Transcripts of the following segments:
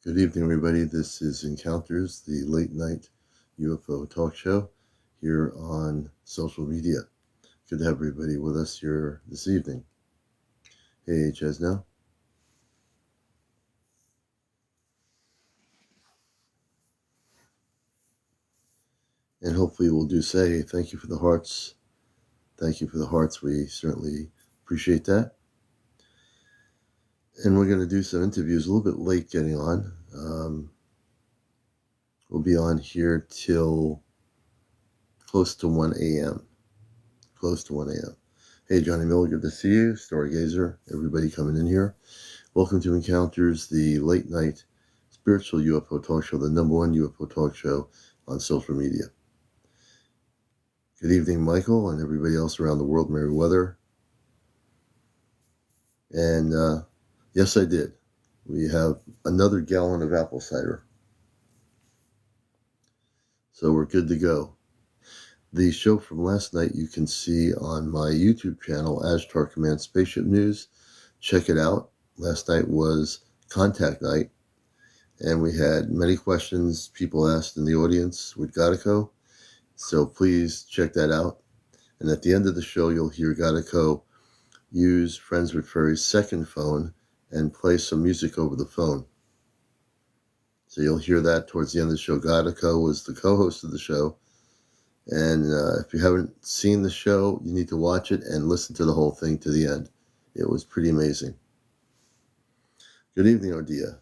Good evening, everybody. This is Encounters, the late night UFO talk show here on social media. Good to have everybody with us here this evening. Hey, Chesno. And hopefully we'll do say thank you for the hearts. Thank you for the hearts. We certainly appreciate that. And we're going to do some interviews a little bit late getting on. We'll be on here till close to 1 a.m. Close to 1 a.m. Hey, Johnny Miller, good to see you. Stargazer, everybody coming in here. Welcome to Encounters, the late night spiritual UFO talk show, the number one UFO talk show on social media. Good evening, Michael, and everybody else around the world. Merry weather. And yes, I did. We have another gallon of apple cider. So we're good to go. The show from last night you can see on my YouTube channel, Ashtar Command Spaceship News. Check it out. Last night was contact night, and we had many questions people asked in the audience with Gatiko. So please check that out. And at the end of the show, you'll hear Gatiko use Friends with Faries' second phone and play some music over the phone. So you'll hear that towards the end of the show. Gatiko was the co-host of the show. And if you haven't seen the show, you need to watch it and listen to the whole thing to the end. It was pretty amazing. Good evening, Ordia.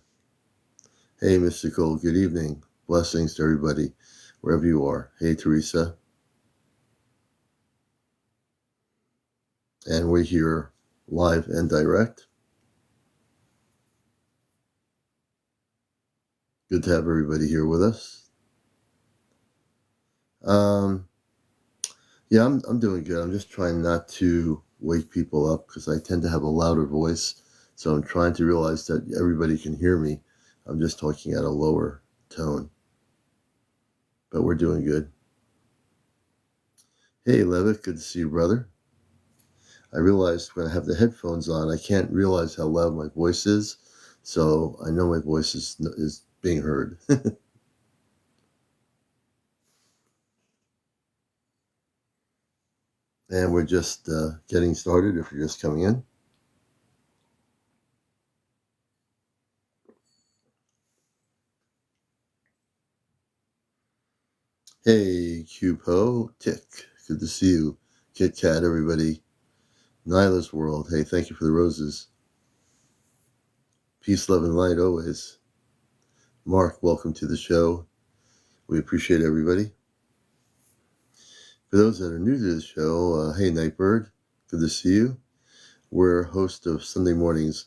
Hey, Mystical. Good evening. Blessings to everybody, wherever you are. Hey, Teresa. And we're here live and direct. Good to have everybody here with us. Yeah, I'm doing good. I'm just trying not to wake people up because I tend to have a louder voice. So I'm trying to realize that everybody can hear me. I'm just talking at a lower tone. But we're doing good. Hey, Levitt, good to see you, brother. I realized when I have the headphones on, I can't realize how loud my voice is. So I know my voice is being heard. And we're just getting started if you're just coming in. Hey, Cupo, Tick, good to see you. Kit Kat, everybody. Nyla's World, hey, thank you for the roses. Peace, love, and light always. Mark, welcome to the show. We appreciate everybody. For those that are new to the show, hey, Nightbird, good to see you. We're host of Sunday mornings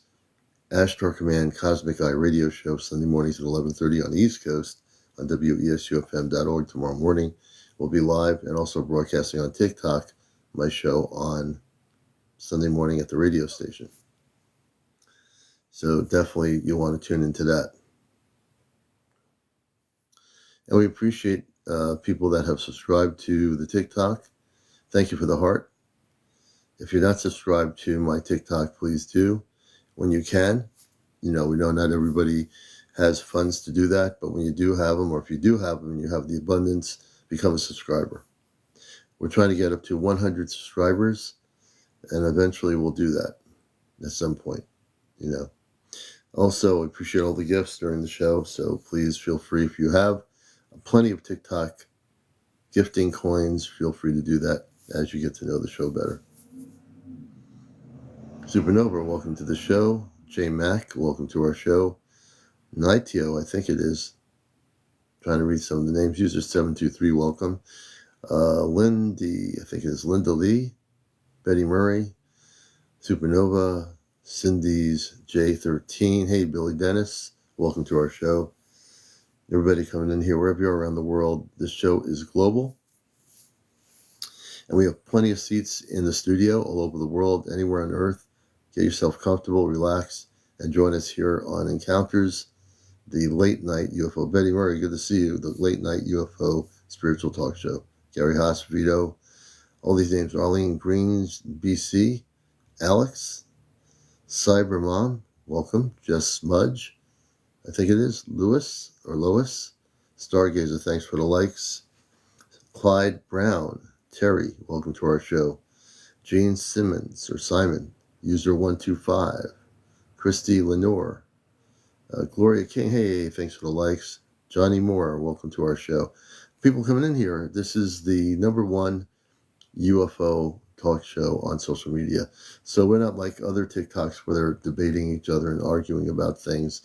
Ashtar Command Cosmic Eye radio show, Sunday mornings at 11:30 on the East Coast on WESUFM.org tomorrow morning. We'll be live and also broadcasting on TikTok, my show on Sunday morning at the radio station. So definitely you'll want to tune into that. And we appreciate people that have subscribed to the TikTok. Thank you for the heart. If you're not subscribed to my TikTok, please do when you can. You know, we know not everybody has funds to do that, but when you do have them, or if you do have them and you have the abundance, become a subscriber. We're trying to get up to 100 subscribers, and eventually we'll do that at some point, you know. Also, I appreciate all the gifts during the show, so please feel free if you have plenty of TikTok gifting coins, feel free to do that as you get to know the show better. Supernova, welcome to the show. J Mac, welcome to our show. Nitio, I think it is. Trying to read some of the names. User 723, welcome. Lindy, I think it is Linda Lee. Betty Murray. Supernova. Cindy's J13. Hey, Billy Dennis, welcome to our show. Everybody coming in here, wherever you are around the world. This show is global. And we have plenty of seats in the studio all over the world, anywhere on Earth. Get yourself comfortable, relax, and join us here on Encounters, the late night UFO. Betty Murray, good to see you. The late night UFO spiritual talk show. Gary Haas, Vito, all these names. Arlene Greens, BC, Alex, Cyber Mom, welcome. Just Smudge, I think it is Lewis or Lois. Stargazer, thanks for the likes. Clyde Brown. Terry, welcome to our show. Jane Simmons or Simon, user 125. Christy Lenore. Gloria King, hey, thanks for the likes. Johnny Moore, welcome to our show. People coming in here, this is the #1 UFO talk show on social media. So we're not like other TikToks where they're debating each other and arguing about things.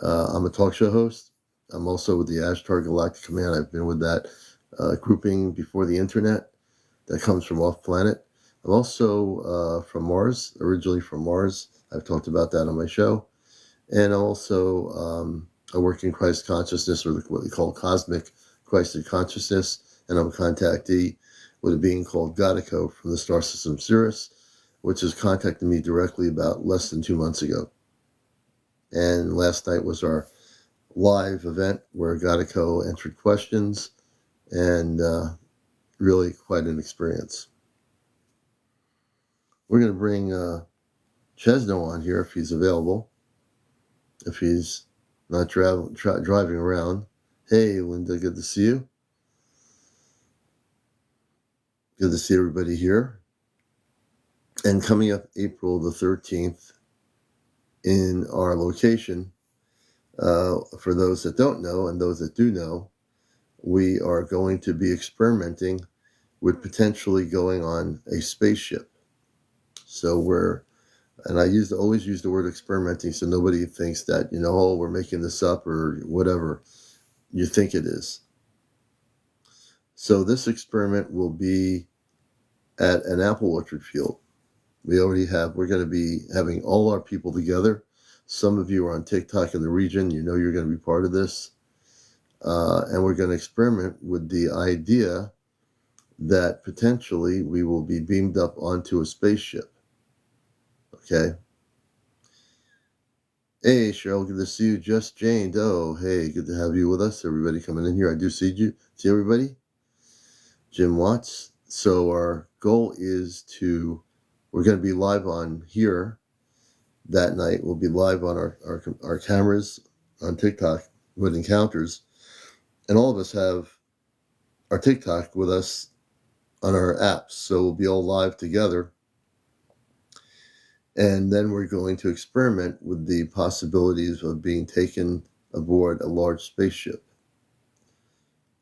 I'm a talk show host. I'm also with the Ashtar Galactic Command. I've been with that grouping before the internet that comes from off planet. I'm also from Mars, originally from Mars. I've talked about that on my show. And also, I work in Christ consciousness, or what they call cosmic Christed consciousness. And I'm a contactee with a being called Godico from the star system Sirius, which has contacted me directly about less than 2 months ago. And last night was our live event where Godico answered questions, and really quite an experience. We're going to bring Chesno on here if he's available, if he's not driving around. Hey, Linda, good to see you. Good to see everybody here. And coming up April the 13th in our location, for those that don't know and those that do know, we are going to be experimenting with potentially going on a spaceship. So and I always use the word experimenting so nobody thinks that, oh, we're making this up or whatever you think it is. So this experiment will be at an apple orchard field. We're going to be having all our people together. Some of you are on TikTok in the region. You're going to be part of this. And we're going to experiment with the idea that potentially we will be beamed up onto a spaceship. Okay. Hey, Cheryl, good to see you. Just Jane Doe. Hey, good to have you with us. Everybody coming in here. I do see you. See everybody? Jim Watts. So our goal is we're going to be live on here that night. We'll be live on our cameras on TikTok with encounters. And all of us have our TikTok with us on our apps. So we'll be all live together. And then we're going to experiment with the possibilities of being taken aboard a large spaceship.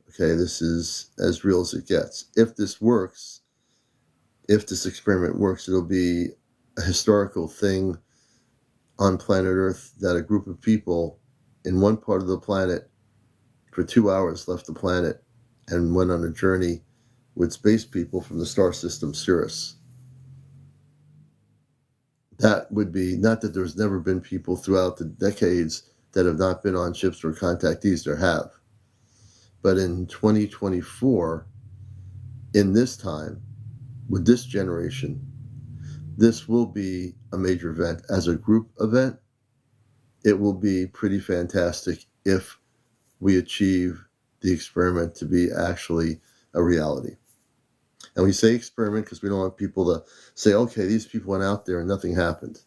Okay, this is as real as it gets. If this works, if this experiment works, it'll be a historical thing on planet Earth that a group of people in one part of the planet for 2 hours left the planet and went on a journey with space people from the star system Sirius. That would be, not that there's never been people throughout the decades that have not been on ships or contactees, there have. But in 2024, in this time, with this generation, this will be a major event. As a group event, it will be pretty fantastic if we achieve the experiment to be actually a reality. And we say experiment because we don't want people to say, okay, these people went out there and nothing happened.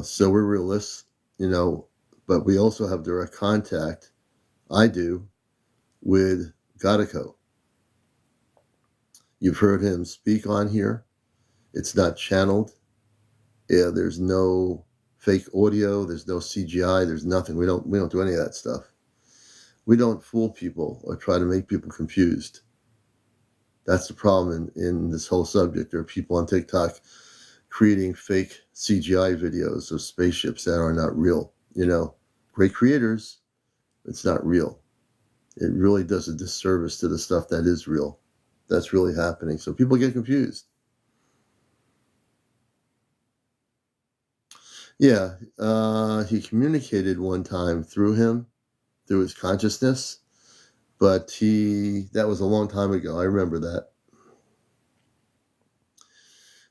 So we're realists, but we also have direct contact, I do, with Godico. You've heard him speak on here. It's not channeled. Yeah, there's no fake audio. There's no CGI. There's nothing. We don't do any of that stuff. We don't fool people or try to make people confused. That's the problem in this whole subject. There are people on TikTok creating fake CGI videos of spaceships that are not real. Great creators, it's not real. It really does a disservice to the stuff that is real, that's really happening. So people get confused. Yeah, he communicated one time through his consciousness, but that was a long time ago. I remember that.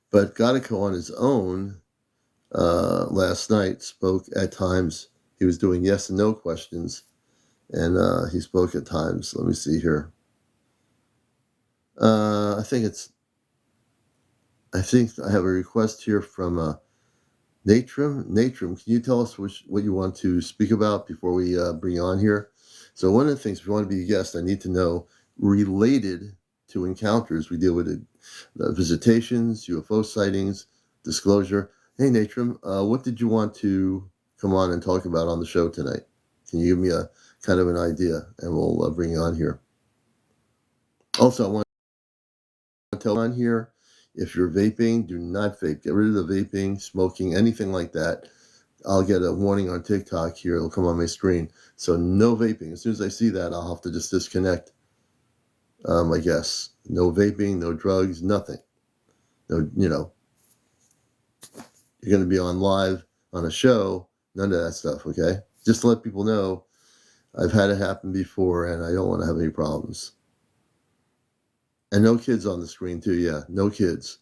But Godico on his own last night spoke at times. He was doing yes and no questions, and he spoke at times. Let me see here. I think I have a request here from Niturm, can you tell us what you want to speak about before we bring you on here? So one of the things, if you want to be a guest, I need to know, related to encounters, we deal with visitations, UFO sightings, disclosure. Hey, Niturm, what did you want to come on and talk about on the show tonight? Can you give me a kind of an idea, and we'll bring you on here. Also, I want to tell on here, if you're vaping, do not vape. Get rid of the vaping, smoking, anything like that. I'll get a warning on TikTok here. It'll come on my screen. So no vaping. As soon as I see that, I'll have to just disconnect, I guess. No vaping, no drugs, nothing. No, you're going to be on live on a show. None of that stuff, okay? Just to let people know, I've had it happen before, and I don't want to have any problems. And no kids on the screen, too. Yeah, no kids.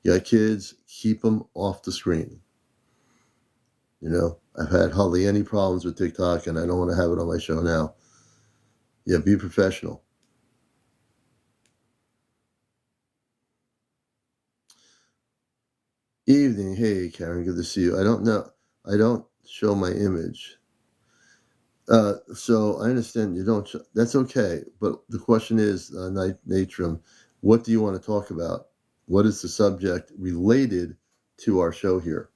You got kids, keep them off the screen. I've had hardly any problems with TikTok, and I don't want to have it on my show now. Yeah, be professional. Evening. Hey, Karen, good to see you. I don't show my image. So I understand you don't. That's okay. But the question is, Niturm, what do you want to talk about? What is the subject related to our show here?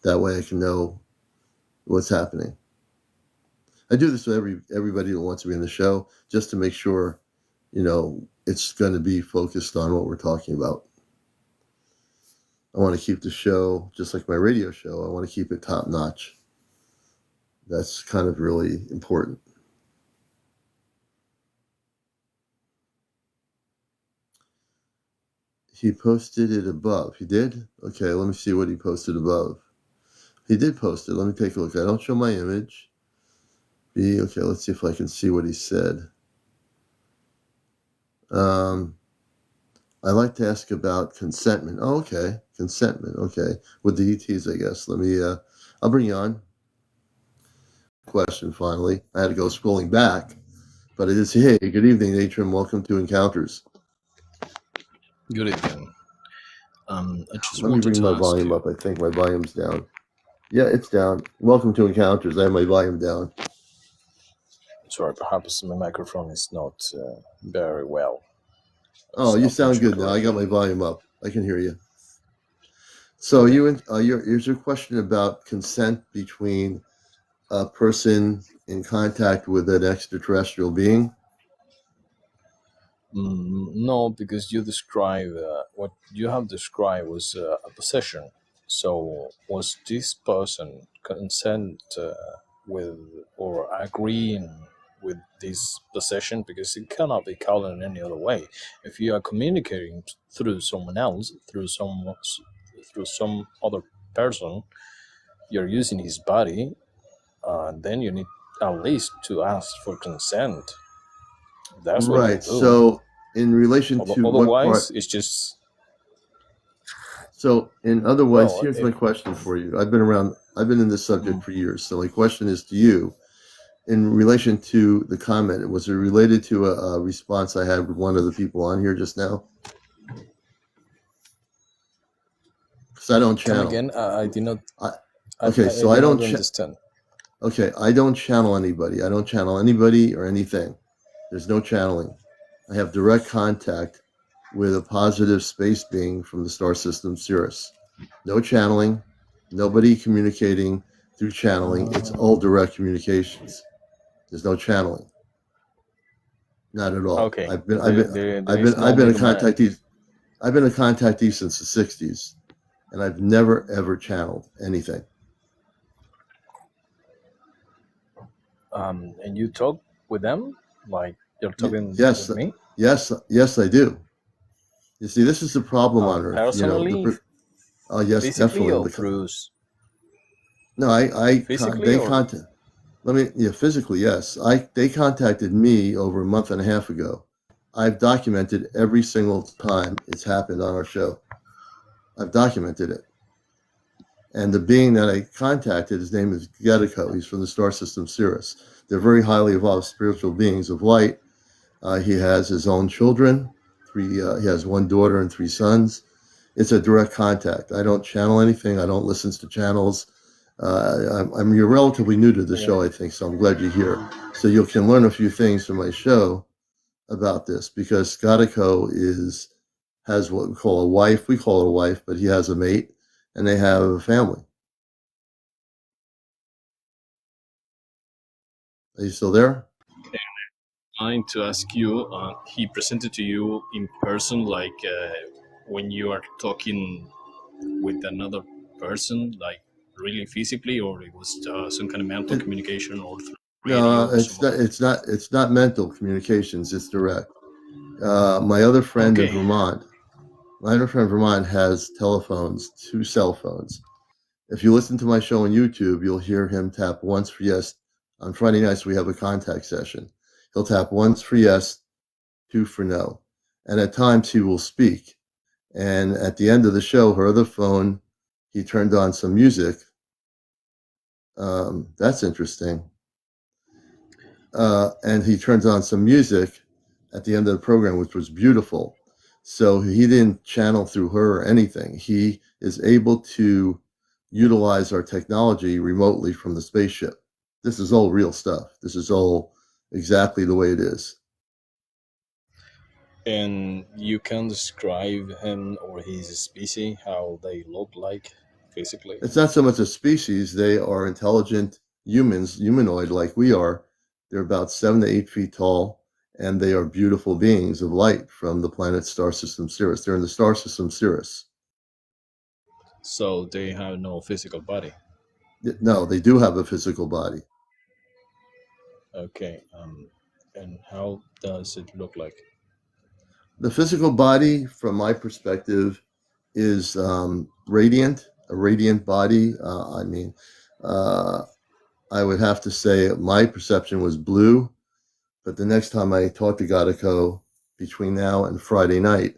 That way I can know what's happening. I do this with everybody that wants to be in the show, just to make sure, it's going to be focused on what we're talking about. I want to keep the show, just like my radio show, I want to keep it top notch. That's kind of really important. He posted it above. He did? Okay, let me see what he posted above. He did post it. Let me take a look. I don't show my image. Okay, let's see if I can see what he said. I like to ask about consentment. Oh, okay. Consentment. Okay. With the ETs, I guess. I'll bring you on. Question finally. I had to go scrolling back, but I did say, hey, good evening, Niturm. Welcome to Encounters. Good evening. Let me bring my volume up. I think my volume's down. Yeah, it's down. Welcome to Encounters. I have my volume down. Sorry, perhaps my microphone is not very well. Oh, you sound good now. I got my volume up. I can hear you. So okay. Here's your question about consent between a person in contact with an extraterrestrial being? No, because you describe what you have described was a possession. So was this person consent with or agreeing with this possession? Because it cannot be called in any other way. If you are communicating through someone else, through some other person, you're using his body, then you need at least to ask for consent. That's what you do. So in relation to otherwise, what part? It's just. So in other words, here's my question for you. I've been in this subject for years. So my question is to you, in relation to the comment, was it related to a response I had with one of the people on here just now? Because I don't channel. Come again? I did not. Okay, so I don't understand. Okay, I don't channel anybody. I don't channel anybody or anything. There's no channeling. I have direct contact with a positive space being from the star system Sirius. No channeling, nobody communicating through channeling. It's all direct communications. There's no channeling. Not at all. Okay. I've been a contactee. I've been a contactee since the 60s, and I've never ever channeled anything. And you talk with them like you're talking with me? Yes, I do. You see, this is the problem on Earth. Personally, yes, physically definitely. Or through. No, physically physically, yes. They contacted me over a month and a half ago. I've documented every single time it's happened on our show. I've documented it. And the being that I contacted, his name is Gedico. He's from the star system Sirius. They're very highly evolved spiritual beings of light. He has his own children. He has one daughter and 3 sons. It's a direct contact. I don't channel anything. I don't listen to channels. You're relatively new to the show, I think, so I'm glad you're here. So you can learn a few things from my show about this because Scottico has what we call a wife. We call it a wife, but he has a mate, and they have a family. Are you still there? Trying to ask you, he presented to you in person, like when you are talking with another person, like really physically, or it was some kind of mental It, communication or through radio no, or some other. It's not mental communications. It's direct. My other friend in Okay, Vermont, my other friend in Vermont has telephones, two cell phones. If you listen to my show on YouTube, you'll hear him tap once for yes. On Friday nights, we have a contact session. He'll tap once for yes, two for no. And at times he will speak. And at the end of the show, her other phone, he turned on some music. That's interesting. And he turns on some music at the end of the program, which was beautiful. So he didn't channel through her or anything. He is able to utilize our technology remotely from the spaceship. This is all real stuff. This is all exactly the way it is. and you can describe him or his species, how they look like physically. It's not so much a species, they are intelligent humans, humanoid like we are. They're about 7 to 8 feet tall, and they are beautiful beings of light from the planet star system Sirius. They're in the star system Sirius. So they have no physical body. No, they do have a physical body. Okay, and how does it look like? The physical body, from my perspective, is radiant, a radiant body. Uh, I would have to say my perception was blue, but the next time I talk to Godico between now and Friday night,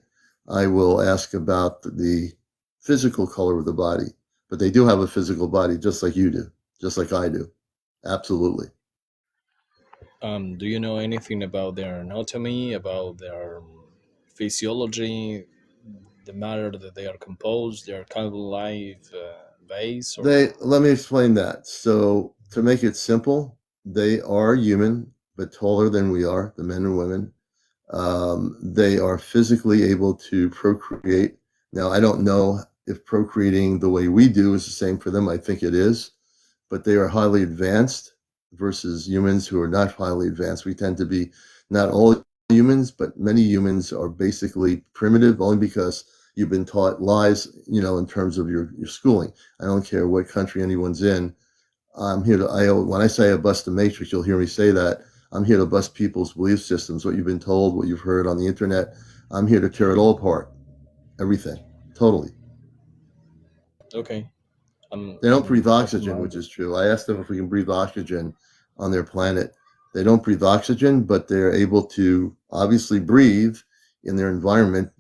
I will ask about the physical color of the body. But they do have a physical body, just like you do, just like I do. Absolutely. Do you know anything about their anatomy, about their physiology, the matter that they are composed, their kind of life base, or Let me explain that. So to make it simple, they are human, but taller than we are, the men and women. They are physically able to procreate. Now, I don't know if procreating the way we do is the same for them. I think it is, but they are highly advanced versus humans who are not highly advanced. We tend to be not all humans, but many humans are basically primitive only because you've been taught lies, in terms of your schooling. I don't care what country anyone's in. I'm here to, when I say I bust the matrix, you'll hear me say that. I'm here to bust people's belief systems, what you've been told, what you've heard on the internet. I'm here to tear it all apart. Everything. Totally. okay. They don't breathe I'm oxygen, which open-minded. is true. I asked them if we can breathe oxygen on their planet. They don't breathe oxygen, but they're able to obviously breathe in their environment.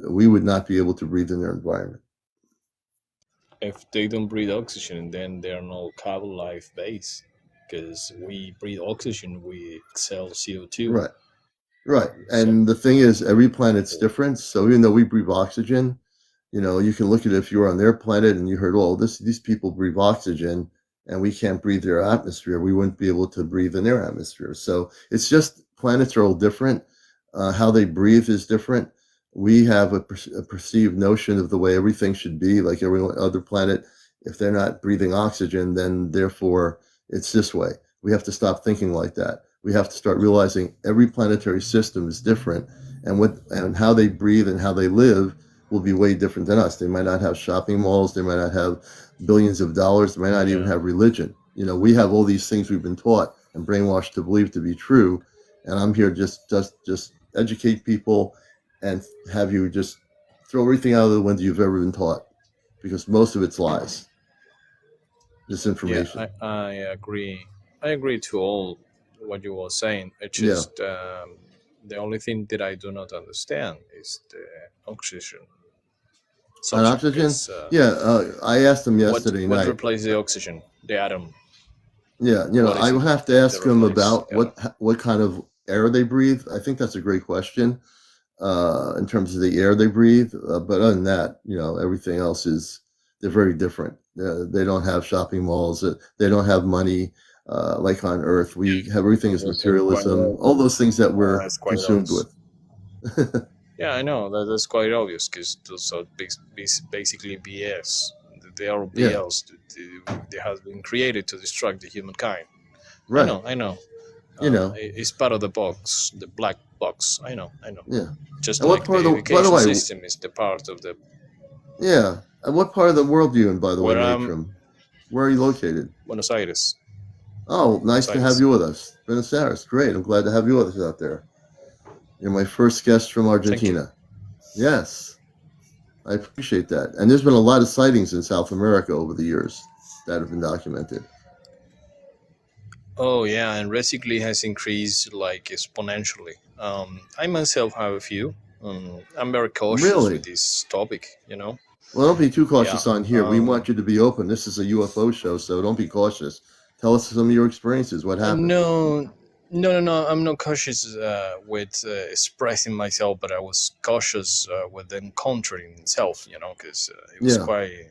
We would not be able to breathe in their environment. If they don't breathe oxygen, then they are no carbon life base, because we breathe oxygen, we exhale CO2. Right. Right. So And the thing is, every planet's different. So even though we breathe oxygen, you can look at it if you were on their planet and you heard, well, these people breathe oxygen and we can't breathe their atmosphere. We wouldn't be able to breathe in their atmosphere. So it's just planets are all different. How they breathe is different. We have a perceived notion of the way everything should be, like every other planet. If they're not breathing oxygen, then therefore it's this way. We have to stop thinking like that. We have to start realizing every planetary system is different, and how they breathe and how they live will be way different than us. They might not have shopping malls. They might not have billions of dollars. They might not even yeah, have religion. We have all these things we've been taught and brainwashed to believe to be true. And I'm here just educate people and have you just throw everything out of the window you've ever been taught, because most of it's lies, yeah, misinformation. I agree. I agree to all what you were saying. It's Yeah. just the only thing that I do not understand is the oxygen On subject, oxygen, because yeah. I asked them what yesterday night. replaces the oxygen? The atom. Yeah, What I is would it have to that ask them replaces about the atom? what kind of air they breathe. I think that's a great question. in terms of the air they breathe. But other than that, everything else they're very different. They don't have shopping malls. They don't have money. Like on Earth, we have everything is That's quite materialism. All those things that we're that's quite consumed obvious. with. Yeah, I know that's quite obvious because those are basically BS. They are Yeah, BS. They have been created to destruct the humankind. I right. know, I know. You know, It's part of the box, the black box. I know. yeah. Just And what like part the of by the education way, system is the part of the yeah. And what part of the world are you in, by the way, where I'm Natrum? Where are you located? Buenos Aires. Oh, Buenos nice to have Aires. you with us. Buenos Aires, great. I'm glad to have you with us out there. You're my first guest from Thank you. Argentina. Yes, I appreciate that. And there's been a lot of sightings in South America over the years that have been documented. Oh yeah, and recently has increased like exponentially. I myself have a few. I'm very cautious with Really? this topic. You know. Well, don't be too Yeah. cautious on here. We want you to be open. This is a UFO show, so don't be cautious. Tell us some of your experiences. What happened? No. I'm not cautious with expressing myself, but I was cautious with the encountering itself. You know, because it was Yeah. quite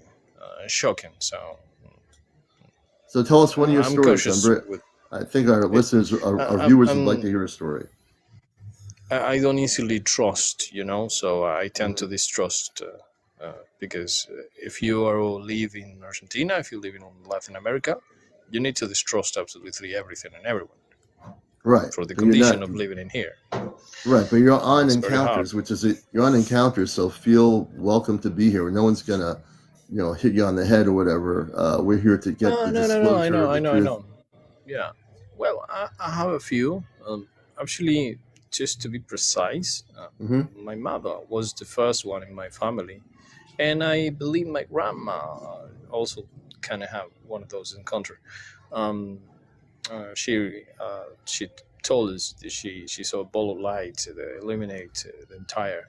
shocking. So So tell us one of your I'm stories. cautious with I think our it. listeners, our I, viewers would like I'm to hear a story. I don't easily trust, you know, so I tend to Mhm. distrust because if you are live in Argentina, if you live in Latin America, you need to distrust absolutely everything and everyone Right. for the But you're condition not of living in here. right. But you're on It's very hard. encounters, you're on encounters. So feel welcome to be here. No one's gonna, hit you on the head or whatever. We're here to get No, the no. disclosure of the I truth. know. Yeah. Well, I have a few. Actually, just to be precise, Hmm. my mother was the first one in my family, and I believe my grandma also kind of have one of those encounters. Um, she told us that she saw a ball of light that illuminate the entire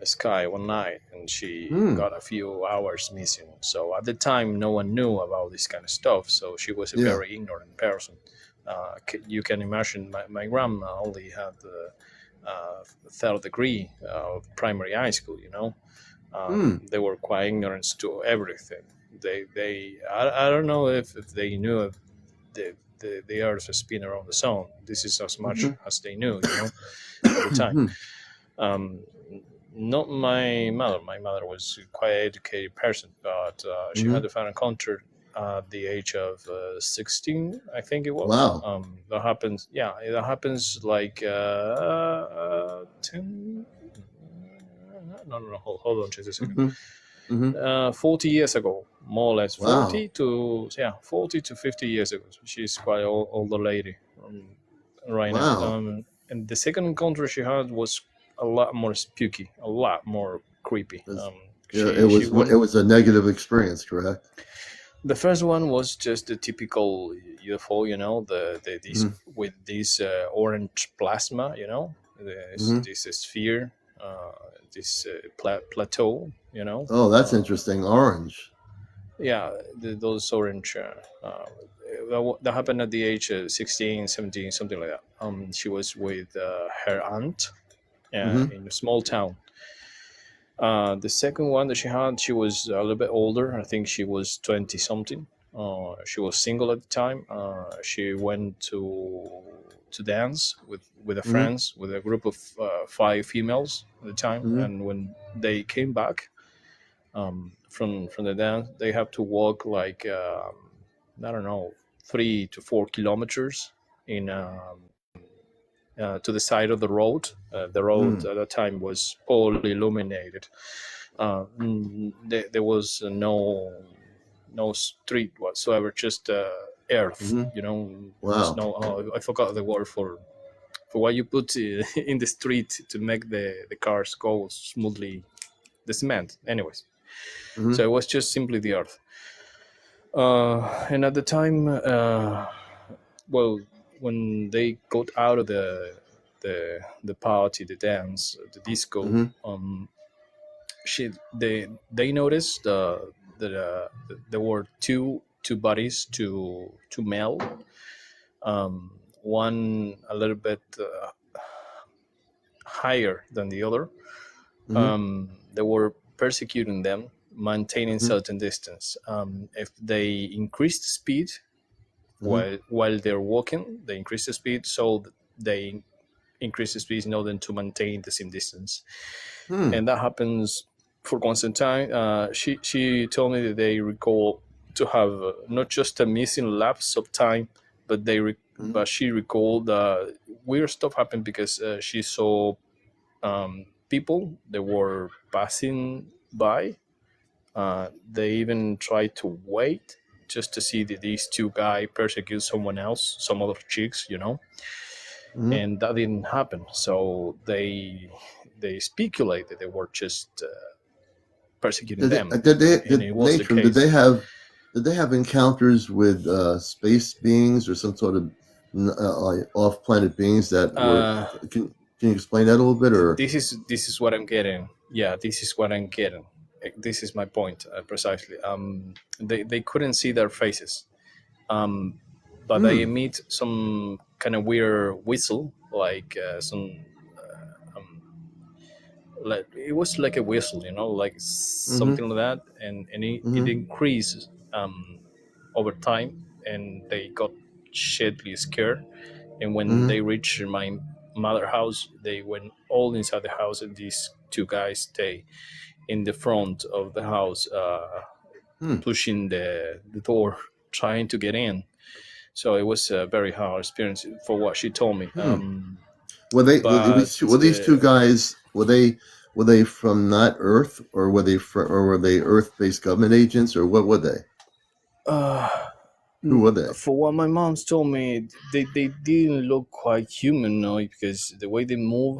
sky one night, and she Hmm. got a few hours missing. So at the time, no one knew about this kind of stuff. So she was a Yeah. very ignorant person. You can imagine my grandma only had the third degree of primary high school. You know, Hmm. they were quite ignorant to everything. I don't know if they knew if the earth spin around the sun. This is as much Hmm. as they knew, you know, at the time. Um, Not my mother. My mother was quite an educated person, but she Hmm. had a fan encounter at the age of 16, I think it was. Wow. That happens, yeah, that happens like 10. No, hold on just a second. Hmm. Hmm. 40 years ago, more or less, Wow. 40 to 50 years ago. She's quite older lady right now. Wow. And the second encounter she had was a lot more spooky, a lot more creepy. It's- yeah, She it went. was a negative experience, correct? The first one was just the typical UFO, you know, the this Hmm. with this orange plasma, you know, Hmm. this sphere, uh, this plateau, you know. Oh, that's interesting. Orange. Yeah, those orange. That happened at the age of 16, 17, something like that. She was with her aunt Hmm. in a small town. The second one that she had, she was a little bit older. I think she was 20 something. She was single at the time. She went to dance with her Hmm. friends, with a group of five females at the time. Hmm. And when they came back from the dance, they have to walk like I don't know, 3 to 4 kilometers in to the side of the road. The road Hmm. at that time was all illuminated. There was no street whatsoever, just earth. Hmm. You know, there was Wow. no. Oh, I forgot the word for what you put in the street to make the cars go smoothly. The cement, anyways. Hmm. So it was just simply the earth. And at the time, well, when they got out of the party, the dance, the disco, Hmm. they noticed that there were two bodies, two male, one a little bit higher than the other, Mm-hmm. they were persecuting them, maintaining Mm-hmm. certain distance. If they increase the speed Mm-hmm. while they're walking, they increase the speed, so they increase the speed in order to maintain the same distance. Hmm. And that happens for constant time. She told me that they recall to have not just a missing lapse of time, but Mm-hmm. but she recalled weird stuff happened because she saw people that were passing by. They even tried to wait just to see that these two guys persecute someone else, some other chicks, Mm-hmm. and that didn't happen. So they speculate that they were just persecuting them, and it Did was the Natrum, case. did they have encounters with space beings or some sort of off planet beings that were, Uh, can you explain that a little bit or? this is what I'm getting. Yeah, this is what I'm getting. This is my point precisely. They couldn't see their faces, but they Hmm. emit some kind of weird whistle, like like it was like a whistle, like Mm-hmm. something like that, and it Mm-hmm. increased over time, and they got shitly scared. And when Mm-hmm. they reached my mother house, they went all inside the house, and these two guys stay in the front of the house, Hmm. pushing the door, trying to get in. So it was a very hard experience for what she told me. Hmm. Were But these two guys, were they from not Earth, or were they Earth based government agents, or what were they? uh, Who were they? for what my mom's told me, they didn't look quite humanoid because the way they move,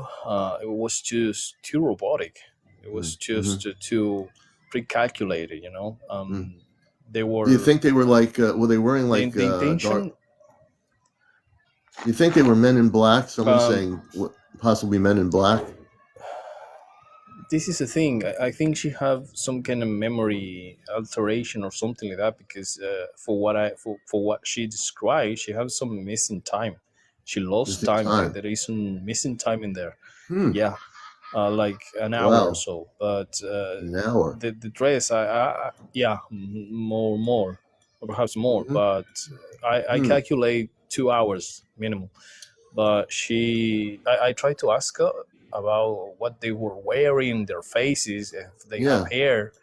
it was just too robotic. It was Mm-hmm. just too pre-calculated. They Do you were think they were like, were they wearing like the dark? intention. Do you think they were Men in Black? Someone Um, saying possibly Men in Black. this is the thing. I think she have some kind of memory alteration or something like that because for what she described, she has some missing time. She lost Missing time. time. There is some missing time in there. Hmm. Yeah, like an hour or Wow. so. But An hour. the dress, yeah, more, or perhaps more. Mm-hmm. But I Hmm. calculate 2 hours minimum. But I tried to ask her about what they were wearing, their faces, if they have Yeah, hair.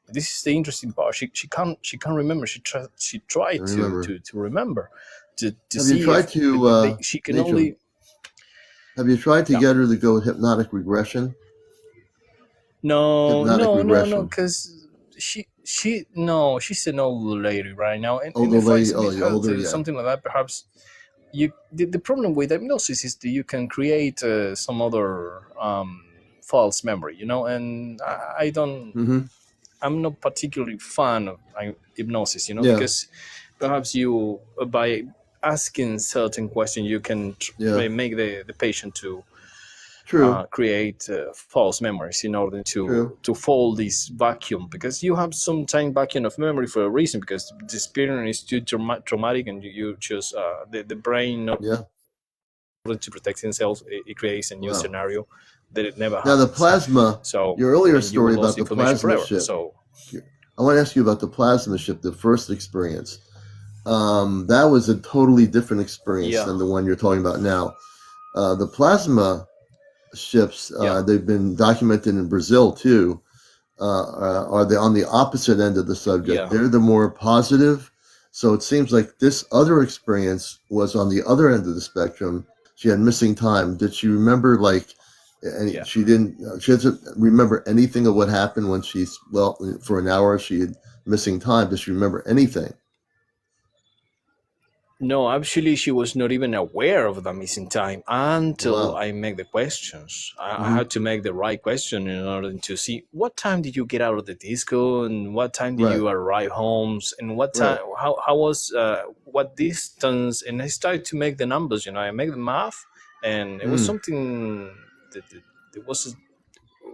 This is the interesting part. She can't remember. She I tried to remember. remember to Have you see if tried to, she can Nathan? only. Have you tried to Yeah. get her to go hypnotic regression? No, Hypnotic no, no, no, regression. because no, she's an old lady right now, and Older if I lady. Oh, submit the her older. to Yeah. something like that, perhaps the problem with hypnosis is that you can create some other false memory, and I don't. Mm-hmm. I'm not particularly fan of hypnosis, Yeah. because perhaps you by asking certain questions you can Yeah. make the patient to True. create false memories in order True. to fill this vacuum, because you have some time vacuum of memory for a reason, because the experience is too traumatic, and you just the brain, in Yeah. order to protect themselves, it creates a new Wow. scenario that it never Now the happens. plasma. So, Your earlier and you will story lose about the information plasma forever. ship. So I want to ask you about the plasma ship. The first experience. That was a totally different experience yeah, than the one you're talking about now. The plasma ships, yeah, they've been documented in Brazil too. Are they on the opposite end of the subject? yeah, They're the more positive. So it seems like this other experience was on the other end of the spectrum. She had missing time. Did she remember like? yeah. She didn't. She doesn't remember anything of what happened when she's for an hour. She had missing time. Does she remember anything? No, actually, she was not even aware of the missing time until Wow. I make the questions. I Mm-hmm. had to make the right question in order to see what time did you get out of the disco, and what time did Right. you arrive homes, and what time, Right. how was, what distance. And I started to make the numbers. I make the math, and it was Mm. something that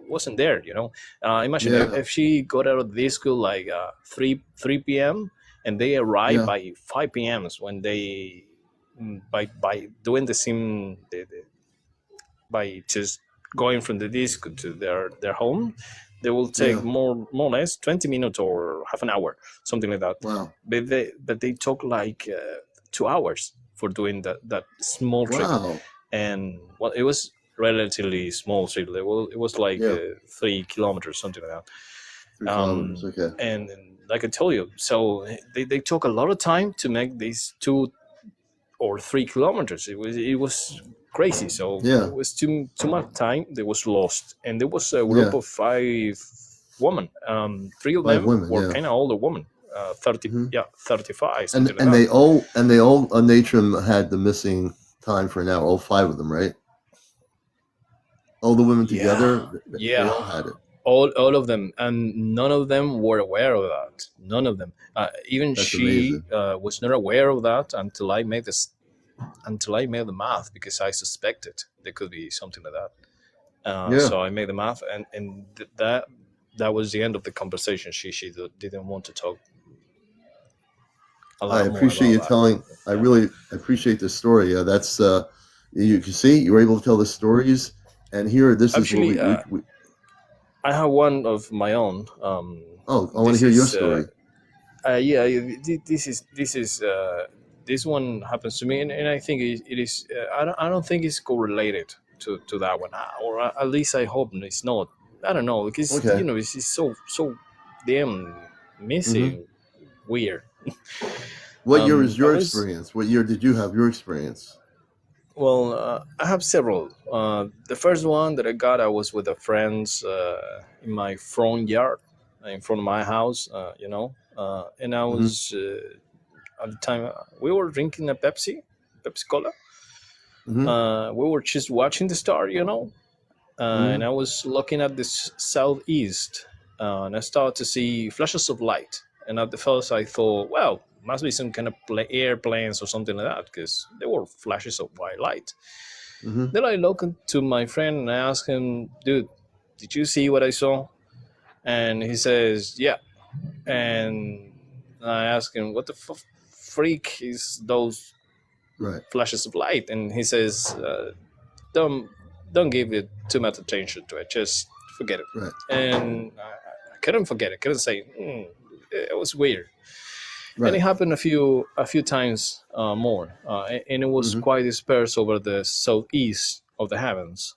wasn't there. Imagine Yeah. if she got out of the school like 3 p.m, and they arrived Yeah. by 5 p.m, when they by doing the same by just going from the disco to their home, they will take Yeah. more or less 20 minutes or half an hour, something like that. Wow. But they took like 2 hours for doing that small trip. Wow. And well, it was relatively small trip. It was like Yeah. 3 kilometers, something like Three that. kilometers. Okay. And like I told you, so they took a lot of time to make these 2 or 3 kilometers. It was crazy. So Yeah. it was too much time that was lost, and there was a group Yeah. of 5 women. Three of Five them women. were Yeah. kind of older women, 30, Hmm. 35, And something like and that. they all Natrum had the missing time for an hour. All five of them, right? All the women Yeah, together, they yeah, all had it. all of them, and none of them were aware of that. None of them. Even That's she amazing. was not aware of that until I made the math, because I suspected there could be something like that. Yeah. So I made the math, and that was the end of the conversation. She didn't want to talk a I lot more appreciate about you that. telling. I Yeah. really appreciate the story. That's you can see you were able to tell the stories, and here this is where Actually, we I have one of my own. oh, I want to This hear your is story. yeah. This one happens to me, and I think it is. I don't think it's correlated to that one, or at least I hope it's not. I don't know, because Okay. it's so damn Hmm. missing weird. What year was I your was experience? What year did you have your experience? Well, I have several. The first one that I got, I was with a friends in my front yard, in front of my house, and I Hmm. was at the time we were drinking a Pepsi Cola. Hmm. We were just watching the star, and Hmm. I was looking at this southeast, and I started to see flashes of light. And at the first, I thought, well, must be some kind of airplanes or something like that, because there were flashes of white light. Hmm. Then I looked to my friend and I asked him, dude, did you see what I saw? And he says, yeah. And I asked him, what the freak is those Right. flashes of light? And he says, don't don't give it too much attention to it. Just forget it. Right. And I couldn't forget it. Couldn't say, it was weird. And it Right. happened a few times more, and it was Hmm. quite dispersed over the southeast of the heavens.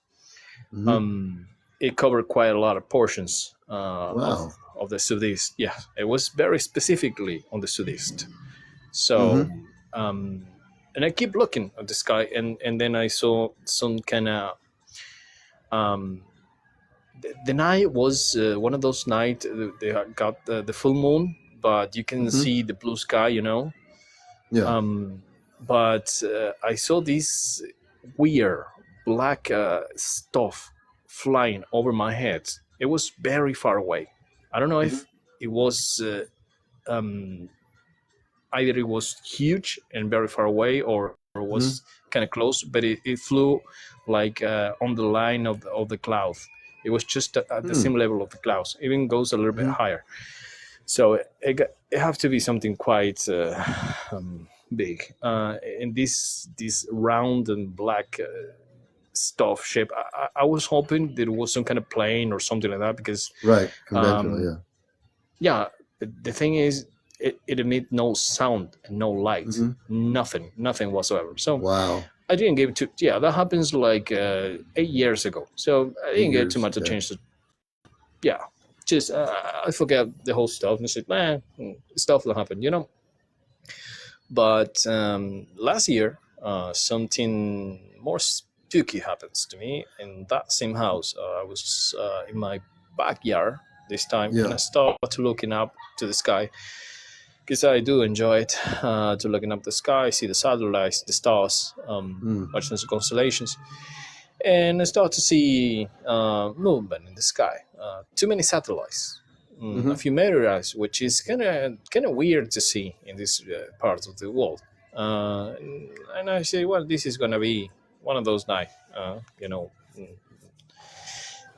Hmm. um, it covered quite a lot of portions Wow. of the southeast. Yeah, it was very specifically on the southeast. So, Hmm. um, and I keep looking at the sky, and then I saw some kind of. Um, the night was one of those nights. They had got the full moon, but you can Hmm. see the blue sky. Yeah. Um, but I saw this weird black stuff flying over my head. It was very far away. I don't know Hmm. if it was um, either it was huge and very far away, or Hmm. was kind of close, but it flew like on the line of the cloud. It was just at the Hmm. same level of the clouds. Even goes a little bit Hmm. higher. So it have to be something quite big. And this round and black stuff shape. I was hoping that it was some kind of plane or something like that, because Right. Conventional. um, Yeah. yeah, the thing is, it emit no sound and no light, Hmm. nothing whatsoever. So Wow. I didn't give it to. Yeah, that happens like 8 years ago. So I Eight didn't get too years. much Okay. attention. Yeah, just I forget the whole stuff and said, man, stuff will happen. But last year, something more spooky happens to me in that same house. I was in my backyard this time, and I Yeah. started to looking up to the sky, because I do enjoy it, to looking up the sky, see the satellites, the stars, Mm. watching the constellations, and I start to see movement in the sky. Too many satellites, a Hmm. few meteorites, which is kind of weird to see in this part of the world. And I say, well, this is gonna be one of those nights, you know.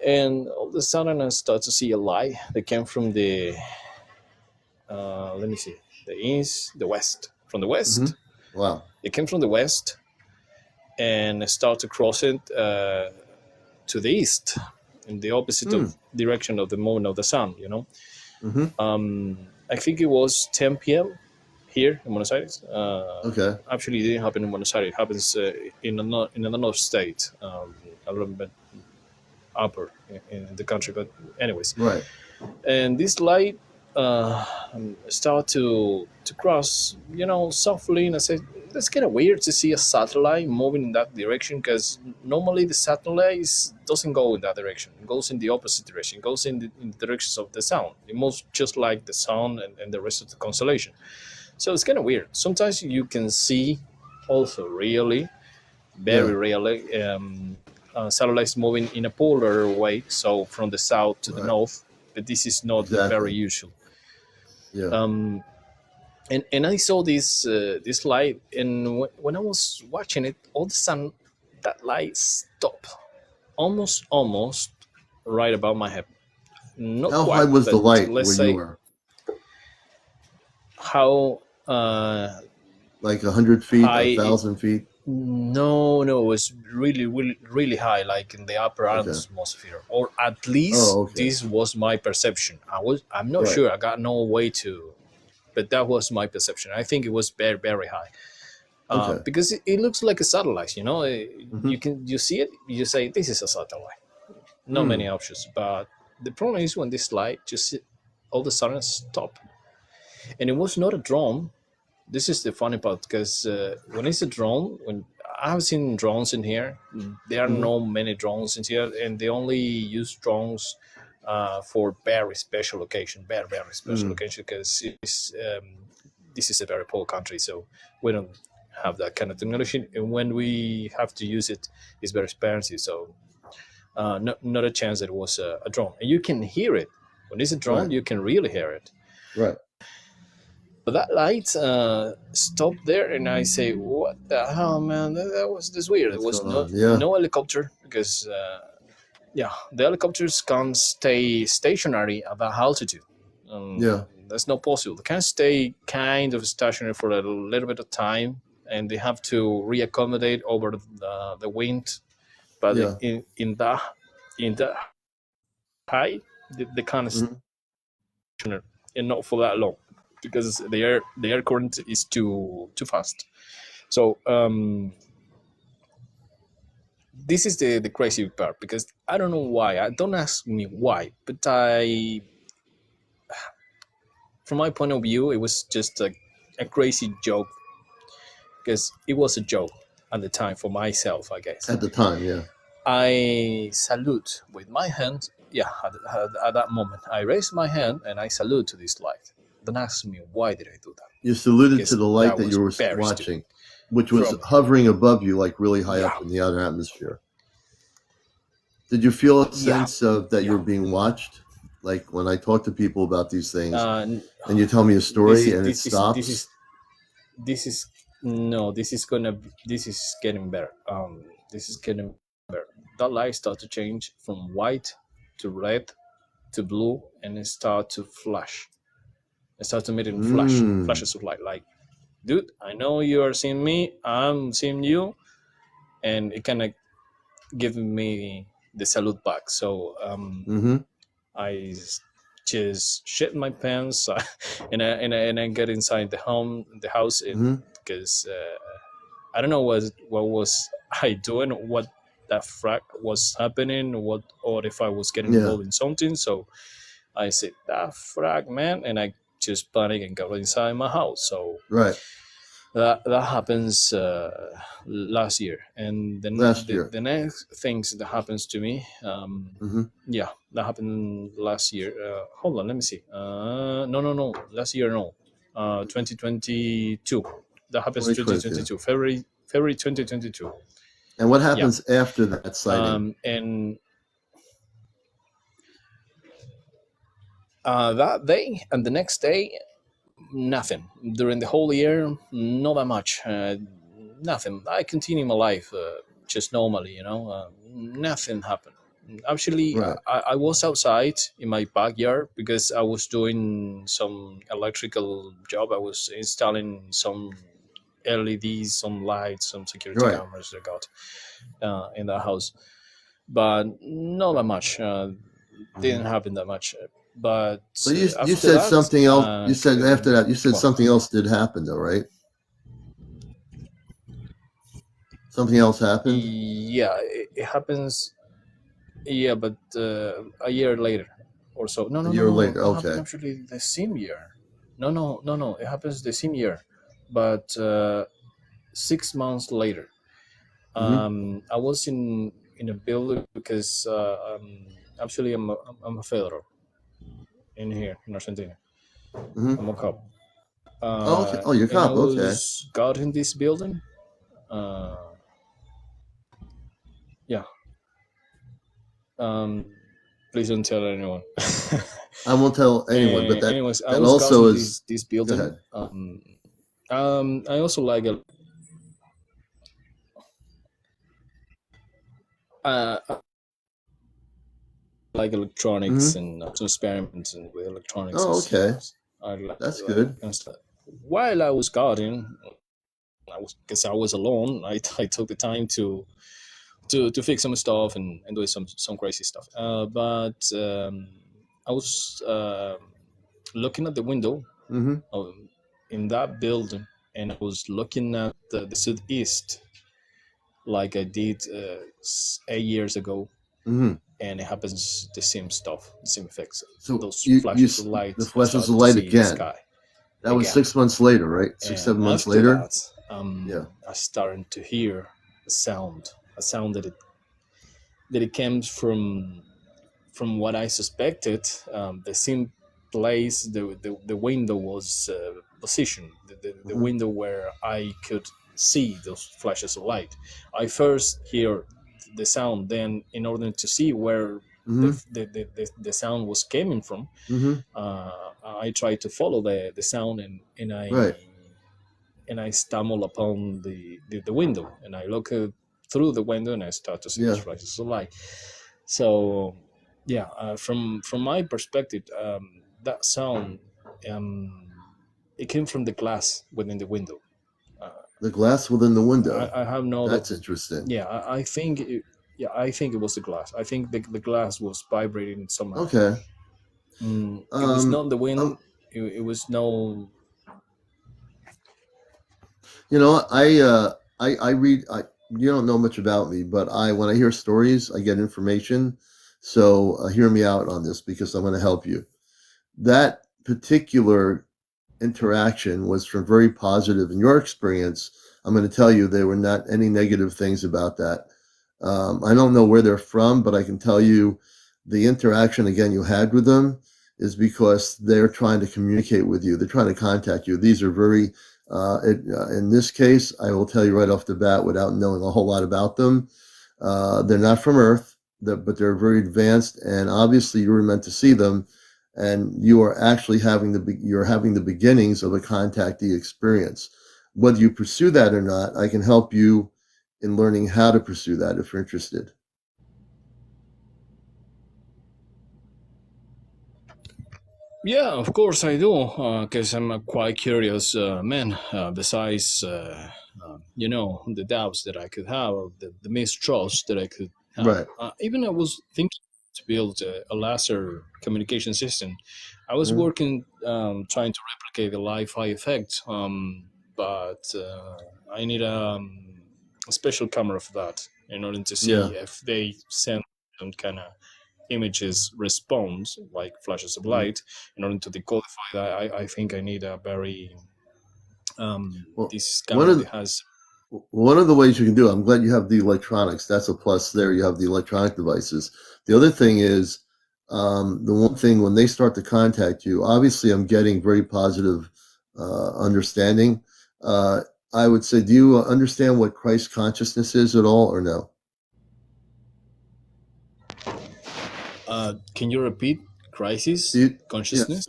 And all of a sudden, I start to see a light that came from the let me see, the east, the west, from the Hmm. west. Wow. It came from the west, and I start to cross it to the east, in the opposite Mm. of direction of the movement of the sun. Mm-hmm. I think it was 10 p.m. here in Buenos Aires. Okay. Actually, it didn't happen in Buenos Aires. It happens in another state, a little bit upper in the country. But anyways, Right. and this light uh, start to cross, softly. And I said, that's kind of weird to see a satellite moving in that direction, because normally the satellite doesn't go in that direction. It goes in the opposite direction. It goes in the directions of the sun. It moves just like the sun and the rest of the constellation. So it's kind of weird. Sometimes you can see also really, very Yeah. rarely, satellites moving in a polar way, so from the south to the Right. north, but this is not very Exactly. usual. Yeah. And I saw this light, and when I was watching it, all of a sudden that light stopped, almost right above my head. Not How high quite, was the but light let's where you say were? how Like 100 feet, a high. 1,000 feet? No, it was really, really, really high, like in the upper Okay. atmosphere, or at least Oh, okay. this was my perception. I'm not Right. sure. I got no way to, but that was my perception. I think it was very, very high, Okay. because it looks like a satellite. Mm-hmm. You see it, you say this is a satellite. Not many Mm. options, but the problem is when this light just all of a sudden stop, and it was not a drone. This is the funny part, because when it's a drone, when I have seen drones in here, there are Mm-hmm. no many drones in here, and they only use drones for very special occasion, very, very special Mm. occasion, because this is a very poor country, so we don't have that kind of technology, and when we have to use it, it's very expensive. So not a chance that it was a drone, and you can hear it when it's a drone. Right. You can really hear it. Right. But that light stopped there, and I say, "What the hell, man? That was this weird. It What's was going on? Yeah. no helicopter, because yeah, the helicopters can't stay stationary at that altitude. Yeah. That's not possible. They can stay kind of stationary for a little bit of time, and they have to reaccommodate over the wind. But Yeah. in that high, they can't Mm-hmm. stationary, and not for that long, because the air current is too fast. So this is the crazy part, because I don't know why. I don't ask me why, but from my point of view, it was just a crazy joke, because it was a joke at the time for myself, I guess. At the time, yeah. I salute with my hand. Yeah, at that moment, I raised my hand and I salute to this light. Don't ask me why did I do that, You saluted to because the light that that was you were very stupid. watching, which was From hovering above you, like really high Yeah, up in the outer atmosphere. Did you feel a yeah, sense of that you yeah. were being watched? Like when I talk to people about these things Uh, and you tell me a this story is and it this is this stops? is this is no. This is getting better. This is getting better. That light start to change from white to red to blue, and it start to flash. It starts emitting Mm. flashes of light. Like, dude, I know you are seeing me. I'm seeing you, and it kind of giving me the salute back. So Mm-hmm. I just shit my pants, and I get inside the house, Mm-hmm. because I don't know what was I doing, what that frag was happening, or if I was getting Yeah. involved in something. So I said, that frag, man, and I just panic and got inside my house. So Right. that happens last year, and then Last year. the next things that happens to me, Mm-hmm. yeah, that happened last year. Hold on, let me see. No, last year, no. 2022. That happens 2022. 2022, February 2022. And what Yeah. happens after that sighting? And that day and the next day, nothing. During the whole year, not that much. Nothing. I continue my life just normally, nothing happened. Actually, Right. I was outside in my backyard, because I was doing some electrical job. I was installing some LEDs, some lights, some security Right. cameras I got in the house. but not that much. Mhm. Didn't happen that much. But But you after said that, something else. You said after that you said well, something else did happen though, right? Something else happened yeah, it happens. Yeah, but a year later or so. No, a no, no, year no. later. It happened Okay. actually the same year. No, no, no, no. It happens the same year, but 6 months later. Mm-hmm. I was in a building because actually I'm a federal in here in Argentina. Mm-hmm. I'm a cop, Oh, okay. Oh, you're a and I cop. Okay. was got in this building. Uh, yeah. Um, Please don't tell anyone. I won't tell anyone, but Anyways, I that was got also in is. this Go building. ahead. I also like I like electronics Mm-hmm. and some experiments and with electronics and Oh, okay. stuff. I That's like good. kind of stuff. While I was guarding, I was because I was alone. I took the time to fix some stuff and do some crazy stuff. But I was looking at the window Mm-hmm. in that building, and I was looking at the southeast like I did 8 years ago, Mm-hmm. and it happens the same stuff, the same effects. So Those you flashes of the light, I flashes of start to light see the again. sky That was again, 6 months later, right? Six, and 7 months after later. that, Yeah. I started to hear a sound that it comes from what I suspected. The same place the window was positioned, the Mm-hmm. window where I could see those flashes of light. I first hear the sound, then in order to see where Mm-hmm. the sound was coming from, Mm-hmm. I tried to follow the sound, Right. and I stumble upon the window, and I look through the window, and I start to see those Yeah. flashes of light. So, yeah, from my perspective, that sound, um, it came from the glass within the window. Uh, The glass within the window. I have no other. That's interesting. Yeah, I think. Yeah, I think it was the glass. I think the glass was vibrating somehow. Okay. It was Um. not the wind. Um. It was no. You know, I read. You don't know much about me, but when I hear stories, I get information. So hear me out on this because I'm going to help you. That particular interaction was from very positive. In your experience, I'm going to tell you there were not any negative things about that. I don't know where they're from, but I can tell you the interaction again you had with them is because they're trying to communicate with you. They're trying to contact you. These are very, in this case, I will tell you right off the bat without knowing a whole lot about them. They're not from Earth, but they're very advanced, and obviously you were meant to see them, and you are actually you're having the beginnings of a contactee experience. Whether you pursue that or not, I can help you in learning how to pursue that if you're interested. Yeah, of course I do, because I'm a quite curious man. Besides, the doubts that I could have, or the mistrust that I could have. Right. Even I was thinking to build a laser communication system. I was Mhm. working trying to replicate the Li-Fi effect, but I need a special camera for that in order to Yeah. see if they send some kind of images response like flashes of Mhm. light. In order to decodify that, I think I need a very Well, this one camera of that the, has. one of the ways you can do it, I'm glad you have the electronics. That's a plus there. You have the electronic devices. The other thing is, the one thing when they start to contact you, obviously I'm getting very positive understanding. Uh, I would say, do you understand what Christ consciousness is at all or no? Can you repeat Do crisis you, yes. consciousness?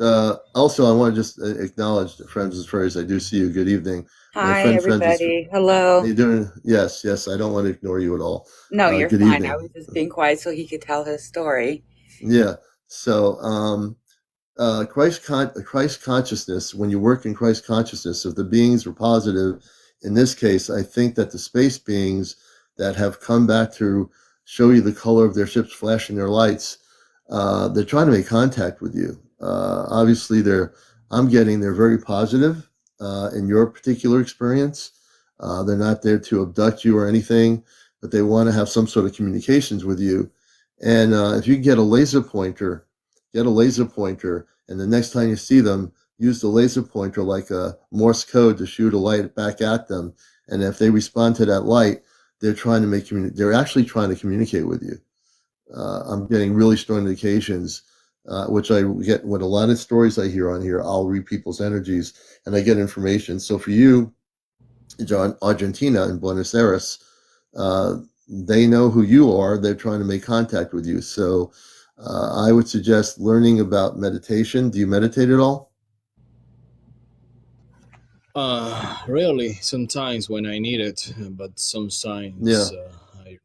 Also, I want to just acknowledge the friends as Faries. I do see you. Good evening. My Hi, friends is. everybody. How Hello. you doing? Yes, yes. I don't want to ignore you at all. No, you're Good fine. I evening. was just being quiet so he could tell his story. Yeah. So, Christ consciousness. When you work in Christ consciousness, if the beings are positive, in this case, I think that the space beings that have come back to show you the color of their ships flashing their lights. They're trying to make contact with you. Obviously, they're very positive in your particular experience. They're not there to abduct you or anything, but they want to have some sort of communications with you. And if you get a laser pointer, and the next time you see them, use the laser pointer like a Morse code to shoot a light back at them. And if they respond to that light, they're actually trying to communicate with you. I'm getting really strong indications, which I get with a lot of stories I hear on here. I'll read people's energies and I get information. So for you, John, Argentina and Buenos Aires, uh, they know who you are. They're trying to make contact with you. So I would suggest learning about meditation. Do you meditate at all? Really, sometimes when I need it, but some Yeah. signs I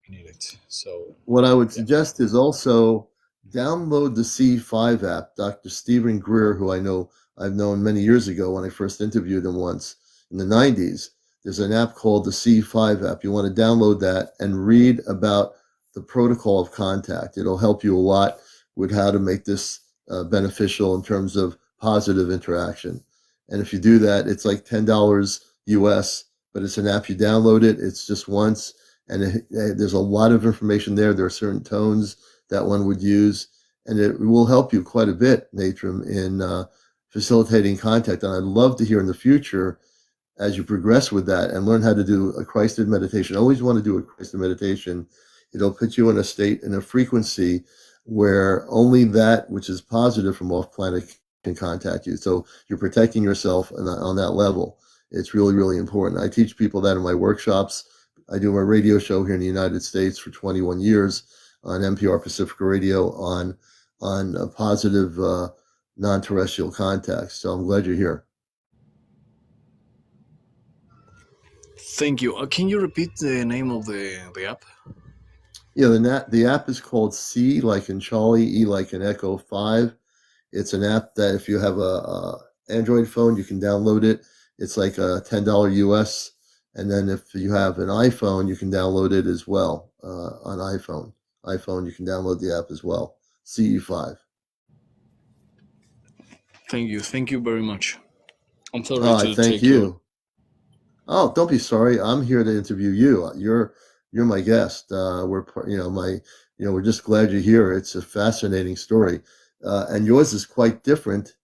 need it. So What I would yeah. suggest is also download the C5 app. Dr. Stephen Greer, who I've known many years ago when I first interviewed him once in the 90s. There's an app called the C5 app. You want to download that and read about the protocol of contact. It'll help you a lot with how to make this beneficial in terms of positive interaction. And if you do that, it's like $10 US, but it's an app. You download it, it's just once and there's a lot of information there. There are certain tones that one would use, and it will help you quite a bit, Niturm, in facilitating contact. And I'd love to hear in the future, as you progress with that and learn how to do a Christed meditation. I always want to do a Christed meditation. It'll put you in a state, in a frequency where only that which is positive from off planet can contact you. So you're protecting yourself on that level. It's really, really important. I teach people that in my workshops. I do my radio show here in the United States for 21 years on NPR Pacifica Radio on a positive non-terrestrial contact. So I'm glad you're here. Thank you. Can you repeat the name of the app? Yeah, the app is called C like in Charlie, E like in Echo 5. It's an app that if you have a Android phone, you can download it. It's like a $10 US. And then if you have an iPhone, you can download it as well on iPhone. iPhone, you can download the app as well. CE5. Thank you. Thank you very much. I'm sorry Oh, I to thank take your. you. Oh, don't be sorry. I'm here to interview you. You're my guest. We're just glad you're here. It's a fascinating story, and yours is quite different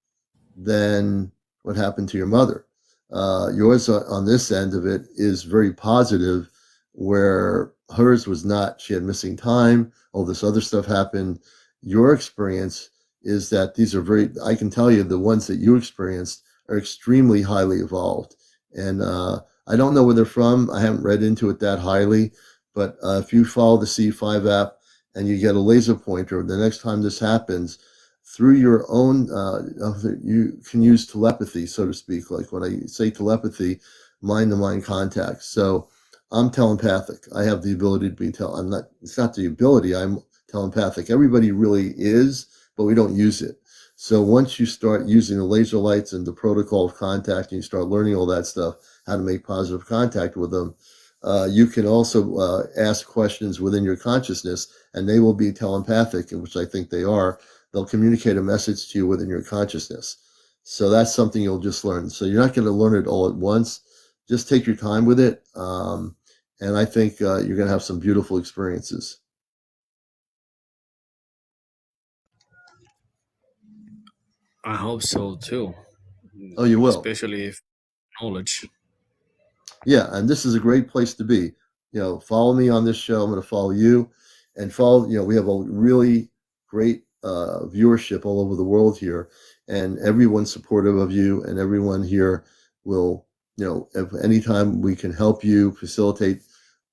than what happened to your mother. Yours on this end of it is very positive, where hers was not. She had missing time. All this other stuff happened. Your experience is that these are I can tell you the ones that you experienced are extremely highly evolved. And I don't know where they're from. I haven't read into it that highly. But if you follow the C5 app and you get a laser pointer, the next time this happens, through your own, you can use telepathy, so to speak. Like when I say telepathy, mind to mind contact. So I'm telepathic. I have the ability to I'm not, it's not the ability, I'm telepathic. Everybody really is, but we don't use it. So once you start using the laser lights and the protocol of contact and you start learning all that stuff, how to make positive contact with them, you can also ask questions within your consciousness and they will be telepathic, which I think they are. They'll communicate a message to you within your consciousness. So that's something you'll just learn. So you're not going to learn it all at once. Just take your time with it. And I think you're going to have some beautiful experiences. I hope so too, Oh, you will. especially if knowledge. Yeah, and this is a great place to be. Follow me on this show. I'm going to follow you and follow, we have a really great viewership all over the world here, and everyone's supportive of you, and everyone here will, if anytime we can help you facilitate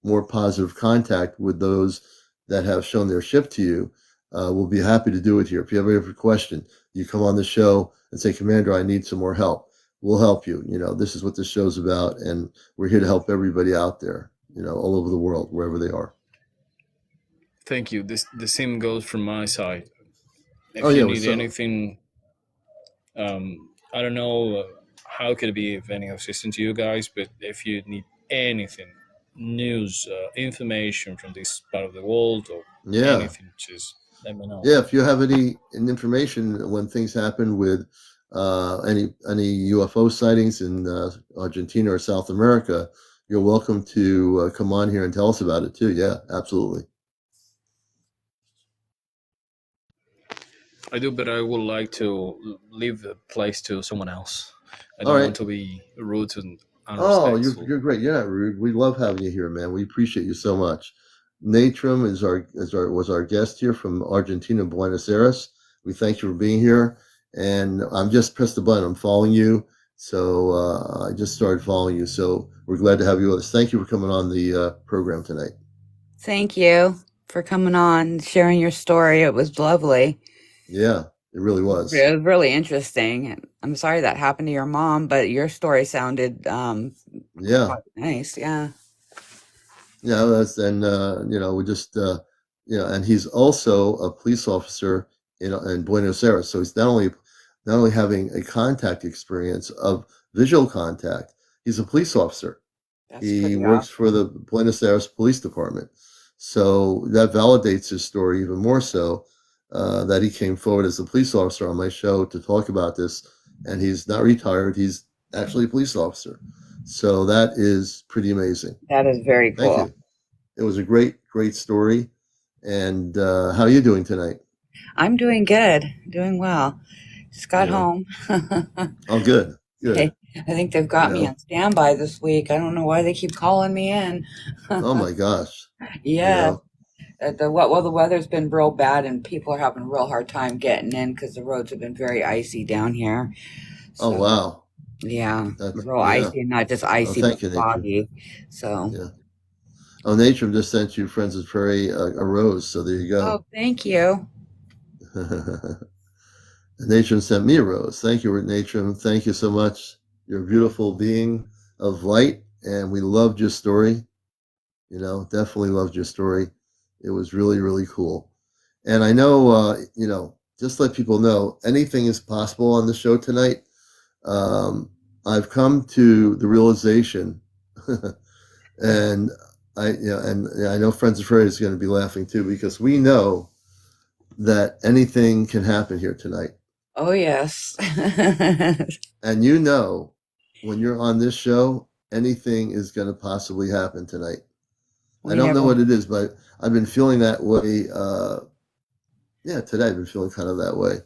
more positive contact with those that have shown their ship to you, we'll be happy to do it here. If you have every question, you come on the show and say, Commander, I need some more help. We'll help you. This is what this show's about, and we're here to help everybody out there, all over the world, wherever they are. Thank you. The same goes from my side. Oh If you yeah, need so anything, I don't know how could it be of any assistance to you guys, but if you need anything, news, information from this part of the world, or Yeah. anything, just let me know. Yeah, if you have any information when things happen with any UFO sightings in Argentina or South America, you're welcome to come on here and tell us about it too. Yeah, absolutely. I do, but I would like to leave the place to someone else. I All don't right. want to be rude and Oh, unrespectful. you're great. You're not rude. We love having you here, man. We appreciate you so much. Natrum was our guest here from Argentina, Buenos Aires. We thank you for being here. And I'm just pressed the button. I'm following you. So I just started following you. So we're glad to have you with us. Thank you for coming on the program tonight. Thank you for coming on, sharing your story. It was lovely. Yeah, it really was. It was really interesting. And I'm sorry that happened to your mom, but your story sounded Yeah. quite nice. Yeah. Yeah, that's and we just and he's also a police officer in Buenos Aires. So he's not only having a contact experience of visual contact, he's a police officer. That's He pretty works for awesome. the Buenos Aires Police Department. So that validates his story even more so that he came forward as a police officer on my show to talk about this. And he's not retired, he's actually a police officer. So that is pretty amazing. That is very Thank cool. you. It was a great story. And how are you doing tonight? I'm doing good, doing well. Just got Yeah. home. Oh, good. I Good. think they've You got me know, on standby this week. I don't know why they keep calling me in. oh my gosh. You Yeah, know, the weather's been real bad and people are having a real hard time getting in because the roads have been very icy down here. oh So wow. yeah, That's, real yeah. icy, not just Oh, icy but thank you, Nature. foggy. So Yeah. Oh, Nature just sent you Friends of Prairie a rose. So there you go. oh, thank you. Nature sent me a rose. Thank you, Nature. Thank you so much. You're a beautiful being of light. And we loved your story. Definitely loved your story. It was really cool. And I know, just let people know anything is possible on the show tonight. Um, I've come to the realization, and I know Friends of Freddy is going to be laughing too because we know that anything can happen here tonight. Oh yes. And when you're on this show, anything is going to possibly happen tonight. I We don't know never. what it is, but I've been feeling that way. Yeah, today I've been feeling kind of that way.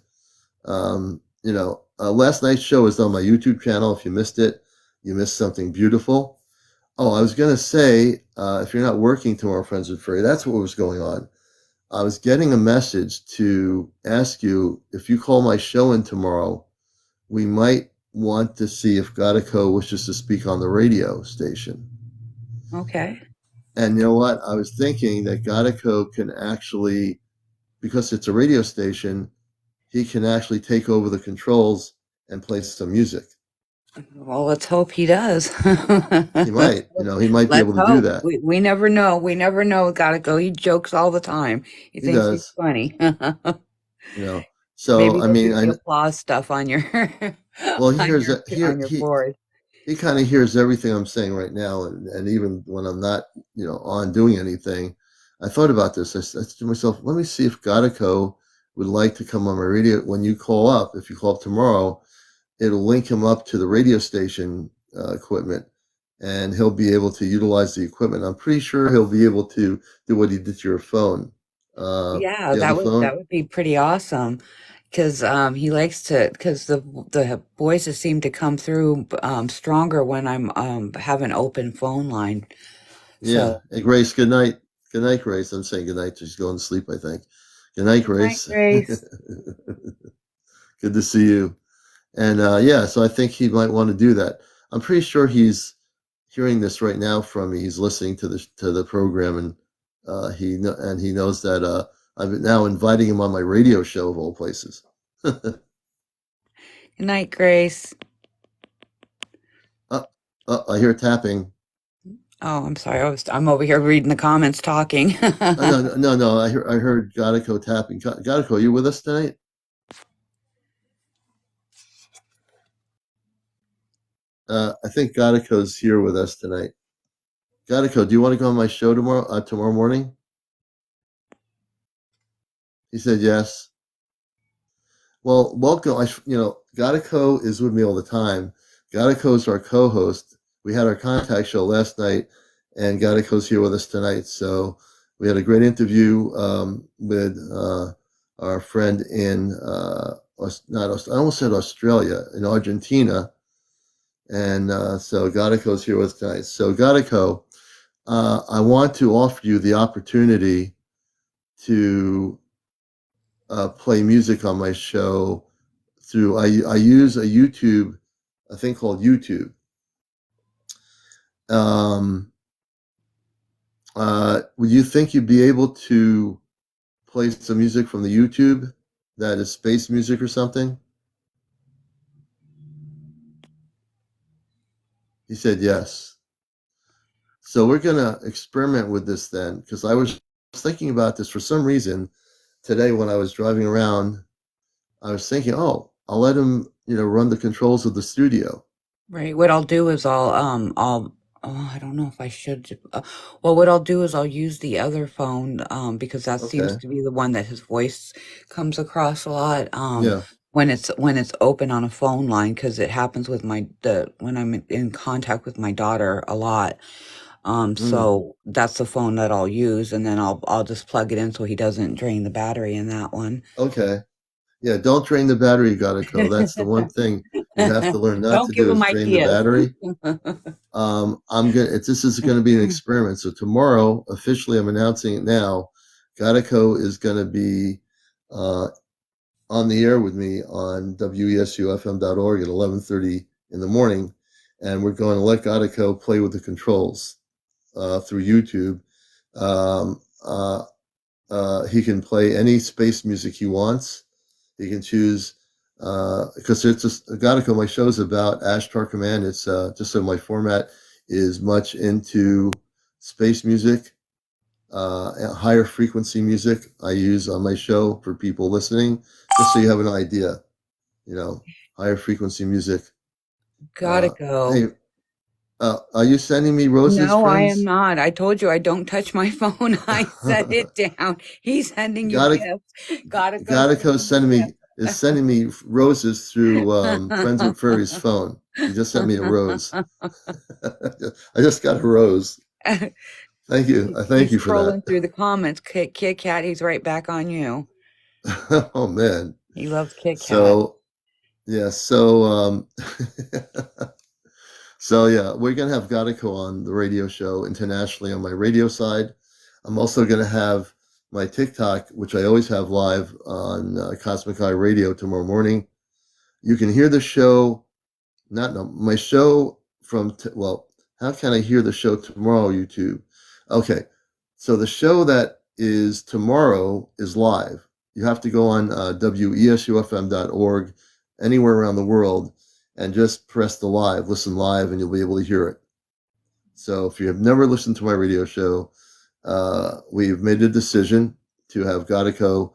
Last night's show is on my YouTube channel. If you missed it, you missed something beautiful. Oh, I was going to say, if you're not working tomorrow, Friends with Free, that's what was going on. I was getting a message to ask you if you call my show in tomorrow, we might want to see if Godico wishes to speak on the radio station. Okay. And you know what? I was thinking that Godico can actually, because it's a radio station, he can actually take over the controls and play some music. Well, let's hope he does. He might, he might be Let's able to do hope. that. We never know. We never know. Gotta go. He jokes all the time. He He thinks he's does, funny. you know. So Maybe I he'll mean, do the applause stuff on your well, he on hears your that here on your board. he kind of hears everything I'm saying right now, and even when I'm not, on doing anything. I thought about this. I said to myself, let me see if Godico would like to come on my radio when you call up. If you call up tomorrow, it'll link him up to the radio station equipment, and he'll be able to utilize the equipment. I'm pretty sure he'll be able to do what he did to your phone. Yeah, Do you have the that phone? would be pretty awesome. Because he likes to. Because the voices seem to come through stronger when I'm have an open phone line. Yeah. So Hey, Grace, good night. Good night, Grace. I'm saying good night. She's going to sleep, I think. Good night, good night, Grace. Grace. Good to see you. And yeah, so I think he might want to do that. I'm pretty sure he's hearing this right now from me. He's listening to the program, and he knows that I'm now inviting him on my radio show of all places. Good night, Grace. uh, I hear tapping. Oh, I'm sorry. I'm over here reading the comments, talking. No. I heard Godico tapping. Godico, are you with us tonight? I think Godico's here with us tonight. Gadico, do you want to go on my show tomorrow morning? He said yes. Well, welcome. Gadico is with me all the time. Gadico is our co-host. We had our contact show last night, and Gadico's here with us tonight. So we had a great interview with our friend in I almost said Australia, in Argentina, and so Gadico's here with us tonight. So Gadico, I want to offer you the opportunity to play music on my show through I use a thing called YouTube. Would you think you'd be able to play some music from the YouTube that is space music or something? He said yes. So we're gonna experiment with this then, because I was thinking about this for some reason today when I was driving around. I was thinking, oh, I'll let him, run the controls of the studio. Right. What I'll do is I don't know if I should. Well, what I'll do is I'll use the other phone, because that seems Okay. to be the one that his voice comes across a lot, Yeah. when it's open on a phone line, because it happens with when I'm in contact with my daughter a lot. Mm. So that's the phone that I'll use, and then I'll just plug it in so he doesn't drain the battery in that one. Okay. Yeah, don't drain the battery, Gadico. That's the one thing you have to learn not to Don't give do him is drain the ideas. battery. This is gonna be an experiment. So tomorrow, officially I'm announcing it now, Gadico is gonna be uh, on the air with me on wesufm.org at 11:30 in the morning, and we're going to let Gadico play with the controls through YouTube. Um, uh, he can play any space music he wants. He can choose because it's just Godico. My show's about Ashtar Command. It's just so my format is much into space music, higher frequency music. I use on my show for people listening, just so you have an idea. Higher frequency music. Gotta Hey, go. are you sending me roses, No, I am friends? not. I told you I don't touch my phone. I set it down. He's sending you Gotta gifts. Gotta go Gadico sending sending you me is sending me roses through Friends with Furry's phone. He just sent me a rose. I just got a rose. gifts. Thank you. I thank He's you for that. scrolling through the comments. Kit Kat, he's right back on you. Oh man. He loves Kit Kat. So yeah. So so yeah, we're gonna have Gadico on the radio show internationally on my radio side. I'm also gonna have my TikTok, which I always have live on Cosmic Eye Radio tomorrow morning. You can hear the show not no, my show well, how can I hear the show tomorrow, YouTube? Okay, so the show that is tomorrow is live. You have to go on wesufm.org anywhere around the world and just press the live, listen live, and you'll be able to hear it. So if you have never listened to my radio show, we've made a decision to have Godico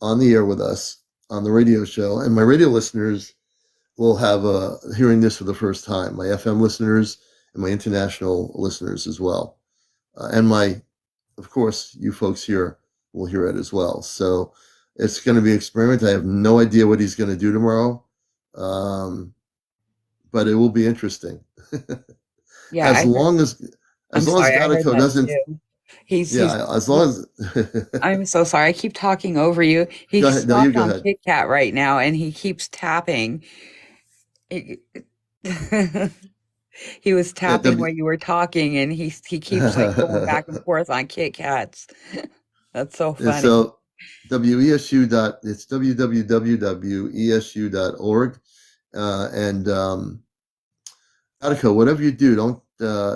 on the air with us on the radio show, and my radio listeners will have hearing this for the first time. My FM listeners and my international listeners as well, and of course, you folks here will hear it as well. So it's going to be an experiment. I have no idea what he's going to do tomorrow, but it will be interesting. Yeah, as I heard. long as I'm as long as sorry, I heard Gadico that doesn't, too. He's yeah, as long as I'm so sorry. I keep talking over you. He go ahead. No, you stopped go on ahead. Kit Kat right now and he keeps tapping. He he was Yeah, tapping while you were talking and he keeps like going back and forth on Kit Kats. That's so And funny. so it's www.esu.org. And Attico, whatever you do, don't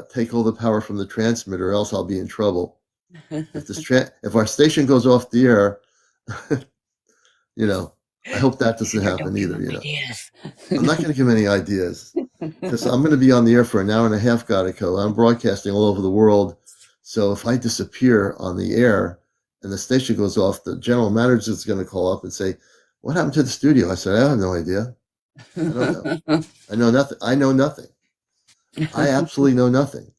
take all the power from the transmitter, or else I'll be in trouble. If our station goes off the air, I hope that doesn't happen Don't give either. him ideas. I'm not going to give any ideas because I'm going to be on the air for an hour and a half, Godico. I'm broadcasting all over the world. So if I disappear on the air and the station goes off, the general manager is going to call up and say, "What happened to the studio?" I said, "I have no idea. I don't know. I know nothing. I know nothing. I absolutely know nothing."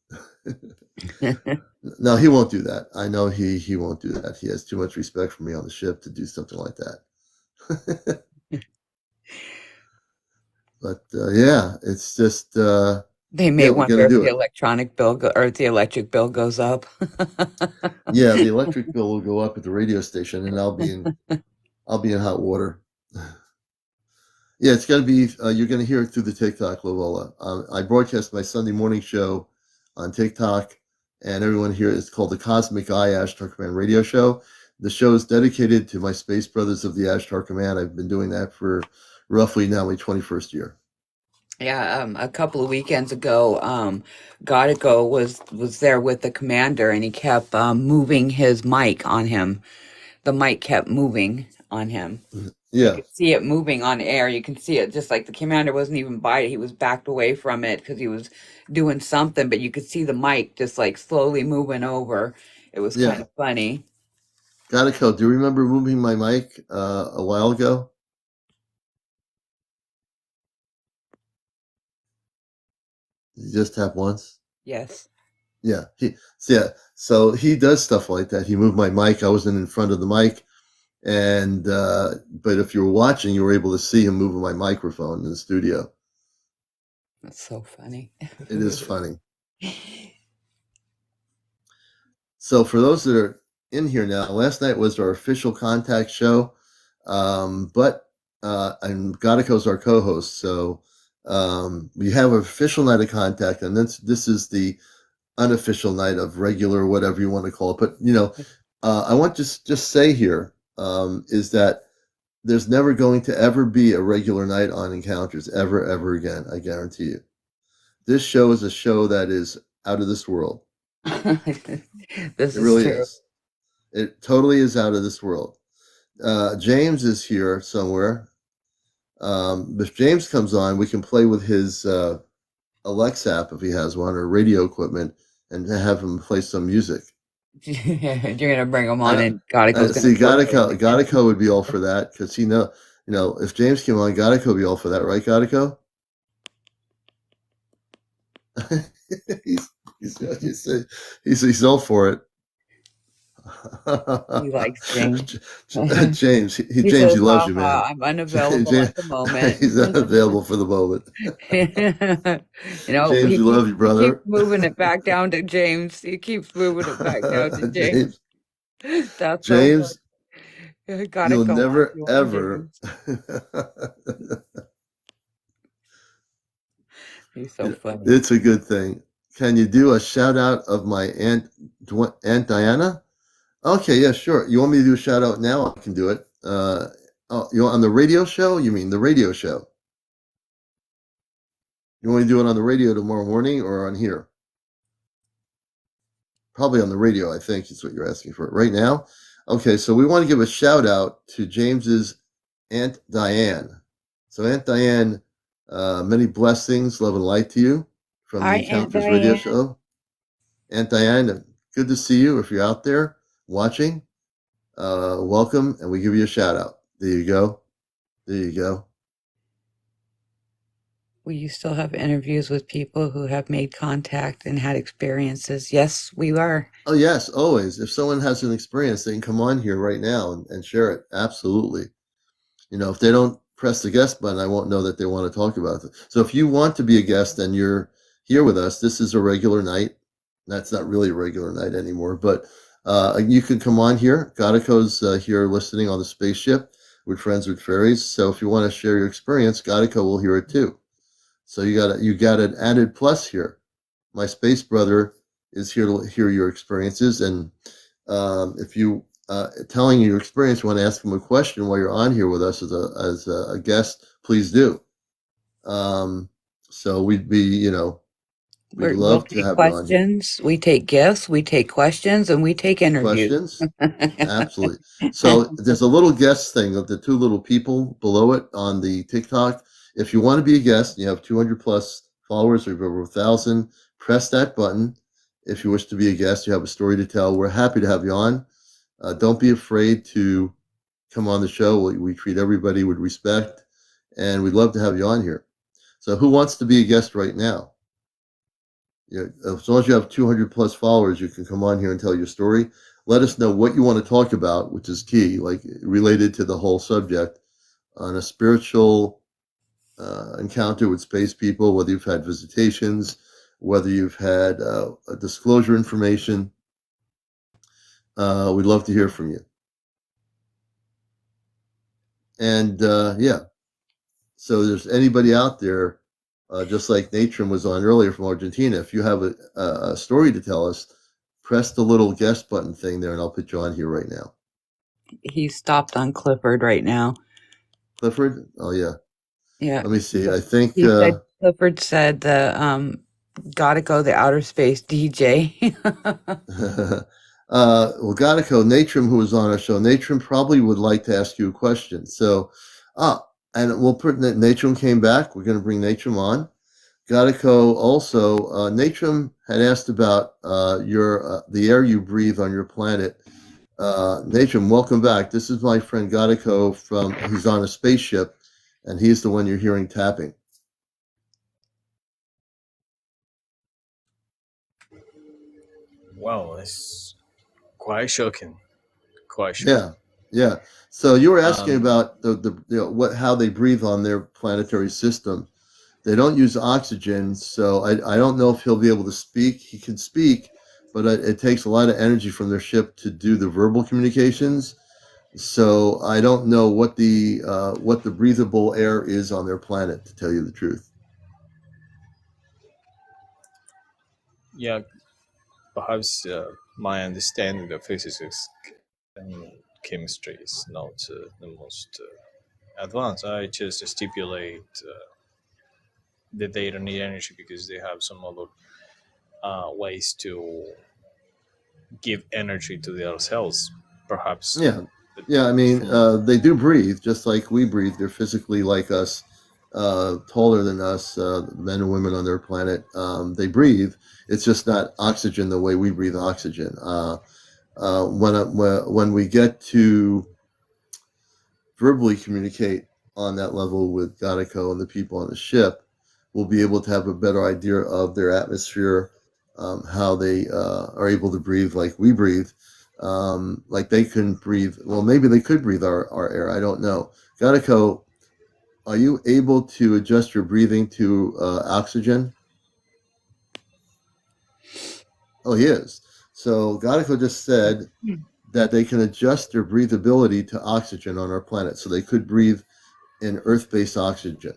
No, he won't do that. I know he won't do that. He has too much respect for me on the ship to do something like that. But yeah, it's just They may yeah, we're wonder gonna if do the it. electronic bill or the electric bill goes up. Yeah, the electric bill will go up at the radio station, and I'll be in hot water. Yeah, it's gonna be. You're gonna hear it through the TikTok, Lovola. I broadcast my Sunday morning show on TikTok, and everyone here is called the Cosmic Eye Ashtar Command Radio Show. The show is dedicated to my space brothers of the Ashtar Command. I've been doing that for roughly now my 21st year. Yeah, a couple of weekends ago, Godico was there with the commander, and he kept moving his mic on him. The mic kept moving on him. You Yeah, could see it moving on air. You can see it just like the commander wasn't even by it. He was backed away from it because he was doing something, but you could see the mic just like slowly moving over. It was kind yeah. of funny. Godico, do you remember moving my mic a while ago? You just tap once. Yes. Yeah, so he does stuff like that. He moved my mic. I wasn't in front of the mic, and but if you were watching, you were able to see him moving my microphone in the studio. That's so funny. It is funny. So for those that are in here now, last night was our official contact show, but and Godico's our co-host, so we have an official night of contact, and this is the unofficial night of regular, whatever you want to call it. But I want to just say here is that there's never going to ever be a regular night on Encounters ever again. I guarantee you. This show is a show that is out of this world. This It is really true. is. It totally is out of this world. James is here somewhere. If James comes on, we can play with his Alexa app if he has one or radio equipment and have him play some music. You're gonna bring them I on, don't and Godico's gonna see torture him again. Godico would be all for that because if James came on, Godico would be all for that, right, Godico? he's, he's all for it. He likes James. James, He James, he says, loves "Ha you, man. ha, I'm unavailable James, at the moment." he's not available for the moment. James, He we love you, he keeps brother. moving it back down to James. He keeps moving it back down to James. James, That's so James, funny. Gotta you'll go on never you on ever. James. He's so funny. It's a good thing. Can you do a shout out of my Aunt Diana? Okay, yeah, sure. You want me to do a shout out now? I can do it. On the radio show? You mean the radio show? You want me to do it on the radio tomorrow morning or on here? Probably on the radio, I think is what you're asking for. Right now? Okay, so we want to give a shout out to James's Aunt Diane. So, Aunt Diane, many blessings, love and light to you from the Hi, Aunt Encounters radio Diane. show. Aunt Diane, good to see you. If you're out there watching, welcome, and we give you a shout out. There you go. There you go. Will you still have interviews with people who have made contact and had experiences? Yes, we are. Oh, yes, always. If someone has an experience, they can come on here right now and share it. Absolutely. If they don't press the guest button, I won't know that they want to talk about it. So if you want to be a guest and you're here with us, this is a regular night. That's not really a regular night anymore, but you can come on here. Godico's here listening on the spaceship with Friends with Faries. So if you want to share your experience, Godico will hear it too. So you got an added plus here. My space brother is here to hear your experiences, and if you telling your experience, you want to ask him a question while you're on here with us as a guest, please do. So we'd We'll love to take have you on here. questions, we take gifts, we take questions, and we take interviews. Questions? Absolutely. So there's a little guest thing of the two little people below it on the TikTok. If you want to be a guest, you have 200 plus followers, or over 1,000, press that button. If you wish to be a guest, you have a story to tell. We're happy to have you on. Don't be afraid to come on the show. We treat everybody with respect, and we'd love to have you on here. So who wants to be a guest right now? Yeah, as long as you have 200 plus followers, you can come on here and tell your story. Let us know what you want to talk about, which is key, like related to the whole subject on a spiritual encounter with space people, whether you've had visitations, whether you've had a disclosure information. We'd love to hear from you. And yeah, so there's anybody out there, just like Niturm was on earlier from Argentina, if you have a story to tell us, press the little guest button thing there and I'll put you on here right now. He stopped on Clifford right now. Clifford? Oh, yeah. Yeah. Let me see. I think He said Clifford said the gotta go the outer space DJ. well, Godico, Natrum, who was on our show, Natrum probably would like to ask you a question. So, and we'll put Natrum came back. We're going to bring Natrum on. Godico also, Natrum had asked about your the air you breathe on your planet. Natrum, welcome back. This is my friend Godico he's on a spaceship, and he's the one you're hearing tapping. Wow, it's quite shocking. Quite Yeah, shocking. yeah. So you were asking Um, about how they breathe on their planetary system. They don't use oxygen, so I don't know if he'll be able to speak. He can speak, but it takes a lot of energy from their ship to do the verbal communications. So I don't know what the breathable air is on their planet, to tell you the truth. yeah, perhaps my understanding of physics and chemistry is not the most advanced. I just stipulate that they don't need energy because they have some other ways to give energy to their cells, perhaps. Yeah, yeah. I mean, From they do breathe just like we breathe. They're physically like us, taller than us, men and women on their planet. They breathe. It's just not oxygen the way we breathe oxygen. When we get to verbally communicate on that level with Godico and the people on the ship, we'll be able to have a better idea of their atmosphere, how they are able to breathe like we breathe. Like they couldn't breathe. Well, maybe they could breathe our air. I don't know. Godico, are you able to adjust your breathing to oxygen? Oh, he is. So Godico just said that they can adjust their breathability to oxygen on our planet. So they could breathe in Earth-based oxygen.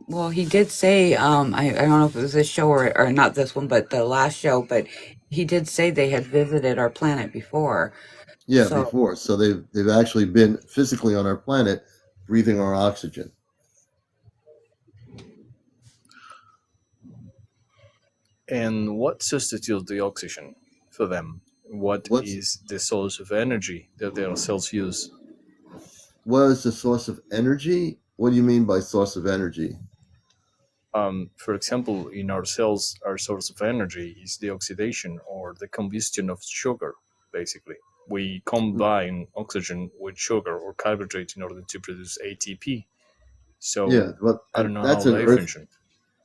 Well, he did say, I don't know if it was this show or not this one, but the last show, but he did say they had visited our planet before. Yeah, So, before. So they've actually been physically on our planet breathing our oxygen. and what substitutes the oxygen for them? What What's is the source of energy that their cells use? what is the source of energy? What do you mean by source of energy? For example, in our cells, our source of energy is the oxidation or the combustion of sugar, basically. We combine oxygen with sugar or carbohydrates in order to produce ATP. Yeah, So well, I don't know that's how an they Earth function.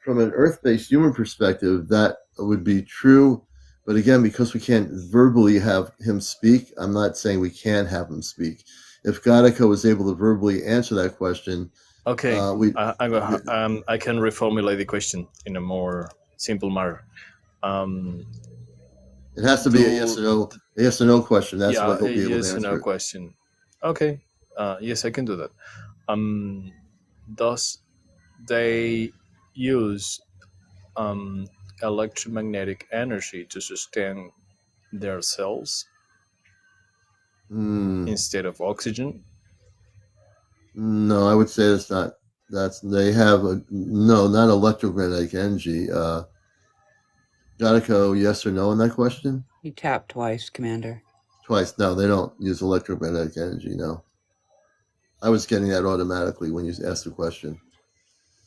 from an Earth-based human perspective. That would be true, but again, because we can't verbally have him speak, I'm not saying we can have him speak. If Godico was able to verbally answer that question, Okay, we I can reformulate the question in a more simple manner. Um, it has to be do a yes or no question. That's Yeah, what a he'll be able to yes or no answer it. question. Okay, yes, I can do that. Um, does they use um, electromagnetic energy to sustain their cells Hmm. instead of oxygen? No, I would say it's not. That's they have no, not electromagnetic energy. Godico, yes or no on that question? he tapped twice, Commander. Twice. No, they don't use electromagnetic energy. No, I was getting that automatically when you asked the question.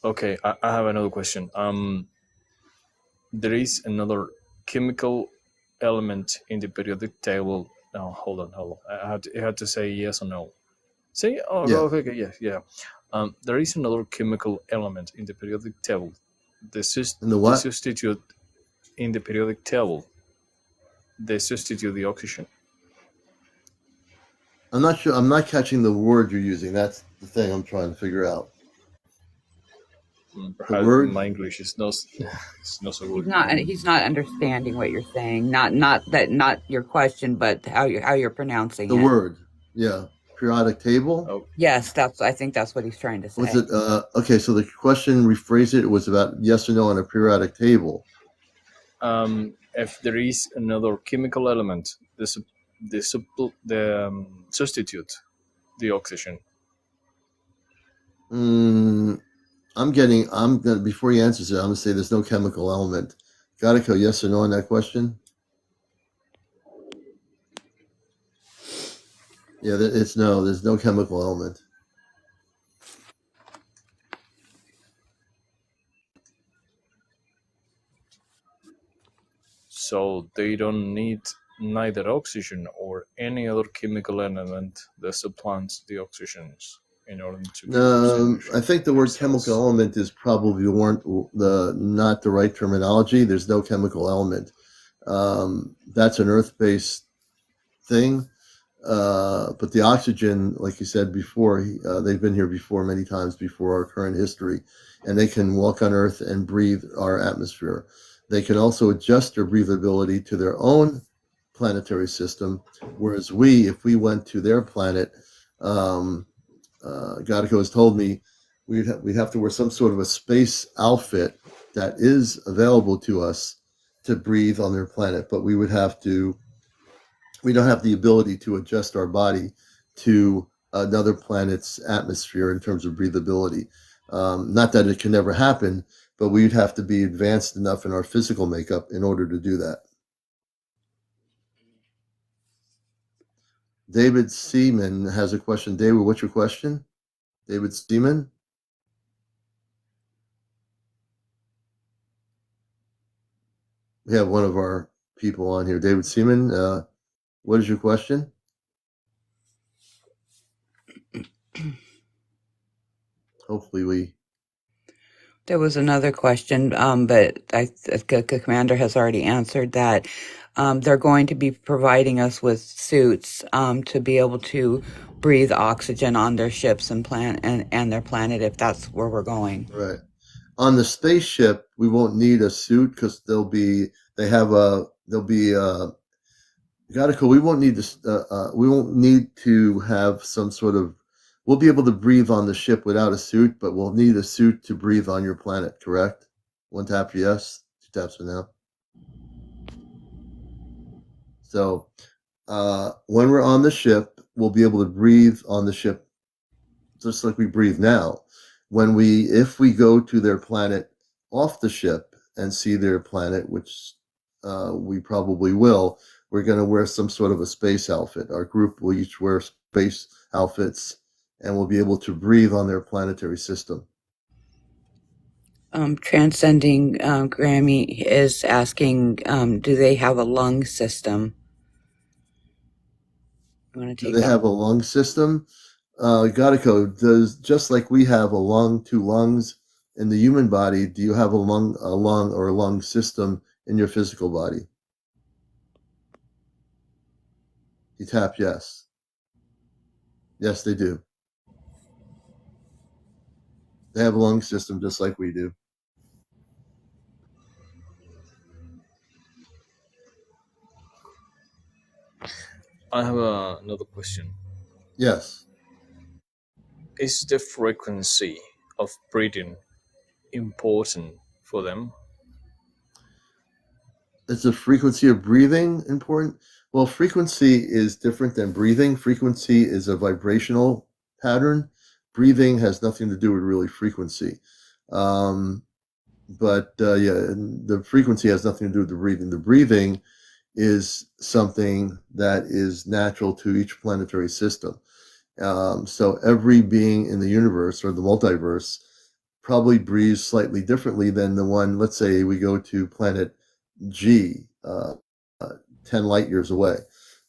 Okay, I have another question. There is another chemical element in the periodic table. No, hold on. I had to say yes or no. Say, oh, Yeah, okay, yes, yeah. There is another chemical element in the periodic table. The, and the the what? substitute. in the periodic table, they substitute the oxygen. I'm not sure. I'm not catching the word you're using. That's the thing I'm trying to figure out. The Perhaps word, my English is not is not so He's good. not. He's not understanding what you're saying. Not your question, but how you're pronouncing the it. word. Yeah, periodic table. Oh, Yes, I think that's what he's trying to Was say. it okay? So the question, rephrase it. It was about yes or no on a periodic table. if there is another chemical element, the substitute the oxygen. I'm gonna before he answers it, I'm gonna say there's no chemical element. Gotta yes or no on that question? Yeah, it's no. There's no chemical element. So they don't need neither oxygen or any other chemical element that supplants the oxygens in order to produce energy I think the word chemical themselves. element is probably not the right terminology. There's no chemical element. That's an Earth-based thing. But the oxygen, like you said before, they've been here before many times before our current history, and they can walk on Earth and breathe our atmosphere. They can also adjust their breathability to their own planetary system, whereas if we went to their planet, um, Gadico has told me we'd have to wear some sort of a space outfit that is available to us to breathe on their planet, but we don't have the ability to adjust our body to another planet's atmosphere in terms of breathability. Not that it can never happen, but we'd have to be advanced enough in our physical makeup in order to do that. David Seaman has a question. David, what's your question? David Seaman? We have one of our people on here. David Seaman, what is your question? Hopefully There was another question, but the commander has already answered that. They're going to be providing us with suits to be able to breathe oxygen on their ships and their planet if that's where we're going. right. On the spaceship, we won't need a suit because they'll be Gadical, we won't need to have some sort of. We'll be able to breathe on the ship without a suit, but we'll need a suit to breathe on your planet. Correct? One tap for yes, two taps for no. So when we're on the ship, we'll be able to breathe on the ship just like we breathe now. If we go to their planet off the ship and see their planet, which we probably will, we're going to wear some sort of a space outfit. Our group will each wear space outfits, and we'll be able to breathe on their planetary system. Transcending Grammy is asking, do they have a lung system? You want to Do take they that? have a lung system? Gadico, does just like we have a lung, two lungs in the human body, do you have a lung or a lung system in your physical body? You tap yes. Yes, they do. They have a lung system just like we do. I have another question. Yes. Is the frequency of breathing important for them? Is the frequency of breathing important? Well, frequency is different than breathing. Frequency is a vibrational pattern. Breathing has nothing to do with really frequency. But the frequency has nothing to do with the breathing. The breathing is something that is natural to each planetary system. So every being in the universe or the multiverse probably breathes slightly differently than the one. Let's say we go to planet G, 10 light years away.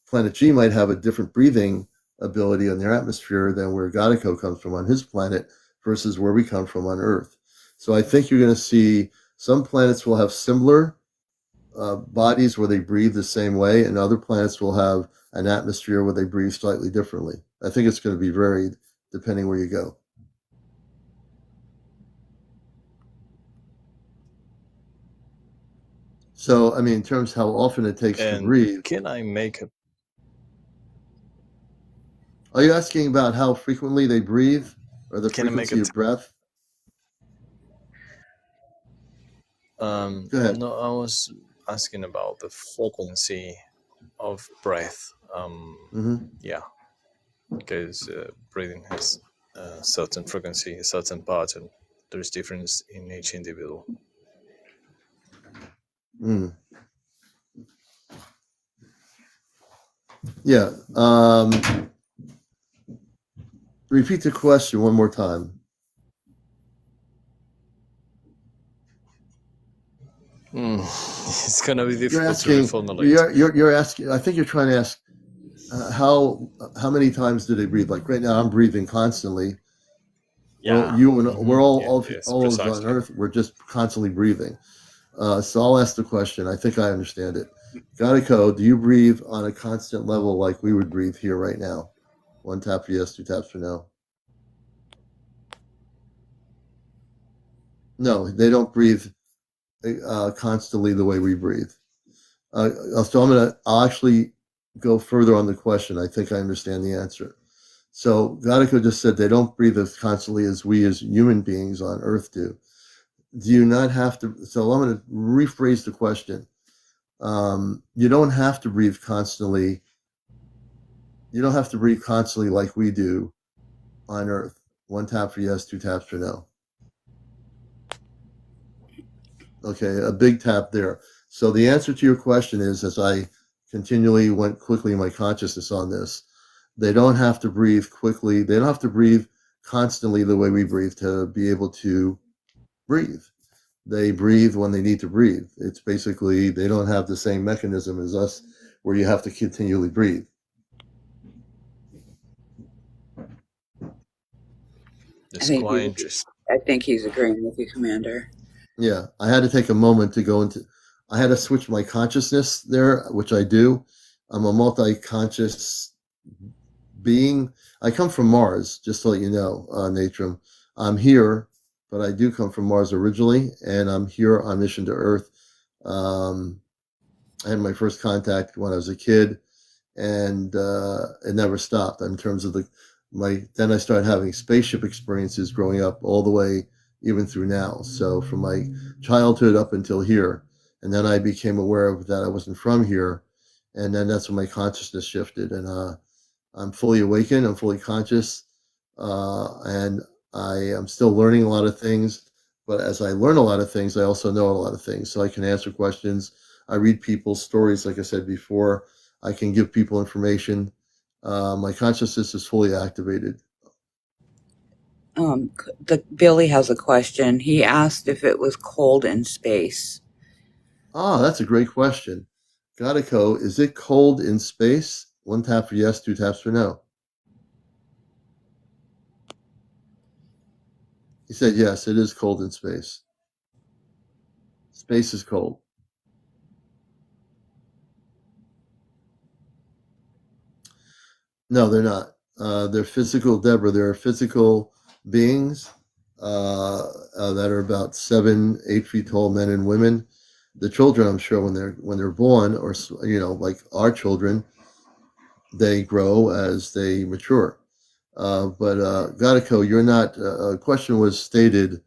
Planet G might have a different breathing ability on their atmosphere than where Gadico comes from on his planet versus where we come from on Earth. So I think you're going to see some planets will have similar bodies where they breathe the same way, and other planets will have an atmosphere where they breathe slightly differently. I think it's going to be varied depending where you go. So, I mean, in terms of how often it takes to And breathe. can I make a Are you asking about how frequently they breathe or the can I make frequency it? of breath? Go ahead. No, I was asking about the frequency of breath. Mm-hmm. Yeah, because breathing has a certain frequency, a certain pattern. There's difference in each individual. Mm. Yeah. Repeat the question one more time. It's gonna be You're difficult to asking. reformulate. You're asking. I think you're trying to ask how many times do they breathe? Like right now, I'm breathing constantly. Yeah. We're Yeah. Yes. all of us on Precisely. Earth. We're just constantly breathing. So I'll ask the question. I think I understand it. Gadico, do you breathe on a constant level like we would breathe here right now? One tap for yes, two taps for no. No, they don't breathe constantly the way we breathe. So I'll actually go further on the question. I think I understand the answer. So Gadico just said they don't breathe as constantly as we as human beings on Earth do. Do you not have to? So I'm going to rephrase the question. You don't have to breathe constantly. You don't have to breathe constantly like we do on Earth. One tap for yes, two taps for no. Okay, a big tap there. So the answer to your question is, as I continually went quickly in my consciousness on this, they don't have to breathe quickly. They don't have to breathe constantly the way we breathe to be able to breathe. They breathe when they need to breathe. It's basically they don't have the same mechanism as us where you have to continually breathe. It's quite interesting. I think he's agreeing with you, Commander. Yeah, I had to take a moment to go into. I had to switch my consciousness there, which I do. I'm a multi-conscious being. I come from Mars, just to let you know, Natrum. I'm here, but I do come from Mars originally, and I'm here on mission to Earth. Um, I had my first contact when I was a kid, and it never stopped. In terms of then I started having spaceship experiences growing up all the way even through now. So from my childhood up until here, and then I became aware of that I wasn't from here, and then that's when my consciousness shifted, and I'm fully awakened. I'm fully conscious, and I am still learning a lot of things. But as I learn a lot of things, I also know a lot of things. So I can answer questions. I read people's stories, like I said before. I can give people information. My consciousness is fully activated. Billy has a question. He asked if it was cold in space. Ah, that's a great question. Gadico, is it cold in space? One tap for yes, two taps for no. He said yes, it is cold in space. Space is cold. No, they're not. They're physical, Deborah. They're physical beings that are about 7, 8 feet tall, men and women. The children, I'm sure, when they're born, or like our children, they grow as they mature. But Gadico, you're not. A question was stated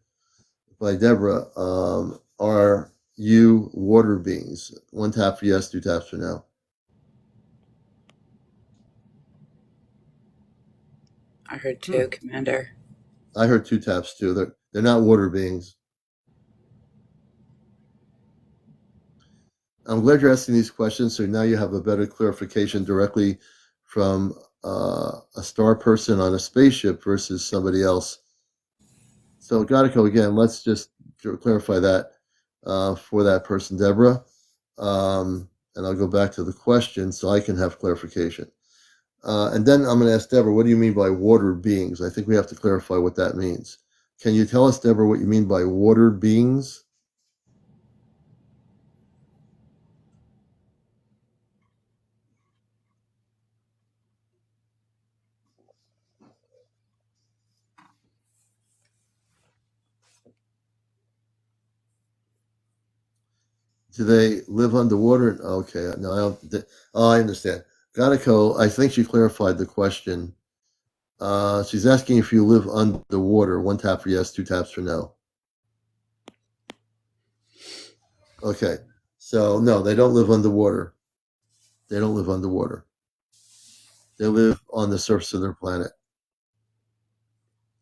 by Deborah. Are you water beings? One tap for yes, two taps for no. I heard two, Commander. I heard two taps too. They're not water beings. I'm glad you're asking these questions. So now you have a better clarification directly from a star person on a spaceship versus somebody else. So, Gadico, again, let's just clarify that for that person, Deborah. And I'll go back to the question so I can have clarification. And then I'm going to ask Deborah, what do you mean by water beings? I think we have to clarify what that means. Can you tell us, Deborah, what you mean by water beings? Do they live underwater? Okay, no, I don't. Oh, I understand. Gatiko, I think she clarified the question. She's asking if you live underwater. One tap for yes, two taps for no. Okay, so no, they don't live underwater. They don't live underwater. They live on the surface of their planet.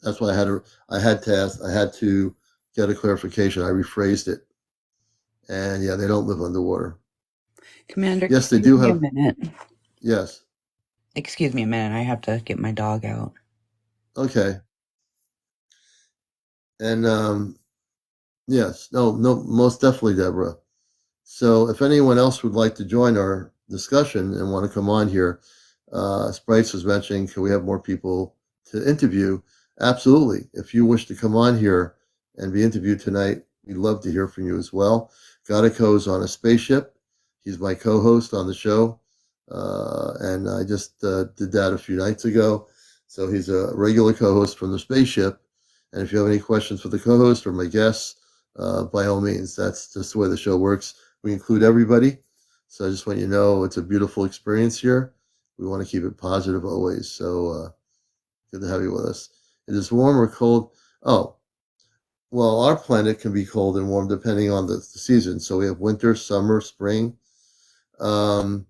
That's why I had to get a clarification. I rephrased it, and yeah, they don't live underwater. Commander, Yes, they excuse do me a have. minute. Yes. Excuse me a minute. I have to get my dog out. Okay. And yes, no, most definitely, Deborah. So if anyone else would like to join our discussion and want to come on here, Sprites was mentioning, can we have more people to interview? Absolutely. If you wish to come on here and be interviewed tonight, we'd love to hear from you as well. Gatiko's on a spaceship. He's my co-host on the show. And I just did that a few nights ago. So he's a regular co-host from the spaceship. And if you have any questions for the co-host or my guests, by all means, that's just the way the show works. We include everybody. So I just want you to know it's a beautiful experience here. We want to keep it positive always. So good to have you with us. It is warm or cold? Oh, well, our planet can be cold and warm depending on the season. So we have winter, summer, spring. Um,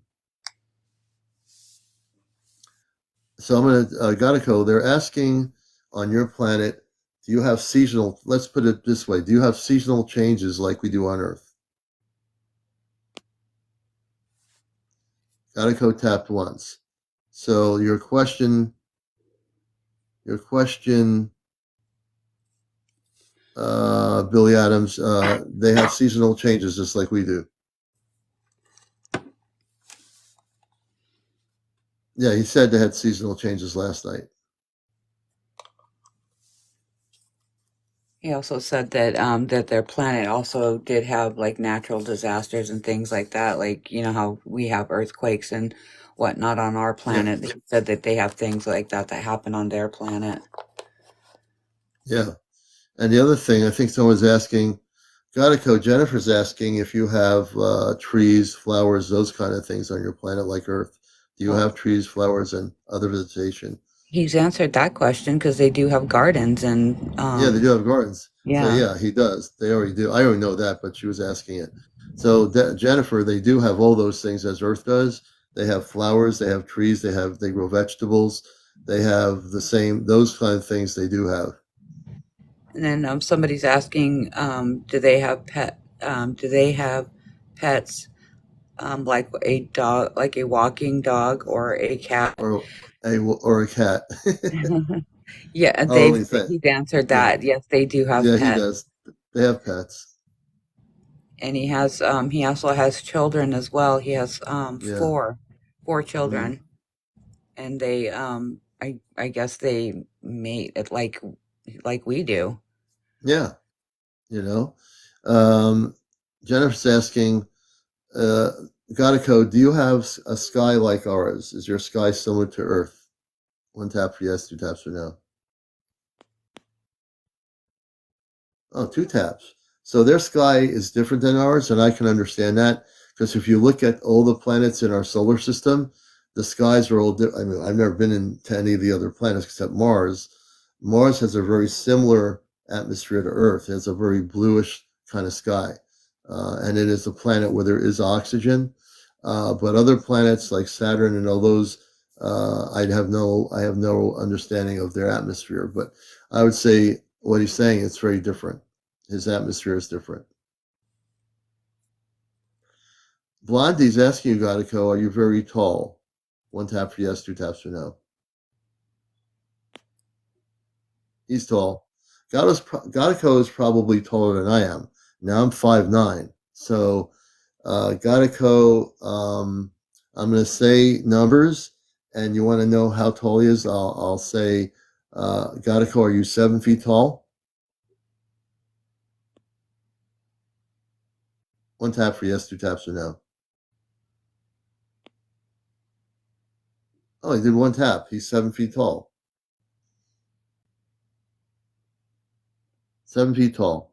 so I'm going to, Gatiko, they're asking on your planet, do you have seasonal, let's put it this way, do you have seasonal changes like we do on Earth? Gatiko tapped once. So your question, Billy Adams, they have seasonal changes just like we do. Yeah, he said they had seasonal changes last night. He also said that that their planet also did have like natural disasters and things like that, like you know how we have earthquakes and whatnot on our Yeah, planet. He said that they have things like that that happen on their planet. yeah. And the other thing, I think someone's asking, Gatiko, Jennifer's asking if you have trees, flowers, those kind of things on your planet like Earth. Do you Oh, have trees, flowers, and other vegetation? he's answered that question because they do have gardens and Yeah, they do have gardens. So yeah. yeah, he does. They already do. I already know that, but she was asking it. So Jennifer, they do have all those things as Earth does. They have flowers, they have trees, they grow vegetables, they have the same those kind of things they do have. And then somebody's asking, do they have do they have pets like a dog, like a walking dog or a cat? Or a cat. Yeah, Oh, he said, he's answered yeah, that. Yes, they do have yeah, he pets. does. They have pets. And he also has children as well. He has Yeah. four Hmm. children, and they I guess they mate it like we do. Yeah. You know. Um, Jennifer's asking, uh, Gatiko, do you have a sky like ours? Is your sky similar to Earth? One tap for yes, two taps for no. Oh, two taps. So their sky is different than ours, and I can understand that because if you look at all the planets in our solar system, the skies are all different. I mean, I've never been to any of the other planets except Mars. Mars has a very similar atmosphere to Earth. It has a very bluish kind of sky, and it is a planet where there is oxygen. But other planets like Saturn and all those, I have no understanding of their atmosphere. But I would say what he's saying it's very different. His atmosphere is different. Blondie's asking you, Gatiko, are you very tall? One tap for yes, two taps for no. He's tall. Gatiko is probably taller than I am. Now I'm 5'9". So Gatiko, I'm going to say numbers, and you want to know how tall he is. I'll say, Gatiko, are you 7 feet tall? One tap for yes, two taps for no. Oh, he did one tap. He's 7 feet tall. 7 feet tall.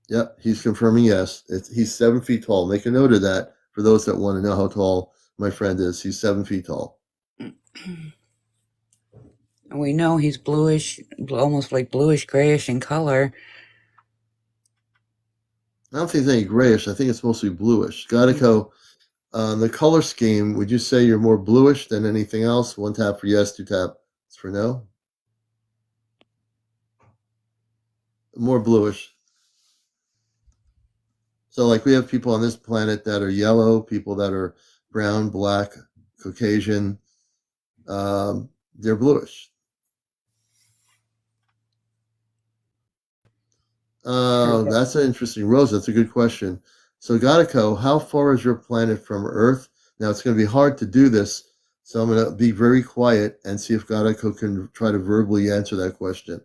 Yep, he's confirming yes. He's 7 feet tall. Make a note of that for those that want to know how tall my friend is. He's 7 feet tall. And we know he's bluish, almost like bluish grayish in color. I don't think it's any grayish. I think it's mostly bluish. Gadico, the color scheme, would you say you're more bluish than anything else? One tap for yes, two taps for no? More bluish. So, like, we have people on this planet that are yellow, people that are brown, black, Caucasian. They're bluish. That's an interesting, Rose. That's a good question. So, Gadico, how far is your planet from Earth? Now, it's going to be hard to do this, so I'm going to be very quiet and see if Gadico can try to verbally answer that question.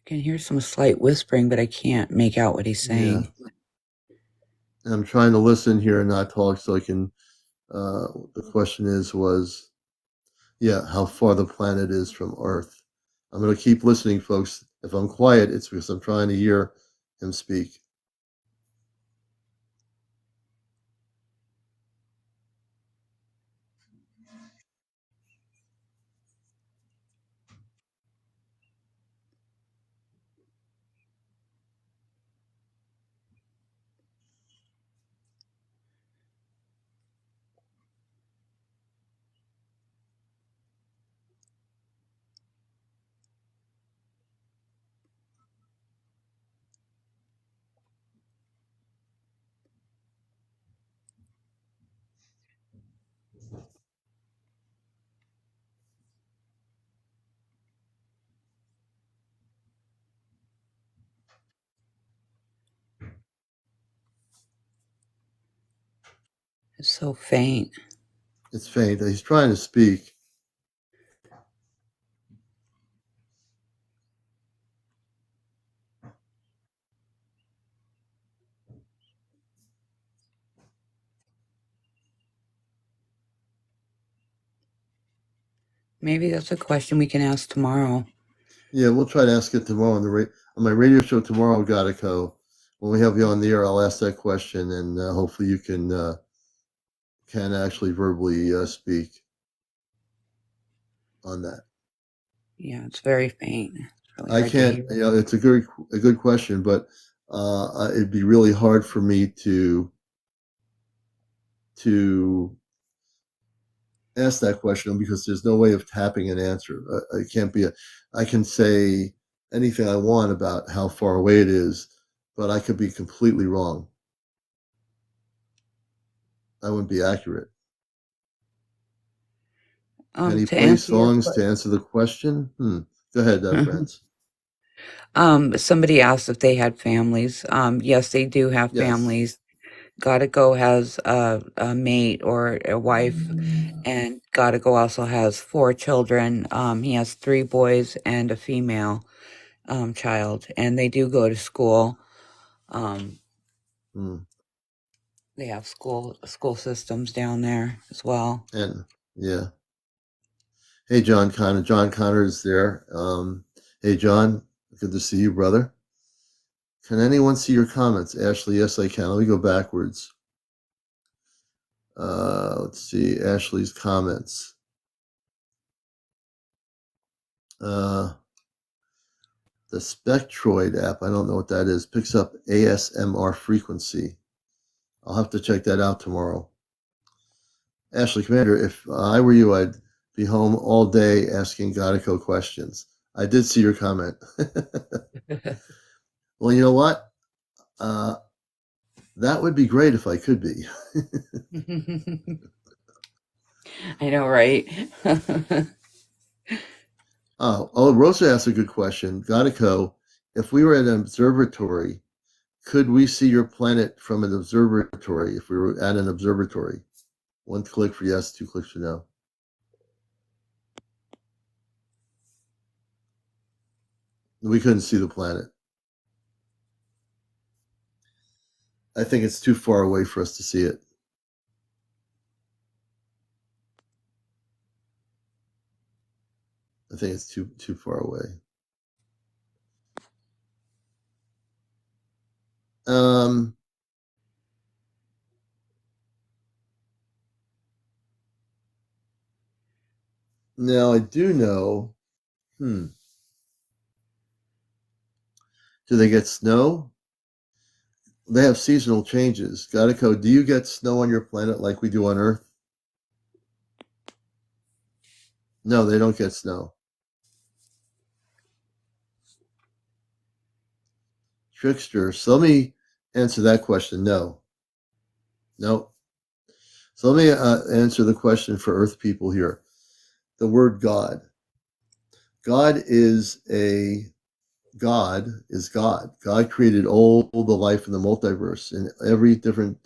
I can hear some slight whispering, but I can't make out what he's saying. Yeah. I'm trying to listen here and not talk so I can. The question was, yeah, how far the planet is from Earth. I'm going to keep listening, folks. If I'm quiet, it's because I'm trying to hear him speak. It's so faint. It's faint. He's trying to speak. Maybe that's a question we can ask tomorrow. Yeah, we'll try to ask it tomorrow on my radio show tomorrow, Gadico. When we have you on the air, I'll ask that question, and hopefully you can actually verbally speak on that. Yeah, it's very faint. It's really I hard to can't. hear. You know, it's a good question, but it'd be really hard for me to ask that question because there's no way of tapping an answer. It can't be I can say anything I want about how far away it is, but I could be completely wrong. I wouldn't be accurate. Can he To play answer your songs to answer the question? Go ahead, friends. Somebody asked if they had families. Yes, they do have Yes. families. Gotta Go has a mate or a wife, and Gotta Go also has 4 children. He has 3 boys and a female child, and they do go to school. They have school systems down there as well. And yeah. Hey, John Connor. John Connor is there. Hey, John. Good to see you, brother. Can anyone see your comments? Ashley, yes, I can. Let me go backwards. Let's see. Ashley's comments. The Spectroid app, I don't know what that is, picks up ASMR frequency. I'll have to check that out tomorrow. Ashley, Commander, if I were you, I'd be home all day asking Godico questions. I did see your comment. Well, you know what? That would be great if I could be. I know, right? Rosa asked a good question. Godico, if we were at an observatory, Could we see your planet from an observatory if we were at an observatory? 1 click for yes, 2 clicks for no. We couldn't see the planet. I think it's too far away for us to see it. I think it's too far away. Now I do know. Do they get snow? They have seasonal changes. Gatico, do you get snow on your planet like we do on Earth? No, they don't get snow. Trickster. So let me answer that question. No. Nope. So let me answer the question for Earth people here. The word God. God is God. God created all the life in the multiverse in every different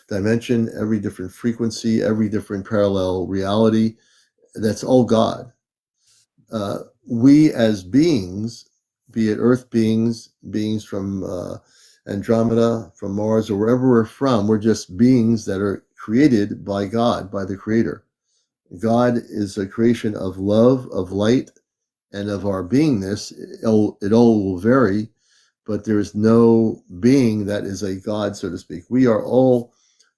dimension, every different frequency, every different parallel reality. That's all God. We as beings, be it Earth beings, beings from Andromeda, from Mars, or wherever we're from, we're just beings that are created by God, by the Creator. God is a creation of love, of light, and of our beingness. It all will vary, but there is no being that is a God, so to speak. We are all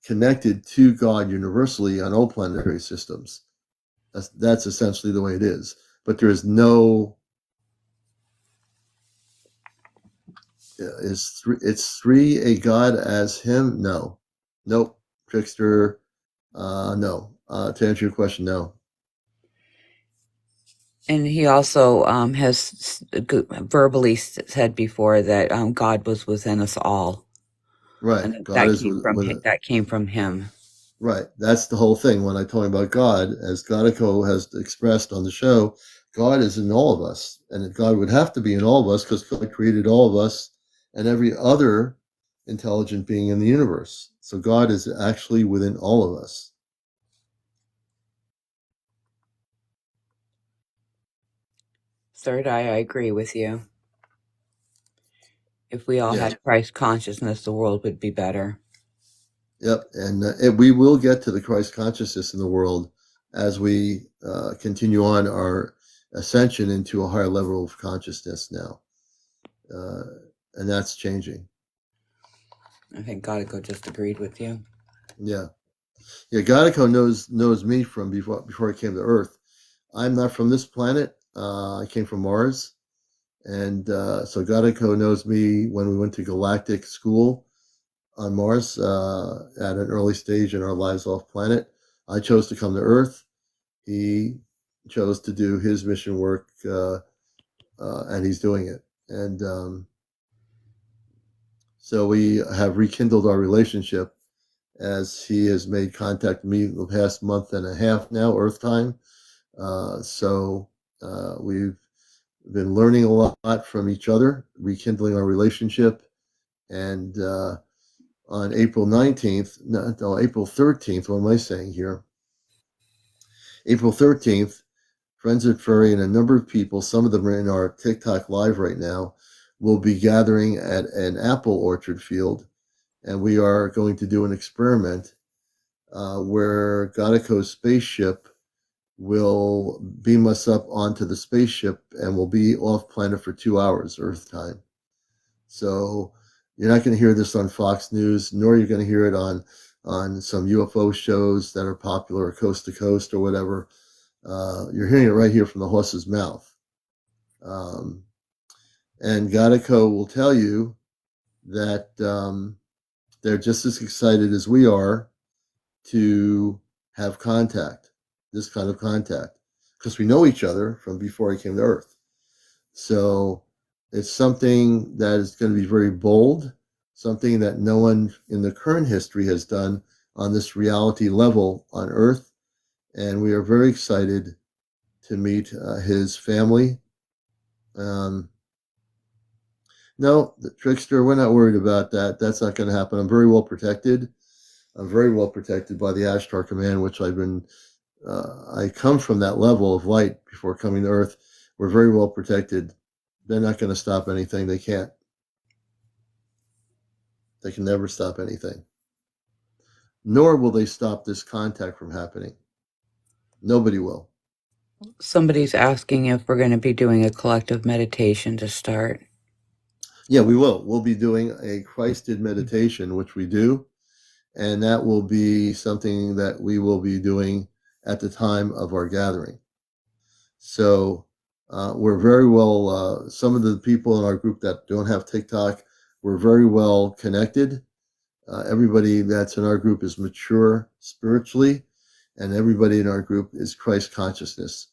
connected to God universally on all planetary systems. That's essentially the way it is. But there is no. It's three a God as him? No, nope. Trickster. No. To answer your question, no. And he also has verbally said before that God was within us all, Right. and God is that came from him. Right. That's the whole thing. When I talk about God, as Godico has expressed on the show, God is in all of us, and God would have to be in all of us because God created all of us and every other intelligent being in the universe. So God is actually within all of us. Third eye, I agree with you. If we all Yeah. had Christ consciousness, the world would be better. Yep. And we will get to the Christ consciousness in the world as we continue on our ascension into a higher level of consciousness now. And that's changing. I think Godico just agreed with you. Yeah. Yeah, Godico knows me from before I came to Earth. I'm not from this planet. I came from Mars. And so Godico knows me when we went to galactic school on Mars at an early stage in our lives off planet. I chose to come to Earth. He chose to do his mission work, and he's doing it. And so we have rekindled our relationship as he has made contact with me the past month and a half now, Earth time. So we've been learning a lot from each other, rekindling our relationship. And on April 19th, no, April 13th, what am I saying here? April 13th, Friends at Furry and a number of people, some of them are in our TikTok live right now, will be gathering at an apple orchard field. And we are going to do an experiment where Godico's spaceship will beam us up onto the spaceship and we'll be off planet for 2 hours, Earth time. So you're not going to hear this on Fox News, nor are you going to hear it on some UFO shows that are popular, or Coast to Coast or whatever. You're hearing it right here from the horse's mouth. And Godico will tell you that they're just as excited as we are to have contact, this kind of contact, because we know each other from before I came to Earth. So it's something that is going to be very bold, something that no one in the current history has done on this reality level on Earth. And we are very excited to meet his family. No, the trickster, we're not worried about that. That's not going to happen. I'm very well protected. I'm very well protected by the Ashtar Command, which I come from that level of light before coming to Earth. We're very well protected. They're not going to stop anything. They can't. They can never stop anything. Nor will they stop this contact from happening. Nobody will. Somebody's asking if we're going to be doing a collective meditation to start. Yeah, we will. We'll be doing a Christed meditation, which we do. And that will be something that we will be doing at the time of our gathering. So we're very well, some of the people in our group that don't have TikTok, we're very well connected. Everybody that's in our group is mature spiritually, and everybody in our group is Christ consciousness.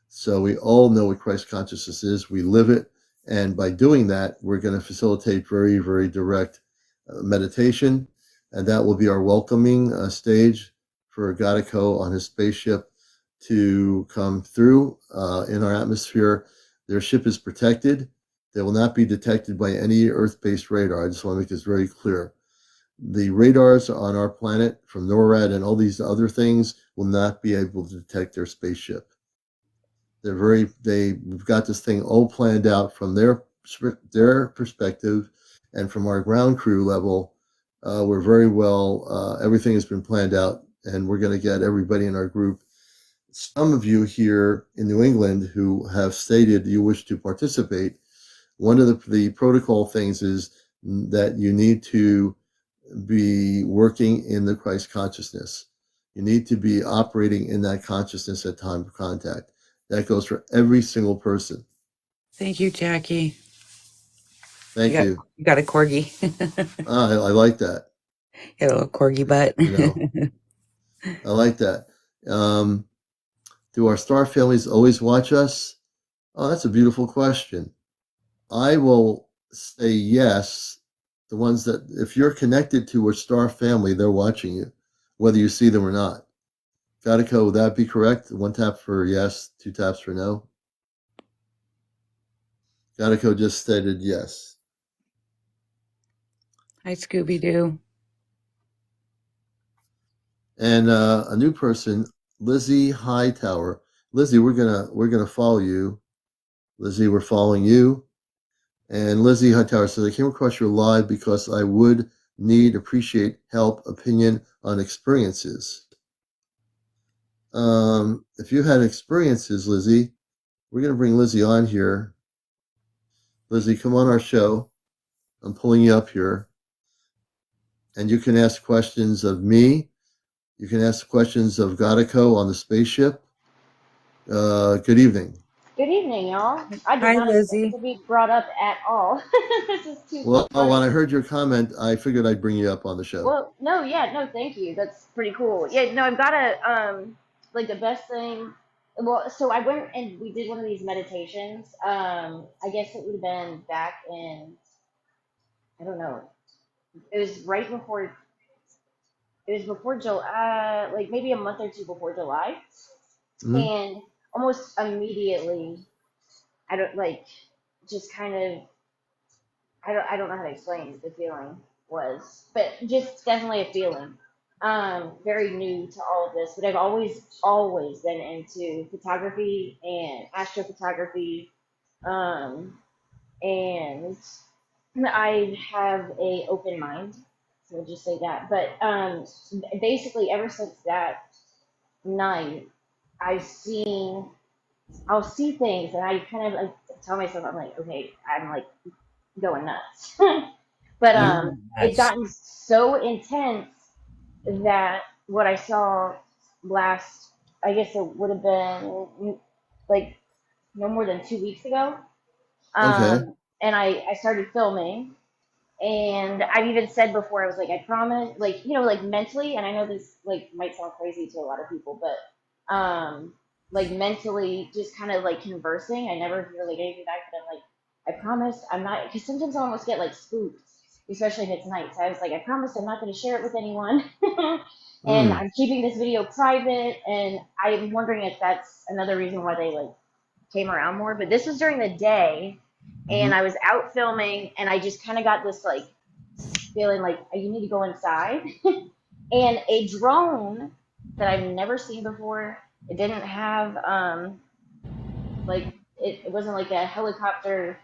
So we all know what Christ consciousness is. We live it. And by doing that, we're going to facilitate very, very direct meditation. And that will be our welcoming stage for Gadico on his spaceship to come through in our atmosphere. Their ship is protected. They will not be detected by any Earth-based radar. I just want to make this very clear. The radars on our planet from NORAD and all these other things will not be able to detect their spaceship. We've got this thing all planned out from their perspective, and from our ground crew level, we're very well. Everything has been planned out, and we're going to get everybody in our group. Some of you here in New England who have stated you wish to participate, one of the protocol things is that you need to be working in the Christ consciousness. You need to be operating in that consciousness at time of contact. That goes for every single person. Thank you, Jackie. Thank you. You got a corgi. I like that. You got a little corgi butt. I like that. Do our star families always watch us? Oh, that's a beautiful question. I will say yes. The ones that, if you're connected to a star family, they're watching you, whether you see them or not. Gadico, would that be correct? 1 tap for yes, 2 taps for no. Gadico just stated yes. Hi, Scooby-Doo. And a new person, Lizzie Hightower. Lizzie, we're gonna follow you. Lizzie, we're following you. And Lizzie Hightower says, I came across your live because I would appreciate help, opinion on experiences. If you had experiences, Lizzie, we're gonna bring Lizzie on here. Lizzie, come on our show. I'm pulling you up here. And you can ask questions of me. You can ask questions of Gadico on the spaceship. Good evening. Good evening, y'all. I did Hi, not expect Lizzie. to be brought up at all. This is too Well, funny. when I heard your comment, I figured I'd bring you up on the show. Well, no, yeah, no, thank you. That's pretty cool. Yeah, no, I've got a like the best thing. Well, so I went and we did one of these meditations. I guess it would have been back in, I don't know. It was right before. It was before July, like maybe a month or two before July, Mm-hmm. and almost immediately, I don't like, just kind of I don't know how to explain the feeling was, but just definitely a feeling. Very new to all of this, but I've always been into photography and astrophotography, and I have a open mind, so I'll just say that. But basically, ever since that night, I've seen I'll see things, and I kind of like tell myself, I'm like, okay, I'm like going nuts. But it gotten so intense that what I saw last, I guess it would have been like no more than 2 weeks ago. Okay. And I started filming, and I've even said before, I was like, I promise, like, like mentally, and I know this like might sound crazy to a lot of people, but like mentally, just kind of like conversing. I never hear like anything back, but I'm like, I promise I'm not, because sometimes I almost get like spooked, especially if it's night. So I was like, I promise I'm not going to share it with anyone. And I'm keeping this video private, and I'm wondering if that's another reason why they like came around more. But this was during the day, Mm-hmm. and I was out filming, and I just kind of got this like feeling like you need to go inside. And a drone that I've never seen before. It didn't have like it wasn't like a helicopter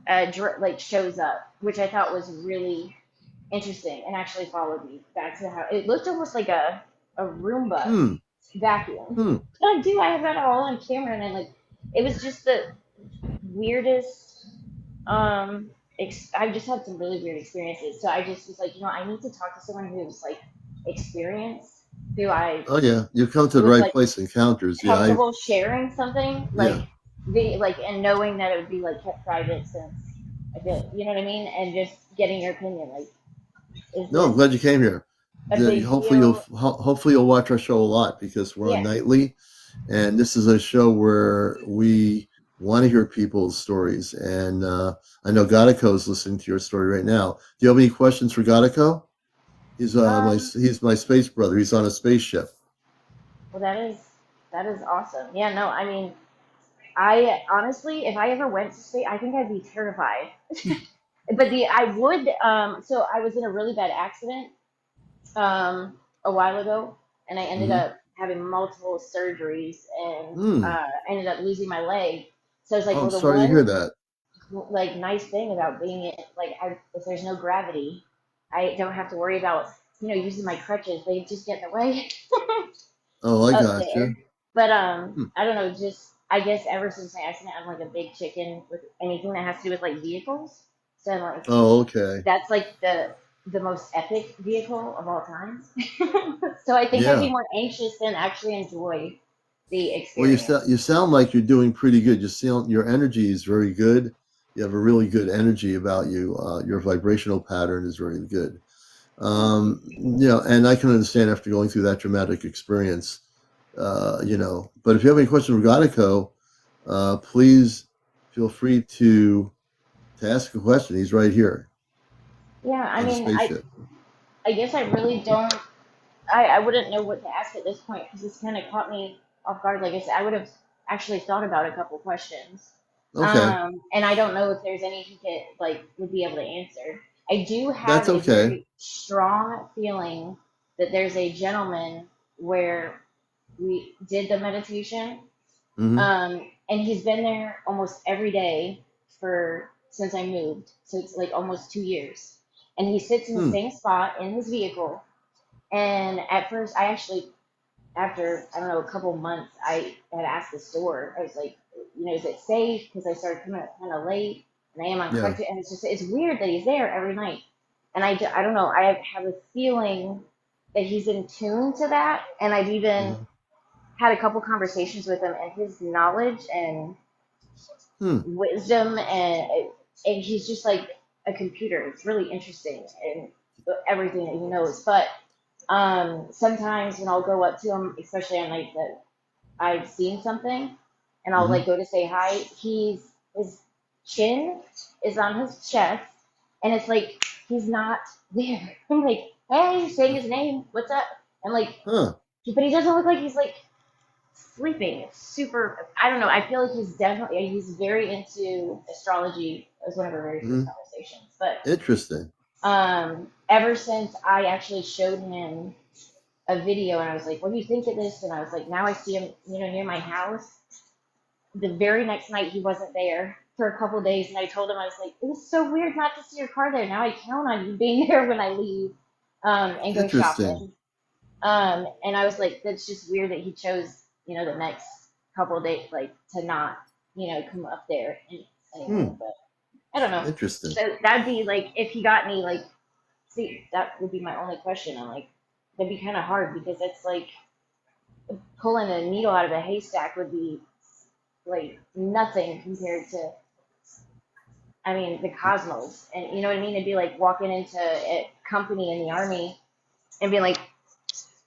like shows up, which I thought was really interesting, and actually followed me back to the house. It looked almost like a Roomba Hmm. vacuum. Hmm. I have that all on camera, and I like it was just the weirdest. Um, I've just had some really weird experiences, so I just was like, I need to talk to someone who's like experienced, who I Oh yeah, you come to the was right like place. Encounters. Yeah. comfortable sharing something like Yeah. and knowing that it would be like kept private, since I feel, you know what I mean, and just getting your opinion, like, is No, I'm this glad you came here. a big Hopefully you'll deal? hopefully you'll watch our show a lot, because we're on Yeah. nightly, and this is a show where we want to hear people's stories. And I know Gadico is listening to your story right now. Do you have any questions for Gadico? Um. He's my space brother. He's on a spaceship. Well, that is awesome. Yeah. No. I mean, I honestly, if I ever went to space, I think I'd be terrified. But I would. So I was in a really bad accident a while ago, and I ended Mm-hmm. up having multiple surgeries, and Hmm. I ended up losing my leg. So it's like, Oh, I'm well, the sorry to hear one that. like nice thing about being it, like, if there's no gravity, I don't have to worry about using my crutches. They just get in the way Oh, I up got there. you. But Hmm. I don't know. Just I guess ever since my accident, I'm like a big chicken with anything that has to do with like vehicles. So I'm like, Oh, okay. that's like the most epic vehicle of all time. So I think I'd be Yeah. more anxious than actually enjoy the Well, experience. you sound like you're doing pretty good. You sound your energy is very good. You have a really good energy about you. Your vibrational pattern is very good. Thank you. And I can understand after going through that dramatic experience. But if you have any questions for Godico, please feel free to ask a question. He's right here Yeah, I on the mean, spaceship. I guess I really don't. I wouldn't know what to ask at this point, because this kind of caught me off guard. Like I said, I would have actually thought about a couple questions. Okay, And I don't know if there's any he could like would be able to answer. I do have that's a okay. very strong feeling that there's a gentleman where we did the meditation, Hmm. and he's been there almost every day for since I moved. So it's like almost 2 years, and he sits in the Hmm. same spot in his vehicle. And at first, I actually, after I don't know a couple months, I had asked the store. I was like, is it safe? Because I started coming up kind of late, and I am on Yeah. crutches, and it's weird that he's there every night. And I don't know. I have a feeling that he's in tune to that, and I've even Hmm. had a couple conversations with him, and his knowledge and Hmm. wisdom, and he's just like a computer. It's really interesting, and everything that he knows. But sometimes when I'll go up to him, especially on nights that I've seen something, and I'll Hmm. like go to say hi, his chin is on his chest, and it's like he's not there. I'm like, hey, saying his name, what's up? And like, Huh. but he doesn't look like he's like sleeping. It's super. I don't know. I feel like he's very into astrology. It was one of our very first Hmm. conversations. But Interesting. ever since I actually showed him a video, and I was like, "What do you think of this?" And I was like, "Now I see him, near my house." The very next night, he wasn't there for a couple of days, and I told him, I was like, "It was so weird not to see your car there. Now I count on you being there when I leave, and go Interesting. shopping." And I was like, "That's just weird that he chose, the next couple of days, like, to not, come up there Hmm. anymore." But I don't know. Interesting. So that'd be like, if he got me, like, see, that would be my only question. I'm like, that'd be kind of hard, because it's like pulling a needle out of a haystack would be like nothing compared to, I mean, the cosmos. And you know what I mean? It'd be like walking into a company in the army and being like,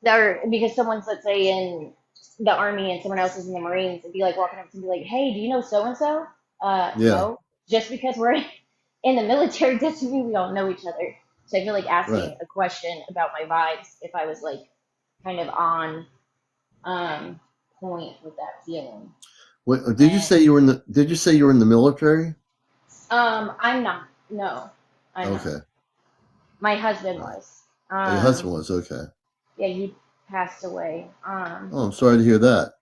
because someone's, let's say, in the army and someone else is in the Marines, it'd be like walking up to be like, hey, do you know so and so? Yeah. No. Just because we're in the military doesn't mean we don't know each other. So I feel like Right. asking a question about my vibes, if I was like kind of on point with that feeling. What, did you And say you were in the? Did you say you were in the military? I'm not. No, I'm not. Okay. My husband All right. was. Oh, your husband was okay. Yeah, he passed away. Oh, I'm sorry to hear that.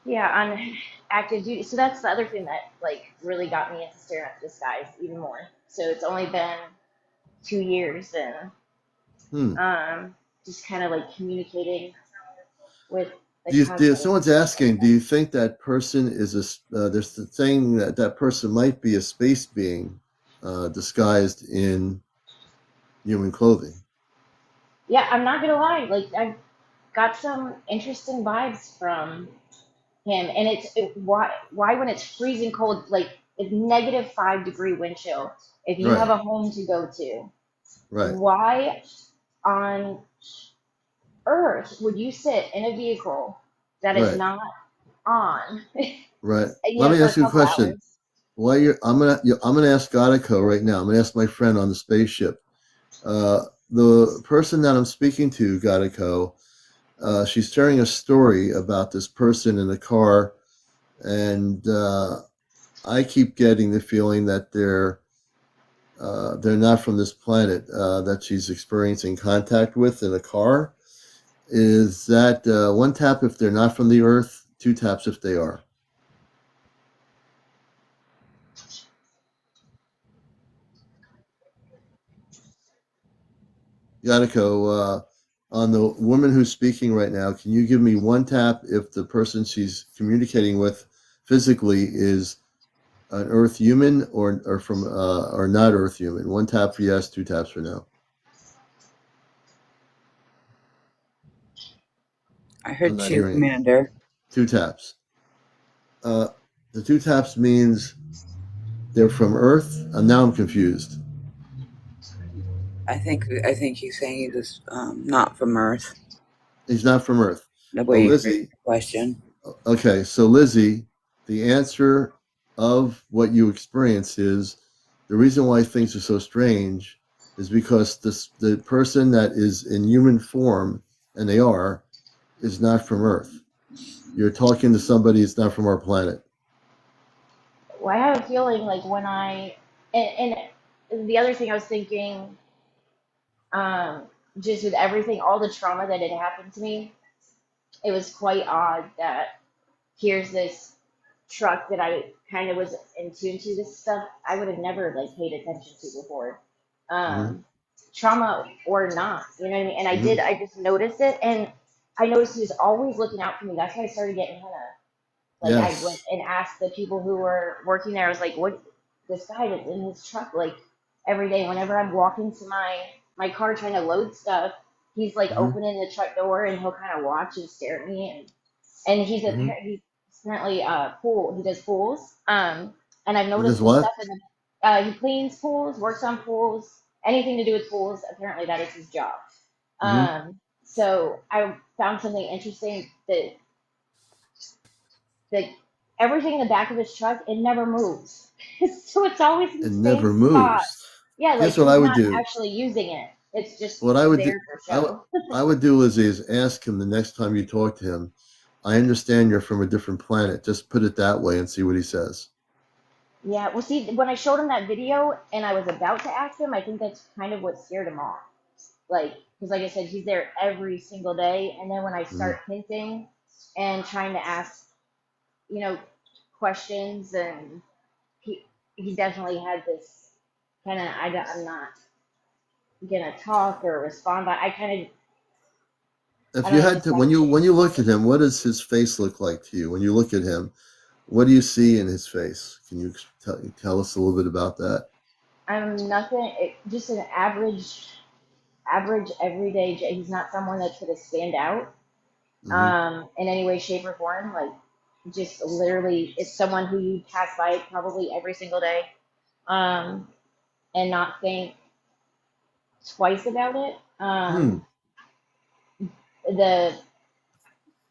Yeah, on active duty. So that's the other thing that like really got me into staring at the skies even more. So it's only been 2 years and Hmm. um, just kind of like communicating with the Someone's constellation. asking, do you think that person is there's the saying that that person might be a space being disguised in human clothing? Yeah, I'm not gonna lie. Like I've got some interesting vibes from him, and why when it's freezing cold, like it's -5 degree wind chill. If you have Right, a home to go to, right, why on earth would you sit in a vehicle that is right, not on, right. you Let know, me for a ask you a couple question. hours? I'm gonna ask Godico right now. I'm gonna ask my friend on the spaceship. The person that I'm speaking to, Godico, she's sharing a story about this person in a car, and I keep getting the feeling that they're not from this planet that she's experiencing contact with in a car. Is that one tap if they're not from the Earth, two taps if they are? Yaniko, on the woman who's speaking right now, can you give me one tap if the person she's communicating with physically is an Earth human or from or not Earth human? One tap for yes, two taps for no. I I'm heard not two, hearing it. Commander. Two taps. Uh, the two taps means they're from Earth. Now I'm confused. I think he's saying he was not from Earth. He's not from Earth. The Well, way you phrased Lizzie, the question. okay, so Lizzie, the answer of what you experience is the reason why things are so strange is because the person that is in human form, and they are, is not from Earth. You're talking to somebody that's not from our planet. Well, I have a feeling like when and the other thing I was thinking, um, just with everything, all the trauma that had happened to me, it was quite odd that here's this truck that I kind of was in tune to this stuff I would have never like paid attention to before. Mm-hmm. Trauma or not, you know what I mean? And Mm-hmm. I just noticed it, and I noticed he was always looking out for me. That's why I started getting kind of like I went Yes. and asked the people who were working there. I was like, "What? This guy that's in his truck, like every day, whenever I'm walking to my car trying to load stuff, he's like Mm-hmm. opening the truck door and he'll kind of watch and stare at me, and Mm-hmm. he's apparently pool. He does pools. And I've He does noticed the what? stuff in the he cleans pools, works on pools, anything to do with pools. Apparently, that is his job. Mm-hmm. So I found something interesting that everything in the back of his truck it never moves, so it's always in the It same never spot. moves. Yeah, like Here's what he's I would not do. actually using it. It's just What I would do, there for I would, show. I would do, Lizzie, is ask him the next time you talk to him. I understand you're from a different planet. Just put it that way and see what he says. Yeah, well, see, when I showed him that video and I was about to ask him, I think that's kind of what scared him off. Like, because like I said, he's there every single day, and then when I Mm-hmm. start hinting and trying to ask, you know, questions, and he definitely had this kind of I'm not gonna talk or respond, but I If don't you know, had just to, got when you changed. look at him, what does his face look like to you? When you look at him, what do you see in his face? Can you tell us a little bit about that? I'm nothing, just an average everyday. He's not someone that's gonna stand out Mm-hmm. in any way, shape, or form. Like, just literally, it's someone who you pass by probably every single day, um, and not think twice about it. Hmm. The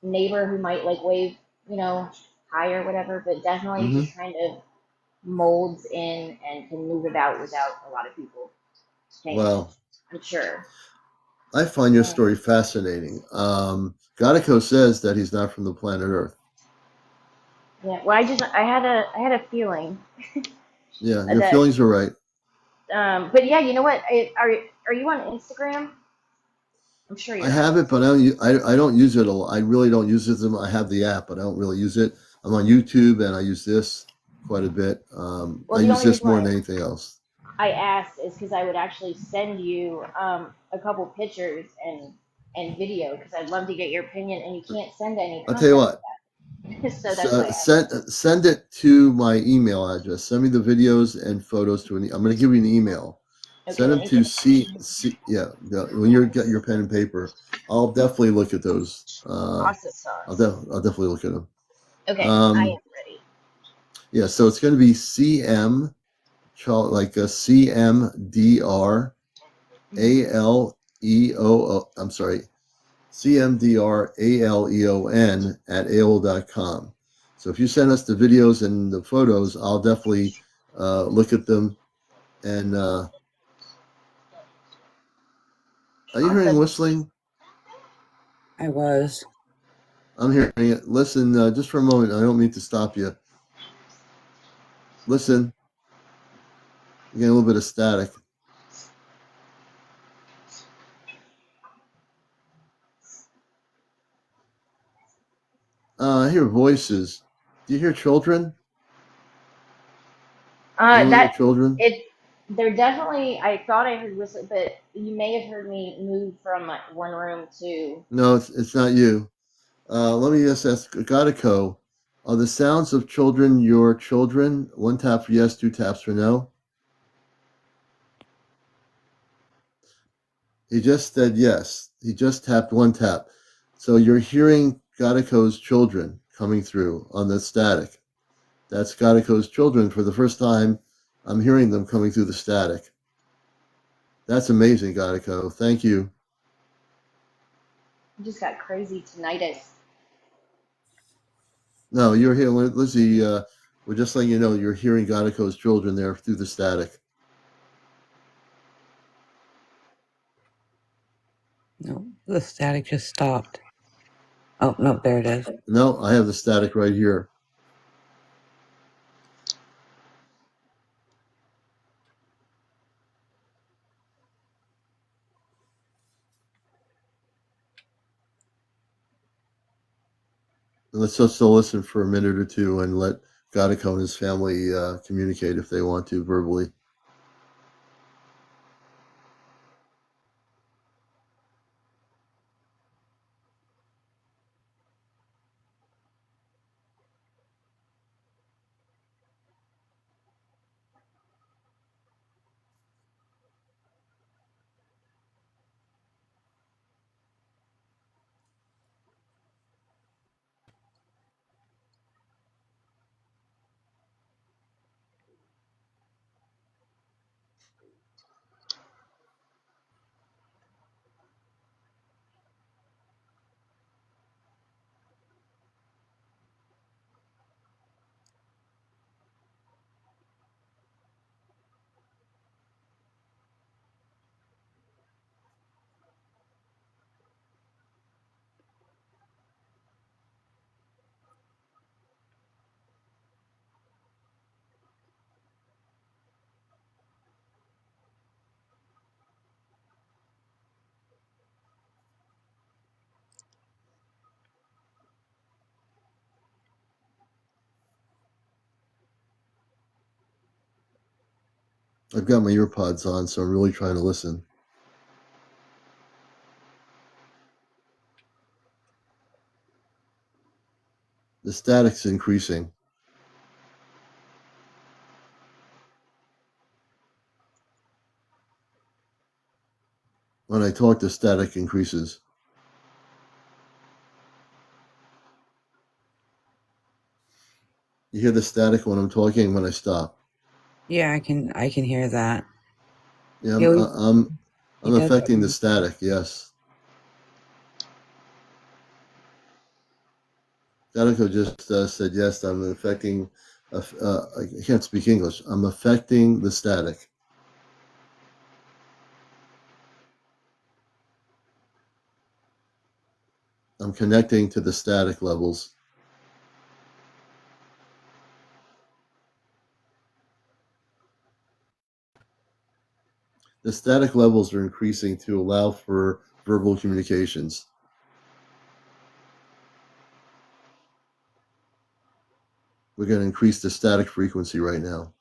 neighbor who might like wave, you know, hi or whatever, but definitely Mm-hmm. just kind of molds in and can move about without a lot of people paying attention. Well, I'm sure. I find your Yeah. story fascinating. Godico says that he's not from the planet Earth. Yeah. Well, I had a feeling. Yeah, your That feelings are right. but yeah, you know what? Are you on Instagram? I'm sure I you're on have it, but I don't use it a lot. I really don't use it. I have the app, but I don't really use it. I'm on YouTube, and I use this quite a bit. I Well, the use only this reason more why than anything else. I asked is because I would actually send you a couple pictures and video because I'd love to get your opinion, and you can't send any I'll tell you content what. with that. So that's why I asked. Send it to my email address. Send me the videos and photos to an. I'm going to give you an email. Okay, Send let them me to get C. Yeah, when you get your pen and paper, I'll definitely look at those. awesome sauce. I'll definitely look at them. Okay, I Um, am ready. yeah, so it's going to be like a CmdrAleon. I'm sorry, CmdrAleon at AOL.com. So if you send us the videos and the photos, I'll definitely look at them. And are you hearing Awesome. whistling? I was. I'm hearing it. Listen, just for a moment. I don't mean to stop you. Listen, you get a little bit of static. I hear voices. Do you hear children? Anyone hear That children? it. They're definitely. I thought I heard whistle, but you may have heard me move from like one room to. No, it's not you. Let me just ask Godico. Are the sounds of children your children? One tap for yes, two taps for no. He just said yes. He just tapped one tap. So you're hearing Godico's children coming through on the static. That's Godico's children for the first time. I'm hearing them coming through the static. That's amazing, Godico. Thank you. I just got crazy tinnitus. No, you're here, Lizzie. We're just letting you know you're hearing Godico's children there through the static. No, the static just stopped. Oh, no, there it is. No, I have the static right here. Let's just still listen for a minute or two and let Godico and his family communicate if they want to verbally. I've got my earpods on, so I'm really trying to listen. The static's increasing. When I talk, the static increases. You hear the static when I'm talking when I stop. Yeah, I can hear that. Yeah, He always he I'm does that. affecting the static. Yes. Godico just said yes. I'm affecting. I can't speak English. I'm affecting the static. I'm connecting to the static levels. The static levels are increasing to allow for verbal communications. We're going to increase the static frequency right now.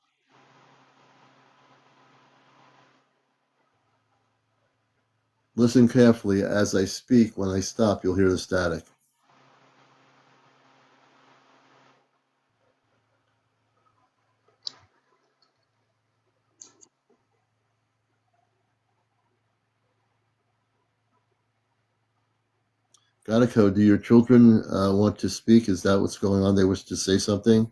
Listen carefully as I speak. When I stop, you'll hear the static. Gatiko, do your children want to speak? Is that what's going on? They wish to say something?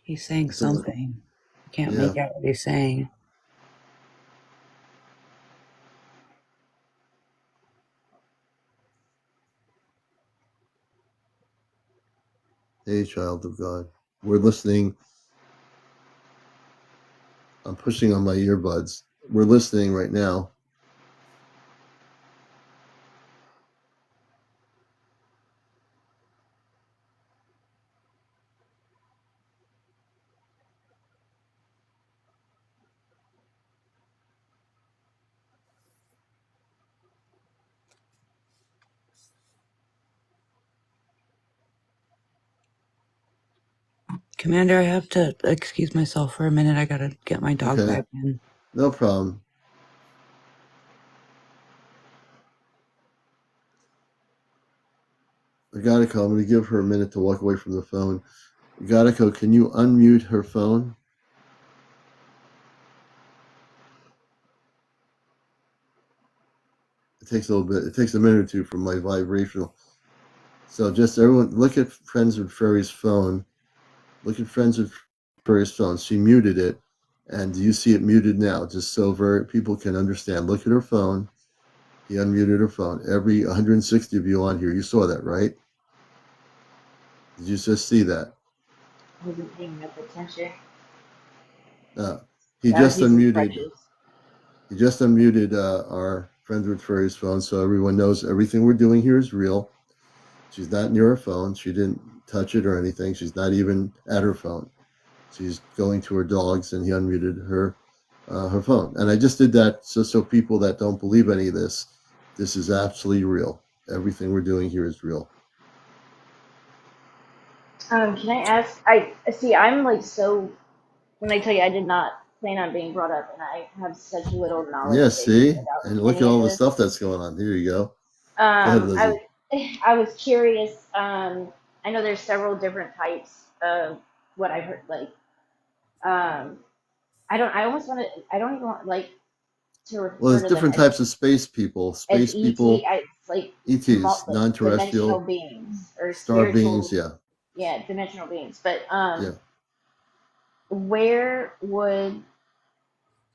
He's saying something. I can't Yeah. make out what he's saying. Hey, child of God. We're listening. I'm pushing on my earbuds. We're listening right now. Commander, I have to excuse myself for a minute. I gotta get my dog back in. No problem. Gatiko, I'm going to give her a minute to walk away from the phone. Gatiko, can you unmute her phone? It takes a little bit. It takes a minute or two for my vibrational. So just everyone, look at Friends with Faries' phone. Look at Friends with Faries' phone. She muted it, and you see it muted now, just so people can understand. Look at her phone. He unmuted her phone. Every 160 of you on here, you saw that, right? Did you just see that? I wasn't paying enough attention. He just unmuted. He just unmuted our Friends with Furries phone, so everyone knows everything we're doing here is real. She's not near her phone. She didn't touch it or anything. She's not even at her phone. She's going to her dogs, and he unmuted her phone. And I just did that so people that don't believe any of this is absolutely real. Everything we're doing here is real. Can I ask? I see. I'm like so. When I tell you, I did not plan on being brought up, and I have such little knowledge. Yeah, see, about and look at any all of the this. stuff that's going on. Here you go. Go ahead, Lizzie. I was curious. I know there's several different types of what I've heard. Like, I don't. I almost want to. I don't even want like to refer Well, there's to them different types of space people. as Space ET. people, It's like ETs, like dimensional non-terrestrial, beings or star spiritual. beings. Yeah, Yeah, dimensional beings. But yeah. where would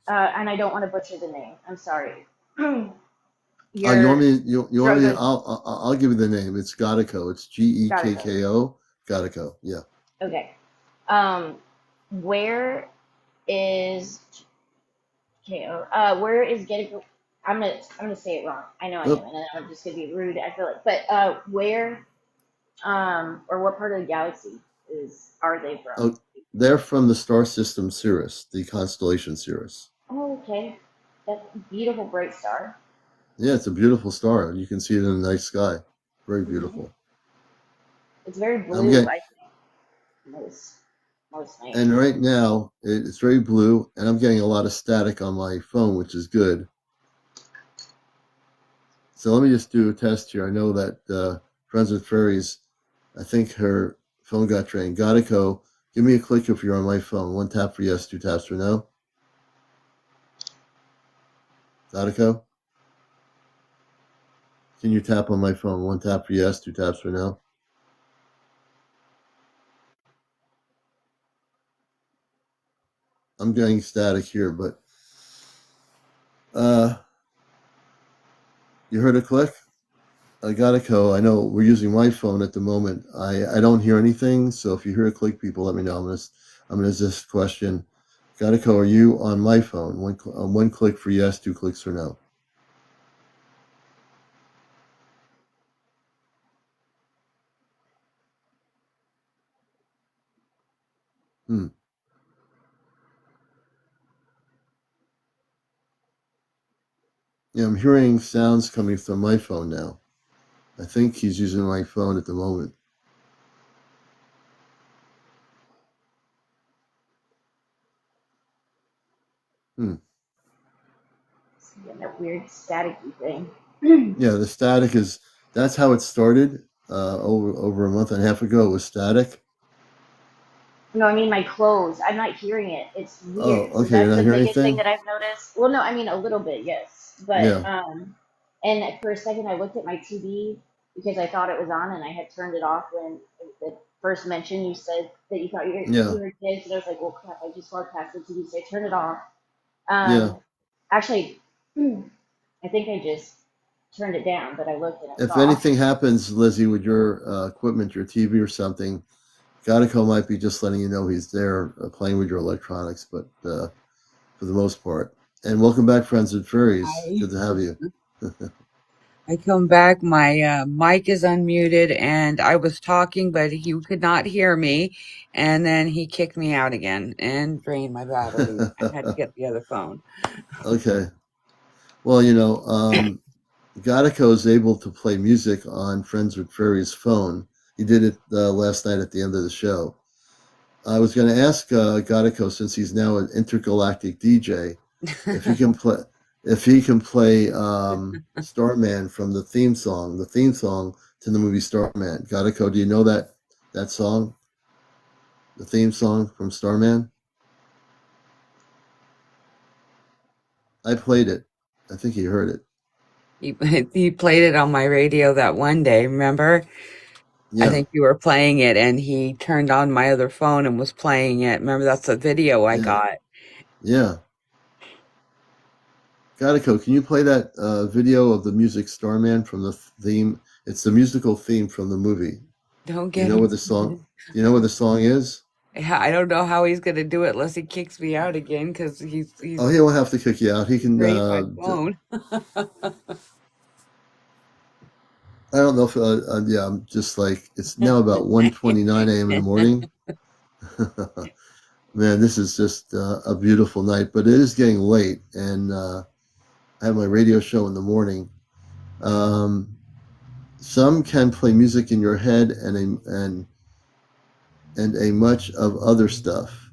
and I don't want to butcher the name. I'm sorry. You want Your me? You want me? Drogo's I'll give you the name. It's Gatiko. It's Garico. Gekko. Gatiko. Yeah. Okay. Where is KO? Where is getting? I'm gonna say it wrong. I know I am, Oop. and then I'm just gonna be rude. I feel like, but where or what part of the galaxy are they from? Oh, they're from the star system Sirius, the constellation Sirius. Oh, okay. That's a beautiful bright star. Yeah, it's a beautiful star. You can see it in the night sky. Very Hmm. beautiful. It's very I'm blue. getting, I think most nights. and right now it's very blue, and I'm getting a lot of static on my phone, which is good. So let me just do a test here. I know that Friends with Fairies, I think her phone got drained. Gatiko, give me a click if you're on my phone. 1 tap for yes, 2 taps for no. Gatiko, can you tap on my phone? 1 tap for yes, 2 taps for no. I'm getting static here, but you heard a click? Gatiko, I know we're using my phone at the moment. I don't hear anything, so if you hear a click, people let me know. I'm gonna just question Gadico, are you on my phone? One click for yes, 2 clicks for no. Hmm. Yeah, I'm hearing sounds coming from my phone now. I think he's using my phone at the moment. Hmm. Yeah, that weird staticky thing. Yeah, the static is that's how it started. Over a month and a half ago, it was static. No, I mean my clothes. I'm not hearing it. It's Oh, weird. So okay. You're that's not the hearing biggest thing anything. that I've noticed. Well, no, I mean a little bit, yes. But Yeah, and for a second I looked at my TV because I thought it was on and I had turned it off when the first mention you said that you thought yeah, you were kids, and I was like, well, crap, I just walked past the TV, so I turned it off. yeah. Um, actually, I think I just turned it down, but I looked and it was If off. anything happens, Lizzie, with your equipment, your TV or something, Gadico might be just letting you know he's there playing with your electronics, but for the most part. And welcome back, friends and fairies. I Good to have you. I come back, my mic is unmuted, and I was talking, but he could not hear me, and then he kicked me out again and drained my batteries. I had to get the other phone. Okay. Well, Gadico is able to play music on Friends with Fairies phone. He did it last night at the end of the show. I was going to ask Gadico, since he's now an intergalactic DJ, if he can play Starman from the theme song to the movie Starman. Gadico, do you know that song, the theme song from Starman? I played it. I think he heard it. He he played it on my radio that one day, remember? I Yeah, think you were playing it, and he turned on my other phone and was playing it. Remember, that's the video I yeah, got. yeah. Gadico, can you play that video of the music Starman from the theme? It's the musical theme from the movie. Don't Do you get know him what the song? started. Do you know what the song is? Yeah, I don't know how he's gonna do it unless he kicks me out again because Oh, he's he won't have to kick you out. He can. drained my phone. I don't know if. Yeah, I'm just like it's now about 1:29 a.m. in the morning. Man, this is just a beautiful night, but it is getting late, and I have my radio show in the morning. Um, some can play music in your head and a much of other stuff.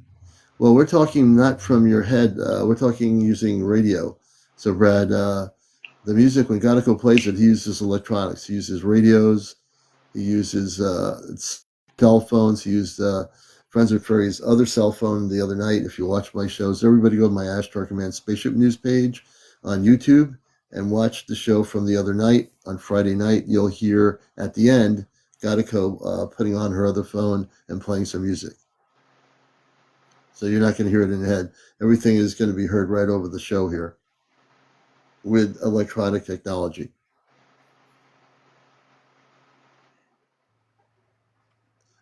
Well, we're talking not from your head. We're talking using radio. So, Brad, the music when Gonico plays it, he uses electronics. He uses radios. He uses cell phones. He used Friends with Furry's other cell phone the other night. If you watch my shows, everybody go to my Ashtar Command Spaceship News page on YouTube and watch the show from the other night. On Friday night, you'll hear at the end Gadico putting on her other phone and playing some music. So you're not going to hear it in your head. Everything is going to be heard right over the show here with electronic technology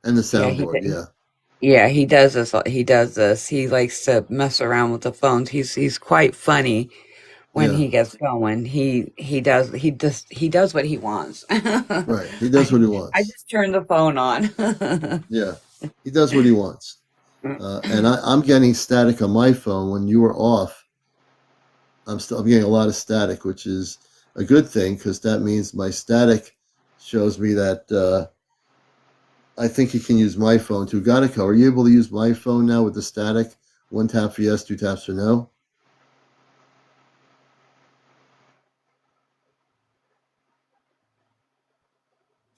and the Yeah, he soundboard. did. Yeah, Yeah, he does this. He does this. He likes to mess around with the phones. He's quite funny when yeah, he gets going. He does what he wants. right. He does what he I wants. just turn the phone on. Yeah, he does what he wants. And I'm getting static on my phone. When you were off, I'm getting a lot of static, which is a good thing because that means my static shows me that I think you can use my phone too. Gonico, are you able to use my phone now with the static? One tap for yes, 2 taps for no.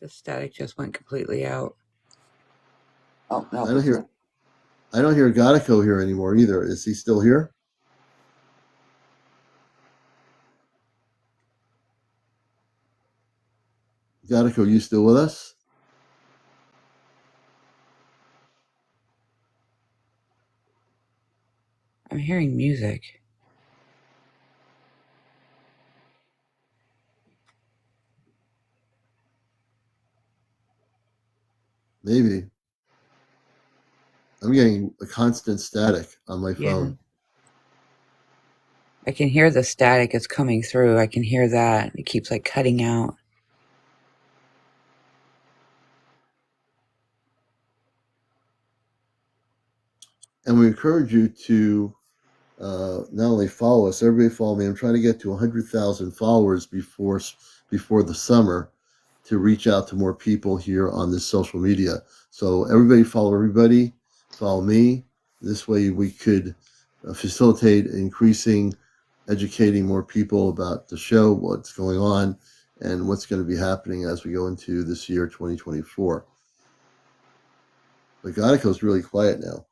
The static just went completely out. Oh no, I don't it's hear not. I don't hear Gonico here anymore either. Is he still here? Gonico, you still with us? I'm hearing music. Maybe. I'm getting a constant static on my Yeah. phone. I can hear the static is coming through. I can hear that. It keeps like cutting out. And we encourage you to not only follow us, everybody follow me. I'm trying to get to 100,000 followers before the summer to reach out to more people here on this social media. So everybody follow everybody, follow me. This way we could facilitate increasing, educating more people about the show, what's going on, and what's going to be happening as we go into this year, 2024. But Godico's really quiet now.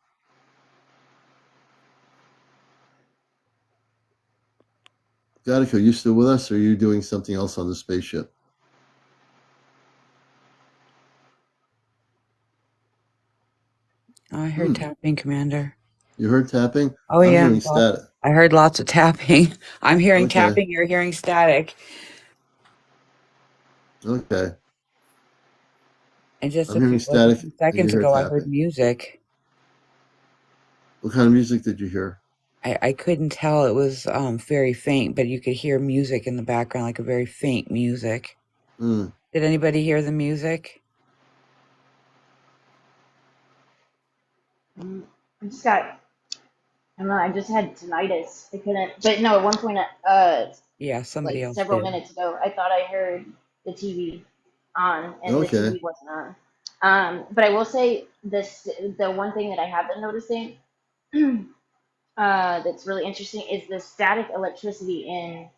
Godico, you still with us, or are you doing something else on the spaceship? Oh, I heard tapping, Commander. You heard tapping? Oh, I'm yeah. hearing static. I heard lots of tapping. I'm hearing Okay. tapping. You're hearing static. Okay. And just I'm hearing like a static few and you seconds hear ago, I heard tapping. music. What kind of music did you hear? I couldn't tell. It was very faint, but you could hear music in the background, like a very faint music. Mm. Did anybody hear the music? I just got, I don't know, I just had tinnitus. I couldn't, but no, at one point, Yeah, somebody like else several did. minutes ago, I thought I heard the TV on, and the Okay. TV wasn't on. But I will say this: the one thing that I have been noticing, that's really interesting, is the static electricity in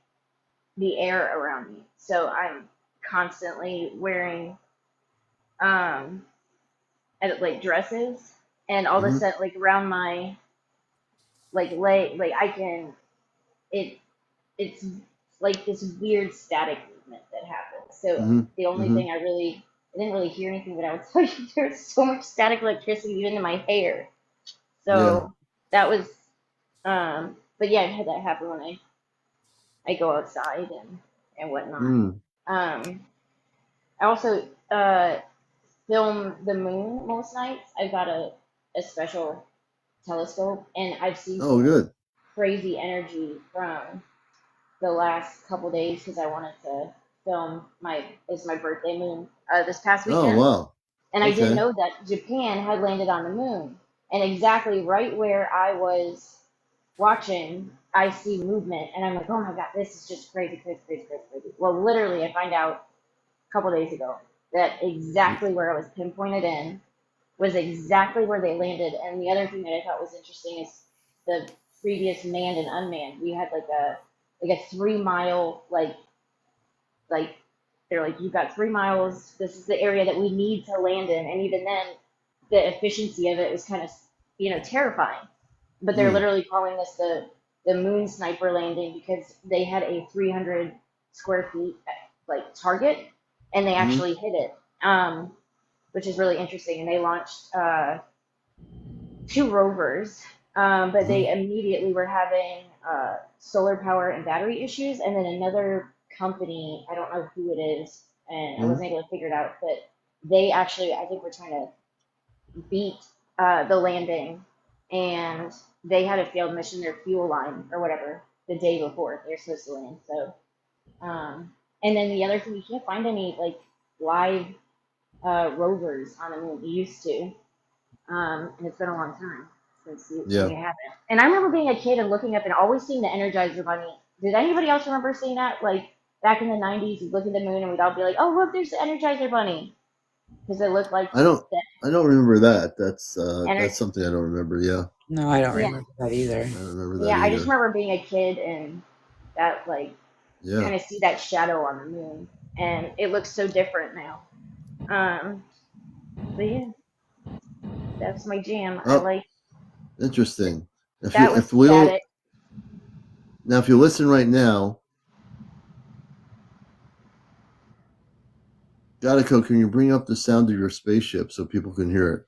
the air around me. So I'm constantly wearing um, like dresses, and all of a Mm-hmm. sudden, like around my like leg, like I can it it's like this weird static movement that happens. So Mm-hmm. the only Mm-hmm. thing I didn't really hear anything, but I would tell you there's so much static electricity even in my hair. Yeah. So that was, but yeah, I had that happen when I go outside and whatnot. Mm. Um, I also film the moon most nights. I've got a special telescope, and I've seen Oh, some good. crazy energy from the last couple days because I wanted to film my birthday moon this past Oh, weekend, wow. and I didn't Okay. know that Japan had landed on the moon, and exactly right where I was watching, I see movement, and I'm like, oh my god, this is just crazy, crazy, crazy, crazy, crazy. Well, literally, I find out a couple days ago that exactly where I was pinpointed in was exactly where they landed. And the other thing that I thought was interesting is the previous manned and unmanned. We had like a 3 mile like they're like, you've got 3 miles. This is the area that we need to land in. And even then, the efficiency of it was kind of terrifying. But they're Mm. literally calling this the moon sniper landing because they had a 300 square feet like target, and they Mm-hmm. actually hit it. Which is really interesting. And they launched two rovers, but Mm-hmm. they immediately were having solar power and battery issues. And then another company, I don't know who it is, and I Mm-hmm. wasn't able to figure it out, but they actually, I think, were trying to beat the landing, and they had a failed mission, their fuel line or whatever, the day before they're supposed to land. So, and then the other thing, you can't find any like live rovers on the moon. You used to, and it's been a long time since Yeah. you haven't. And I remember being a kid and looking up and always seeing the Energizer Bunny. Did anybody else remember seeing that? Like back in the '90s, you'd look at the moon and we'd all be like, "Oh, look, there's the Energizer Bunny," because it looked like I don't the I don't remember that. ener- That's something I don't remember. Yeah. No, I don't Yeah, remember that either. I don't remember that yeah. I just either. remember being a kid and that like Yeah. kind of see that shadow on the moon, and it looks so different now. Um, but yeah, that's my jam. I Oh, like interesting. If you that was if we don't static. now if you listen right now, Godico, can you bring up the sound of your spaceship so people can hear it?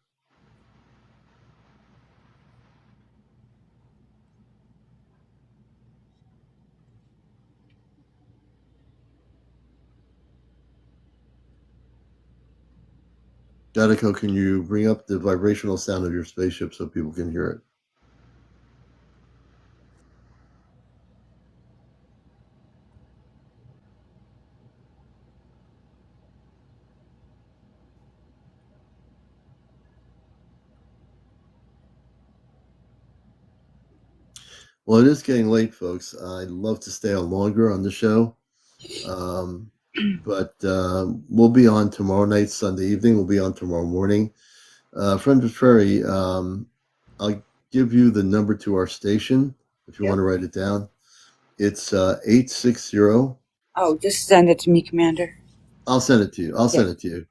Datiko, can you bring up the vibrational sound of your spaceship so people can hear it? Well, it is getting late, folks. I'd love to stay on longer on the show. But we'll be on tomorrow night, Sunday evening. We'll be on tomorrow morning. Friend of Ferry, I'll give you the number to our station if you want to write it down. It's 860. Oh, just send it to me, Commander. I'll send it to you.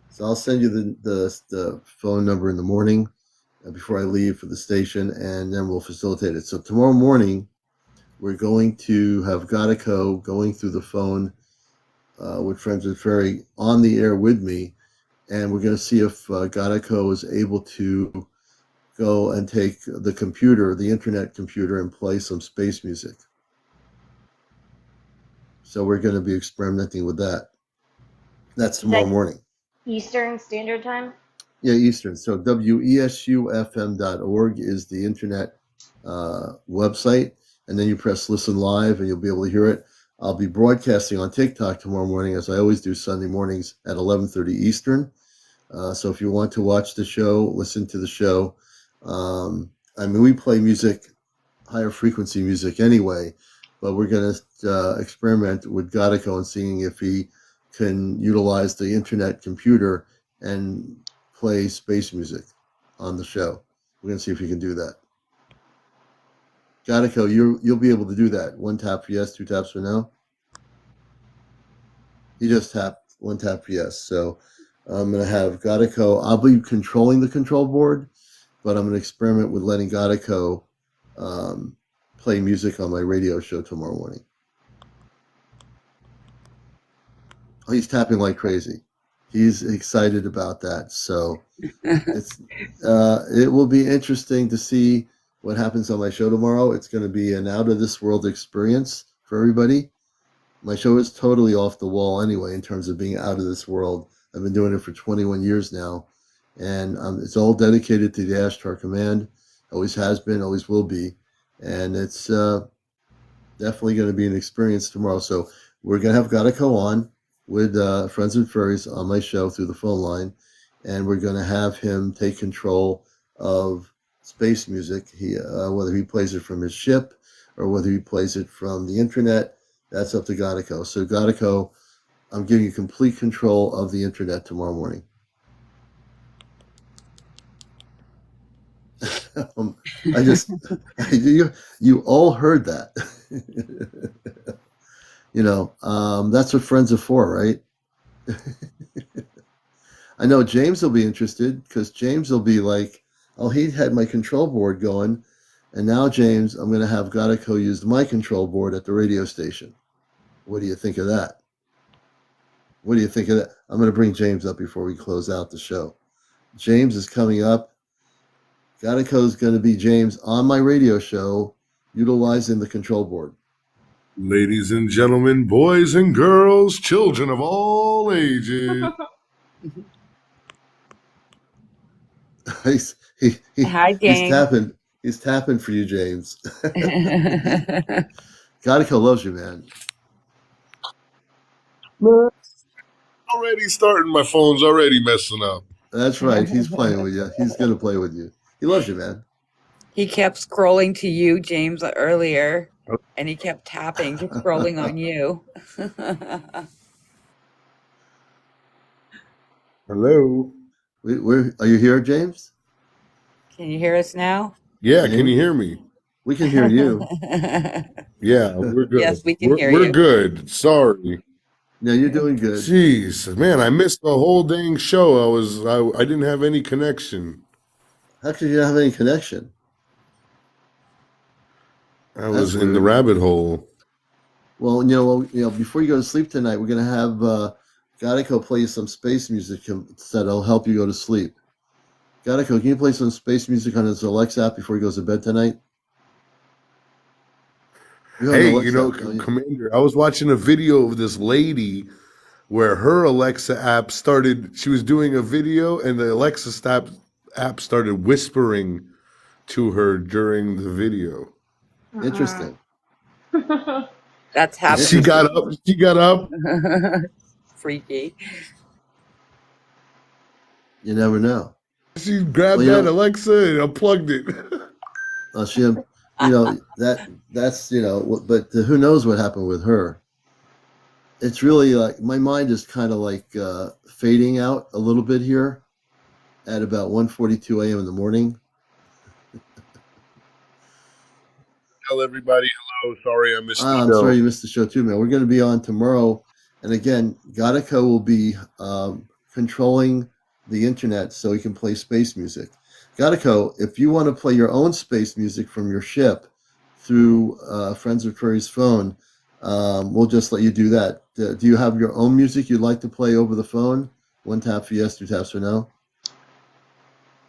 So I'll send you the phone number in the morning before I leave for the station, and then we'll facilitate it. So tomorrow morning, we're going to have Gatico going through the phone with Friends of Ferry on the air with me, and we're going to see if Gatico is able to go and take the computer, the internet computer, and play some space music. So we're going to be experimenting with that. That's tomorrow morning. Eastern Standard Time? Yeah, Eastern. So wesufm.org is the internet website, and then you press listen live and you'll be able to hear it. I'll be broadcasting on TikTok tomorrow morning, as I always do Sunday mornings at 11:30 Eastern. So if you want to watch the show, listen to the show. I mean, we play music, higher frequency music anyway, but we're going to experiment with Gatico and seeing if he can utilize the internet computer and play space music on the show. We're going to see if he can do that. Gatico, you'll be able to do that. One tap for yes, two taps for no. He just tapped one tap for yes. So I'm going to have Gatico. I'll be controlling the control board, but I'm going to experiment with letting Gatico play music on my radio show tomorrow morning. Oh, he's tapping like crazy. He's excited about that. So it will be interesting to see what happens on my show tomorrow. It's going to be an out of this world experience for everybody. My show is totally off the wall anyway in terms of being out of this world. I've been doing it for 21 years now, and it's all dedicated to the Ashtar Command. Always has been, always will be, and it's definitely going to be an experience tomorrow. So we're going to have Gatico on with Friends and Furries on my show through the phone line, and we're going to have him take control of space music. Whether he plays it from his ship or whether he plays it from the internet, that's up to Gatico. So Gatico, I'm giving you complete control of the internet tomorrow morning. You all heard that. That's what friends are for, right? I know James will be interested because James will be like, oh, he had my control board going, and now, James, I'm going to have Gatico use my control board at the radio station. What do you think of that? I'm going to bring James up before we close out the show. James is coming up. Gatico is going to be James on my radio show, utilizing the control board. Ladies and gentlemen, boys and girls, children of all ages. Hi, James. He's tapping for you, James. Gatico loves you, man. Already starting, my phone's already messing up. That's right. He's playing with you. He's going to play with you. He loves you, man. He kept scrolling to you, James, earlier, and he kept tapping, just scrolling on you. Hello. Are you here, James? Can you hear us now? Yeah, can you hear me? We can hear you. Yeah, we're good. Yes, we can hear you. We're good. Sorry. No, you're doing good. Jeez, man, I missed the whole dang show. I didn't have any connection. How could you not have any connection? I was in the rabbit hole. Well, before you go to sleep tonight, we're going to have Gatico play some space music that'll help you go to sleep. Gatico, can you play some space music on his Alexa app before he goes to bed tonight? Hey, Commander, I was watching a video of this lady where her Alexa app started. She was doing a video, and the Alexa app started whispering to her during the video. Interesting. That's happened. She got Interesting. up. She got up. Freaky. You never know. She grabbed Well, you that know, Alexa and unplugged it. she, you know, that's, you know, but who knows what happened with her? It's really like my mind is kind of like fading out a little bit here at about 1:42 a.m. in the morning. Tell everybody hello. Sorry I missed the I'm sorry show. you missed the show too, man. We're going to be on tomorrow, and again, Gadaco will be controlling the internet so he can play space music. Gadaco, if you want to play your own space music from your ship through Friends of Curry's phone, we'll just let you do that. Do you have your own music you'd like to play over the phone? One tap for yes, two taps for no.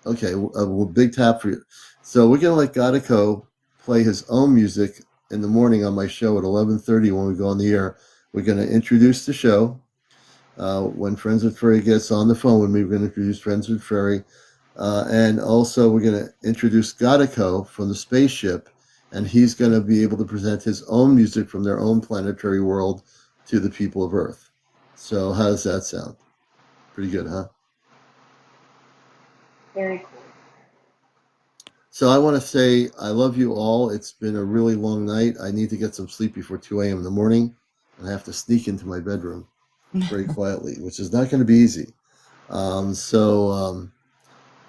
Okay, well, big tap for you. So we're gonna let Gadaco play his own music in the morning on my show at 11:30 when we go on the air. We're gonna introduce the show. When Friends with Furry gets on the phone with me, we're gonna introduce Friends with Furry, and also we're gonna introduce Gadaco from the spaceship, and he's gonna be able to present his own music from their own planetary world to the people of Earth. So how does that sound? Pretty good, huh? Very cool. So I want to say I love you all. It's been a really long night. I need to get some sleep before 2 a.m. in the morning, and I have to sneak into my bedroom very quietly, which is not going to be easy.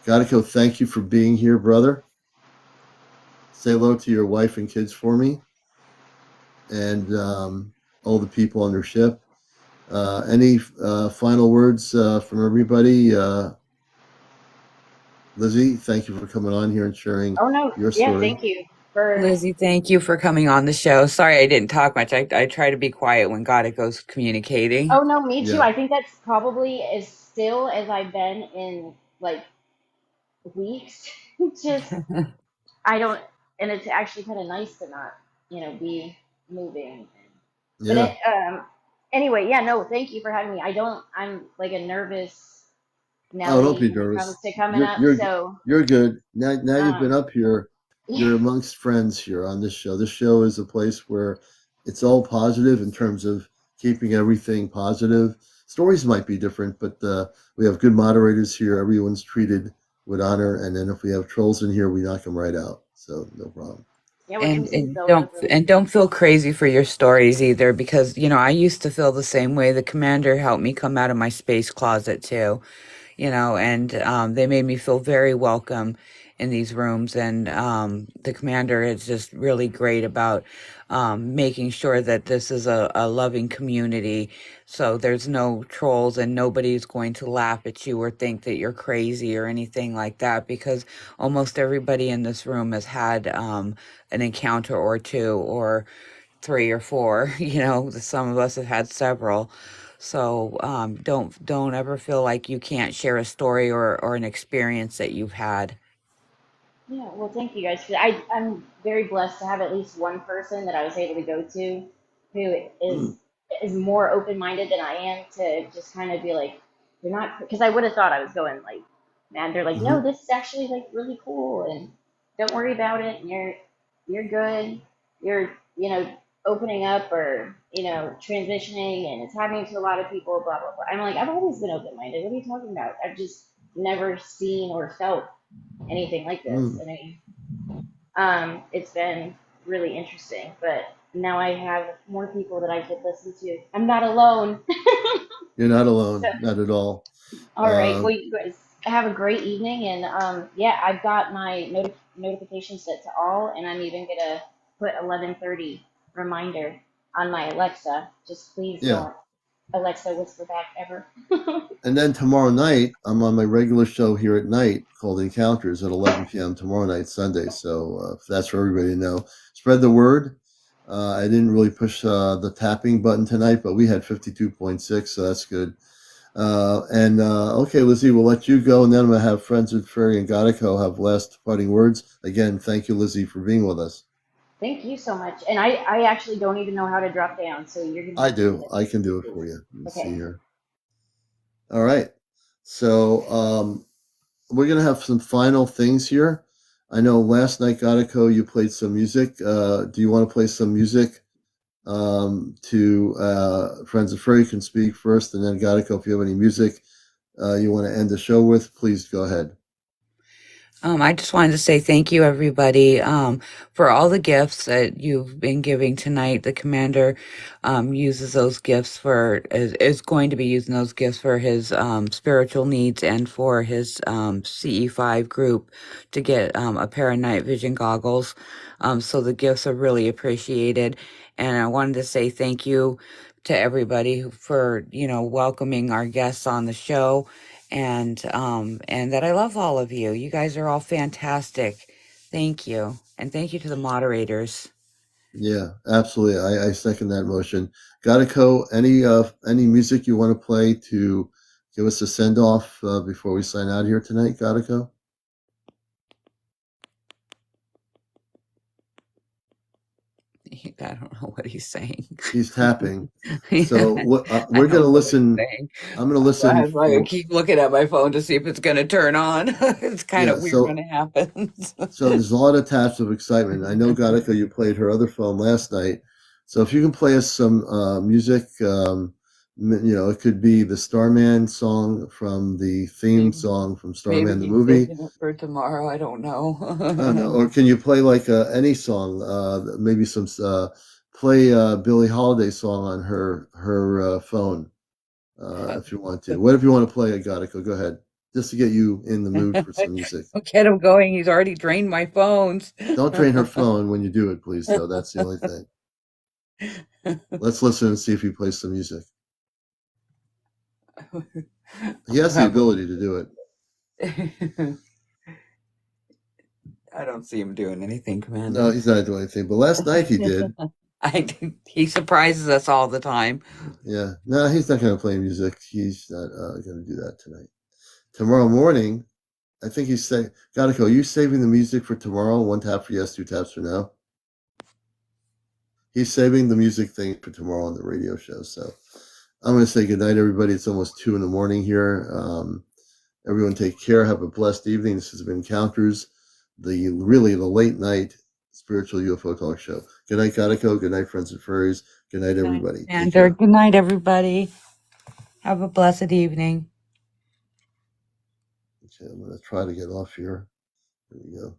Gadaco, thank you for being here, brother. Say hello to your wife and kids for me, and all the people on your ship. Any final words from everybody? Lizzie, thank you for coming on here and sharing Oh no, your yeah, story. thank you for. Lizzie, thank you for coming on the show. Sorry I didn't talk much. I try to be quiet when Gadaco's communicating. Oh no, me too. Yeah. I think that's probably as still as I've been in like weeks. Just I don't, and it's actually kind of nice to not, be moving. But Yeah. anyway, yeah, no, thank you for having me. I'm like a nervous Oh, don't Nelly be when it comes nervous. to coming You're up. you're So, you're good. Now you've been um, up here. You're amongst friends here on this show. This show is a place where it's all positive in terms of keeping everything positive. Stories might be different, but we have good moderators here. Everyone's treated with honor, and then if we have trolls in here, we knock them right out. So no problem. yeah, we're And doing some building really. don't feel crazy for your stories either, because I used to feel the same way. The commander helped me come out of my space closet too, and they made me feel very welcome in these rooms. And the commander is just really great about making sure that this is a loving community. So there's no trolls, and nobody's going to laugh at you or think that you're crazy or anything like that, because almost everybody in this room has had an encounter or two or three or four. Some of us have had several. So don't ever feel like you can't share a story or an experience that you've had. Yeah, well, thank you guys. I'm very blessed to have at least one person that I was able to go to who Mm, is more open minded than I am to just kind of be like, you're not, because I would have thought I was going like, man, they're like, no, hmm this is actually like really cool, and don't worry about it, and you're good, you're opening up or transitioning, and it's happening to a lot of people, blah blah blah. I'm like, I've always been open minded. What are you talking about? I've just never seen or felt anything like this. mm. I mean, it's been really interesting, but now I have more people that I could listen to. I'm not alone. You're not So, alone, not at all. all right. Uh, Well, you guys have a great evening, and yeah, I've got my notification set to all, and I'm even gonna put 11:30 reminder on my Alexa. Just please yeah. don't Alexa whisper back ever. And then tomorrow night, I'm on my regular show here at night called Encounters at 11 p.m. tomorrow night, Sunday. So that's for everybody to know. Spread the word. I didn't really push the tapping button tonight, but we had 52.6, so that's good. Okay, Lizzie, we'll let you go, and then I'm going to have Friends with Fairy and Godico have last parting words. Again, thank you, Lizzie, for being with us. Thank you so much. And I actually don't even know how to drop down, so you're gonna I have to do do. that. I can do it Please. for you. Let me see Okay. here. All right. So we're going to have some final things here. I know last night, Gatico, you played some music. Do you want to play some music to Friends of Furry can speak first, and then Gatico, if you have any music you want to end the show with, please go ahead. I just wanted to say thank you, everybody, for all the gifts that you've been giving tonight. The commander uses those gifts is going to be using those gifts for his spiritual needs and for his CE5 group to get a pair of night vision goggles. So the gifts are really appreciated. And I wanted to say thank you to everybody for, welcoming our guests on the show, and that I love all of you. You guys are all fantastic. Thank you. And thank you to the moderators. Yeah, absolutely. I second that motion. Gatico, any music you want to play to give us a send off before we sign out here tonight, Gatico? I don't know what he's saying. He's tapping. Yeah, So what I we're don't going to know what he's listen. saying. I'm going to So listen that's why I for. keep looking at my phone to see if it's going to turn on. It's kind Yeah. of weird when it happens. So there's a lot of taps of excitement. I know, Gatico, you played her other phone last night. So if you can play us some music, it could be the Starman song from the theme maybe, song from maybe Starman the he's movie. saving it for tomorrow. I don't know. I don't know. Or can you play like any song? Maybe some play Billie Holiday song on her phone if you want to. Whatever you want to play, Gatico, go ahead. Just to get you in the mood for some music. Get him going. He's already drained my phones. Don't drain her phone when you do it, please, though. That's the only thing. Let's listen and see if he plays some music. He has the ability to do it. I don't see him doing anything, Commander. No, he's not doing anything. But last night he did. He surprises us all the time. Yeah. No, he's not going to play music. He's not going to do that tonight. Tomorrow morning, I think he's saying, Gatico, are you saving the music for tomorrow? 1 tap for yes, 2 taps for no. He's saving the music thing for tomorrow on the radio show. So I'm going to say goodnight, everybody. It's almost 2 a.m. here. Everyone take care. Have a blessed evening. This has been Counters, the late night spiritual UFO talk show. Good night, Gatico. Good night, friends and furries. Good night, everybody. Take care. Good night, everybody. Have a blessed evening. Okay, I'm going to try to get off here. There we go.